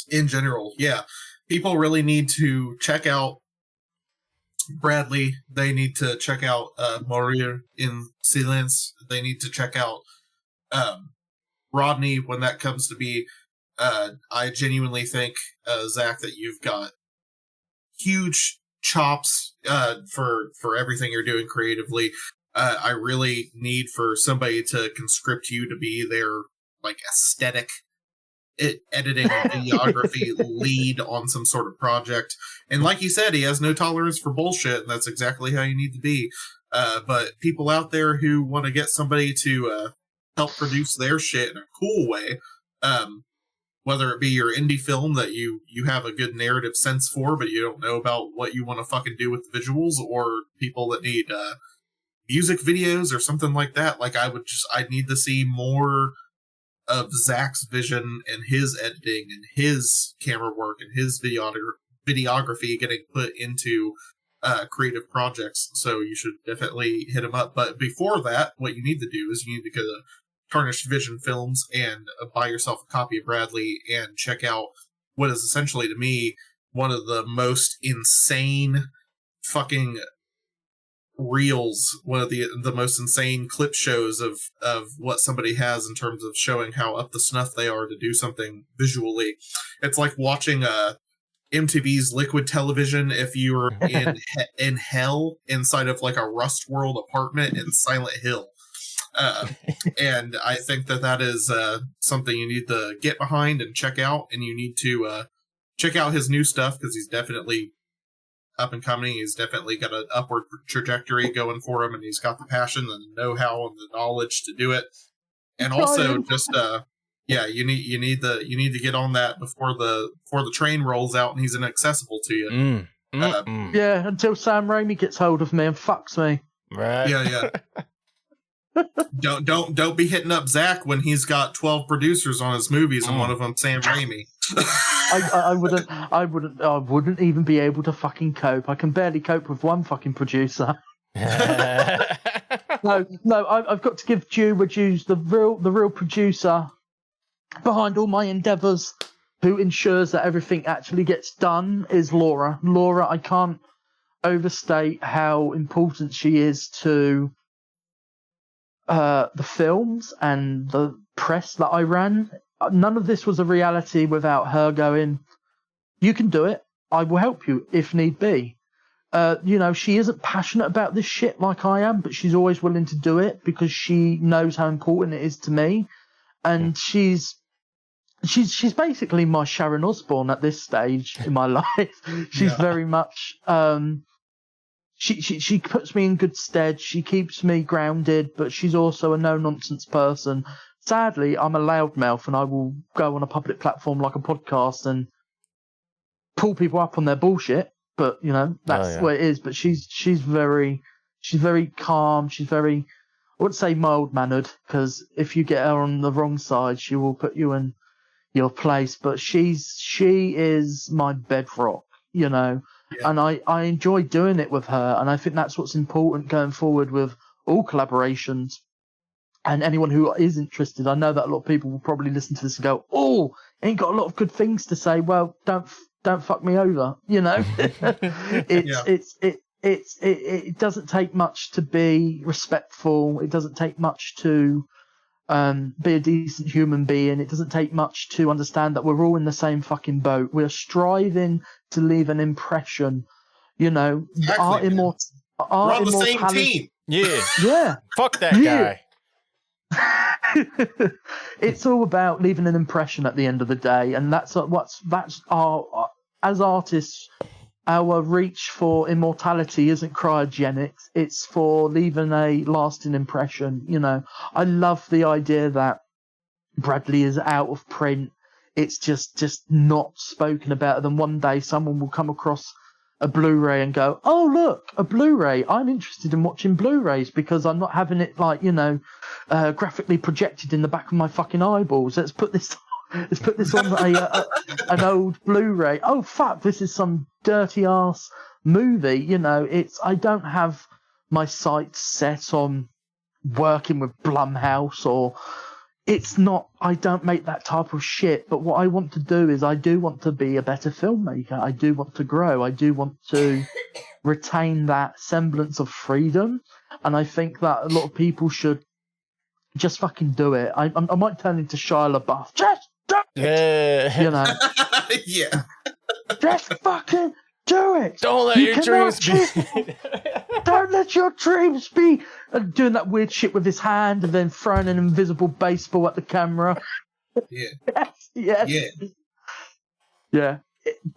in general, yeah, people really need to check out BRADLEE. They need to check out Mourir in Silence. They need to check out Rodney when that comes to be. I genuinely think, Zach, that you've got huge chops for everything you're doing creatively. I really need for somebody to conscript you to be their like aesthetic editing videography lead on some sort of project. And like you said, he has no tolerance for bullshit, and that's exactly how you need to be. But people out there who want to get somebody to help produce their shit in a cool way, whether it be your indie film that you have a good narrative sense for, but you don't know about what you want to fucking do with the visuals, or people that need music videos or something like that. Like I need to see more of Zak's vision and his editing and his camera work and his videography getting put into creative projects. So you should definitely hit him up. But before that, what you need to do is you need to go to Tarnished Vision Films and buy yourself a copy of Bradley and check out what is essentially, to me, one of the most insane fucking reels, one of the most insane clip shows of what somebody has in terms of showing how up the snuff they are to do something visually. It's like watching MTV's Liquid Television if you were in hell inside of like a Rust World apartment in Silent Hill. And I think that is something you need to get behind and check out, and you need to check out his new stuff because he's definitely up and coming. He's definitely got an upward trajectory going for him, and he's got the passion and the know-how and the knowledge to do it. And also, just you need to get on that before the train rolls out and he's inaccessible to you. Yeah, until Sam Raimi gets hold of me and fucks me. Right. Yeah. Don't be hitting up Zak when he's got 12 producers on his movies and one of them Sam Raimi. I wouldn't even be able to fucking cope. I can barely cope with one fucking producer. No, I've got to give due where due's. The real producer behind all my endeavours, who ensures that everything actually gets done, is Laura. Laura, I can't overstate how important she is to the films and the press that I ran. None of this was a reality without her going, you can do it, I will help you if need be. She isn't passionate about this shit like I am, but she's always willing to do it because she knows how important it is to me. And she's basically my Sharon Osbourne at this stage in my life. She's very much She puts me in good stead. She keeps me grounded, but she's also a no-nonsense person. Sadly, I'm a loudmouth, and I will go on a public platform like a podcast and pull people up on their bullshit. But that's what it is. But she's very calm. She's very, I wouldn't say mild-mannered, because if you get her on the wrong side, she will put you in your place. But she is my bedrock, And I enjoy doing it with her, and I think that's what's important going forward with all collaborations. And anyone who is interested, I know that a lot of people will probably listen to this and go, "Oh, ain't got a lot of good things to say." Well, don't fuck me over, It doesn't take much to be respectful. It doesn't take much to be a decent human being. It doesn't take much to understand that we're all in the same fucking boat. We're striving to leave an impression. Exactly, We're on the same team. Yeah. Fuck that guy. It's all about leaving an impression at the end of the day, and that's our as artists. Our reach for immortality isn't cryogenics. It's for leaving a lasting impression. I love the idea that Bradley is out of print. It's just not spoken about. Then one day someone will come across a Blu-ray and go, "Oh, look, a Blu-ray. I'm interested in watching Blu-rays because I'm not having it graphically projected in the back of my fucking eyeballs. Let's put this on an old Blu-ray. Oh fuck, this is some dirty ass movie." I don't have my sights set on working with Blumhouse, or I don't make that type of shit. But what I want to do is I do want to be a better filmmaker. I do want to grow. I do want to retain that semblance of freedom. And I think that a lot of people should just fucking do it. I might turn into Shia LaBeouf. Just do it! Yeah. Just fucking Do it. Don't let You your cannot dreams be. cheat. Don't let your dreams be. And doing that weird shit with his hand and then throwing an invisible baseball at the camera. Yeah. Yes. Yeah. Yeah.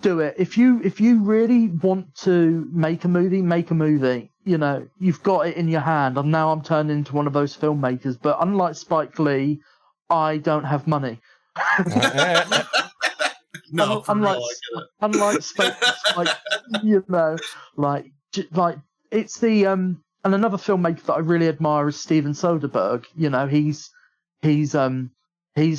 Do it. If you really want to make a movie, make a movie. You know, you've got it in your hand. And now I'm turning into one of those filmmakers. But unlike Spike Lee, I don't have money. No, for unlike, real, I get it. unlike Spike, you know, like it's the and another filmmaker that I really admire is Steven Soderbergh. You know, he's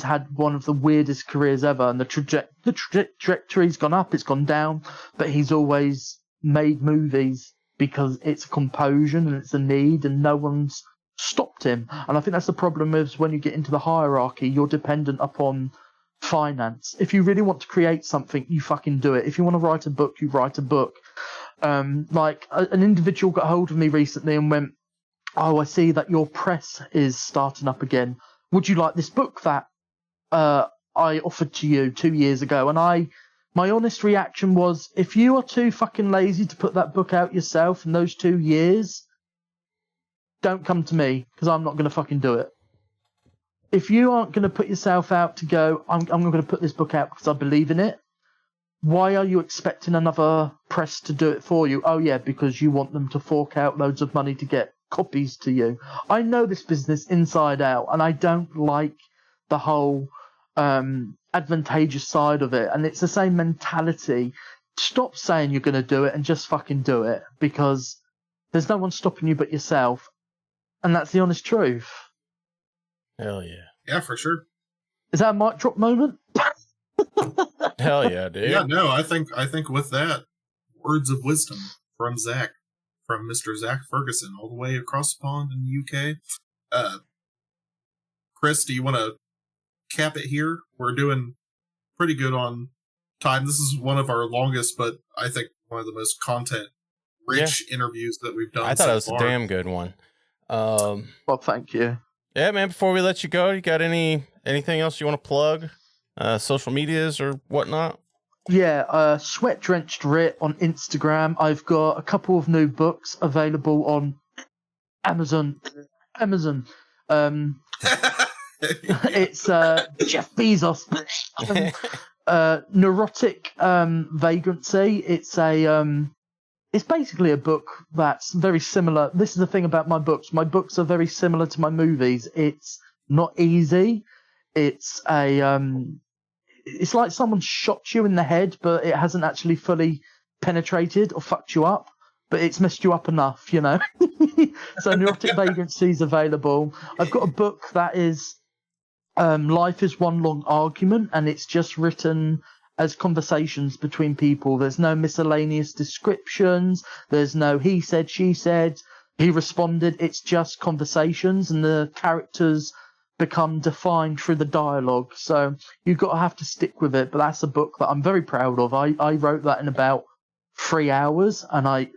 had one of the weirdest careers ever, and the trajectory's gone up, it's gone down, but he's always made movies because it's a compulsion and it's a need, and no one's stopped him. And I think that's the problem is when you get into the hierarchy, you're dependent upon finance. If you really want to create something, you fucking do it. If you want to write a book, you write a book. Like an individual got hold of me recently and went, "Oh, I see that your press is starting up again. Would you like this book that I offered to you 2 years ago?" And my honest reaction was, if you are too fucking lazy to put that book out yourself in those 2 years, don't come to me, because I'm not going to fucking do it. If you aren't going to put yourself out to go, I'm going to put this book out because I believe in it, why are you expecting another press to do it for you? Oh, yeah, because you want them to fork out loads of money to get copies to you. I know this business inside out, and I don't like the whole advantageous side of it. And it's the same mentality. Stop saying you're going to do it and just fucking do it, because there's no one stopping you but yourself. And that's the honest truth. Hell yeah. Yeah, for sure. Is that a mic drop moment? Hell yeah, dude. Yeah, no, I think with that, words of wisdom from Zach, from Mr. Zak Ferguson, all the way across the pond in the UK. Chris, do you want to cap it here? We're doing pretty good on time. This is one of our longest, but I think one of the most content-rich interviews that we've done. I thought it was a damn good one. Well, thank you. Yeah, man, before we let you go, you got anything else you want to plug? Social medias or whatnot? Yeah, Sweat Drenched Writ on Instagram. I've got a couple of new books available on Amazon. It's Jeff Bezos. Neurotic Vagrancy. It's basically a book that's very similar. This is the thing about my books. My books are very similar to my movies. It's not easy. It's it's like someone shot you in the head, but it hasn't actually fully penetrated or fucked you up, but it's messed you up enough, you know? So Neurotic Vagrancy is available. I've got a book that is Life is One Long Argument, and it's just written as conversations between people. There's no miscellaneous descriptions. There's no he said, she said, he responded. It's just conversations, and the characters become defined through the dialogue. So you've got to have to stick with it. But that's a book that I'm very proud of. I wrote that in about 3 hours, and I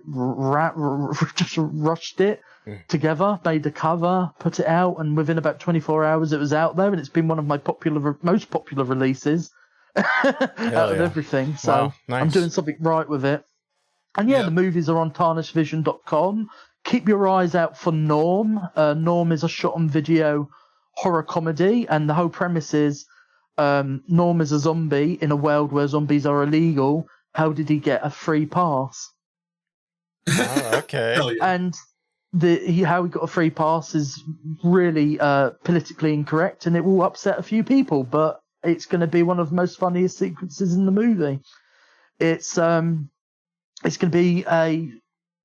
just rushed it together, made the cover, put it out, and within about 24 hours it was out there, and it's been one of my most popular releases out of everything. So wow, nice. I'm doing something right with it. And the movies are on tarnishedvision.com. Keep your eyes out for Norm. Norm is a shot-on-video horror comedy, and the whole premise is Norm is a zombie in a world where zombies are illegal. How did he get a free pass? Oh, okay. And how he got a free pass is really politically incorrect, and it will upset a few people, but it's going to be one of the most funniest sequences in the movie. It's going to be a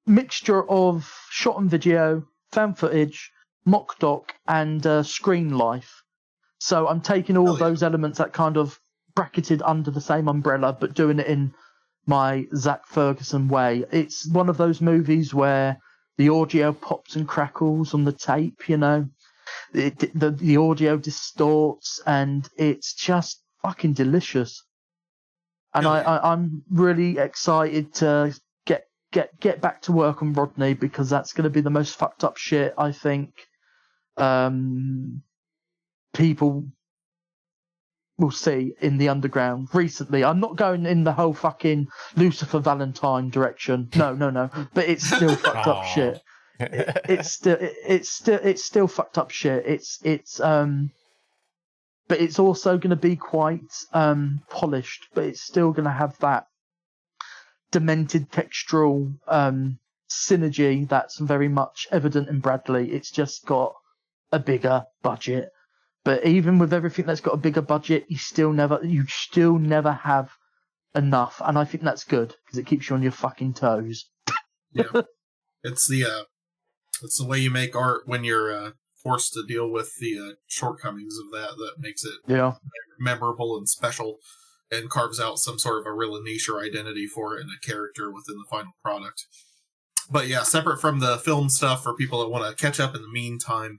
mixture of shot on video, found footage, mock doc, and screen life. So I'm taking all of those elements that kind of bracketed under the same umbrella, but doing it in my Zak Ferguson way. It's one of those movies where the audio pops and crackles on the tape, you know. The audio distorts, and it's just fucking delicious. And I'm really excited to get back to work on Rodney, because that's going to be the most fucked up shit I think people we'll see in the underground recently. I'm not going in the whole fucking Lucifer Valentine direction. No. But it's still fucked up shit. It's still fucked up shit. But it's also going to be quite polished. But it's still going to have that demented textural synergy that's very much evident in Bradley. It's just got a bigger budget. But even with everything that's got a bigger budget, you still never have enough, and I think that's good because it keeps you on your fucking toes. Yeah, it's the way you make art when you're forced to deal with the shortcomings of that makes it memorable and special, and carves out some sort of a real niche or identity for it and a character within the final product. But yeah, separate from the film stuff, for people that want to catch up in the meantime,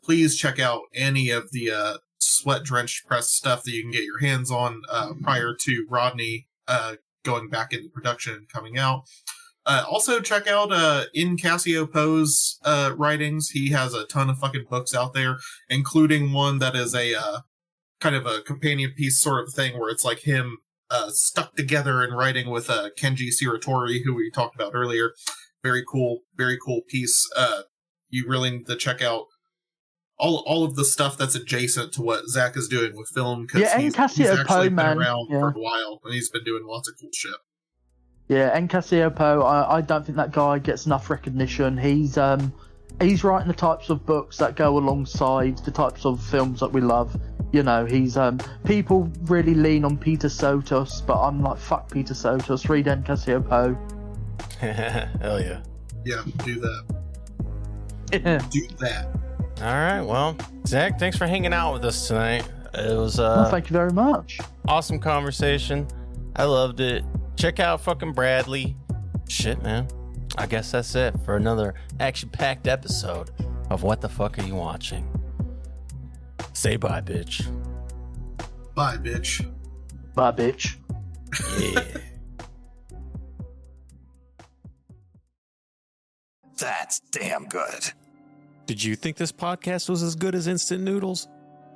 please check out any of the Sweat Drenched press stuff that you can get your hands on prior to Rodney going back into production and coming out. Also check out In Cassio Poe's writings. He has a ton of fucking books out there, including one that is a kind of a companion piece sort of thing where it's like him stuck together and writing with Kenji Shiratori, who we talked about earlier. Very cool piece. You really need to check out all of the stuff that's adjacent to what Zach is doing with film, because he's actually been around for a while, and he's been doing lots of cool shit. Yeah, and Cassio Poe, I don't think that guy gets enough recognition. He's writing the types of books that go alongside the types of films that we love. You know, he's people really lean on Peter Sotos, but I'm like, fuck Peter Sotos, read N. Cassio Poe. Hell yeah. Yeah, do that. Do that. All right, well, Zach, thanks for hanging out with us tonight. It was thank you very much. Awesome conversation. I loved it. Check out fucking Bradley. Shit, man. I guess that's it for another action-packed episode of What the Fuck Are You Watching? Say bye, bitch. Bye, bitch. Bye, bitch. Yeah. That's damn good. Did you think this podcast was as good as instant noodles?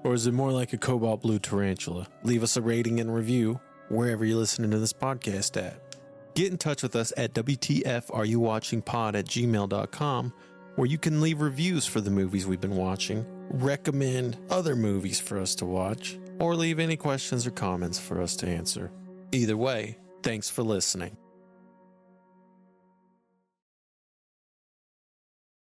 Or is it more like a cobalt blue tarantula? Leave us a rating and review wherever you're listening to this podcast at. Get in touch with us at WTFareyouwatchingpod@gmail.com, where you can leave reviews for the movies we've been watching, recommend other movies for us to watch, or leave any questions or comments for us to answer. Either way, thanks for listening.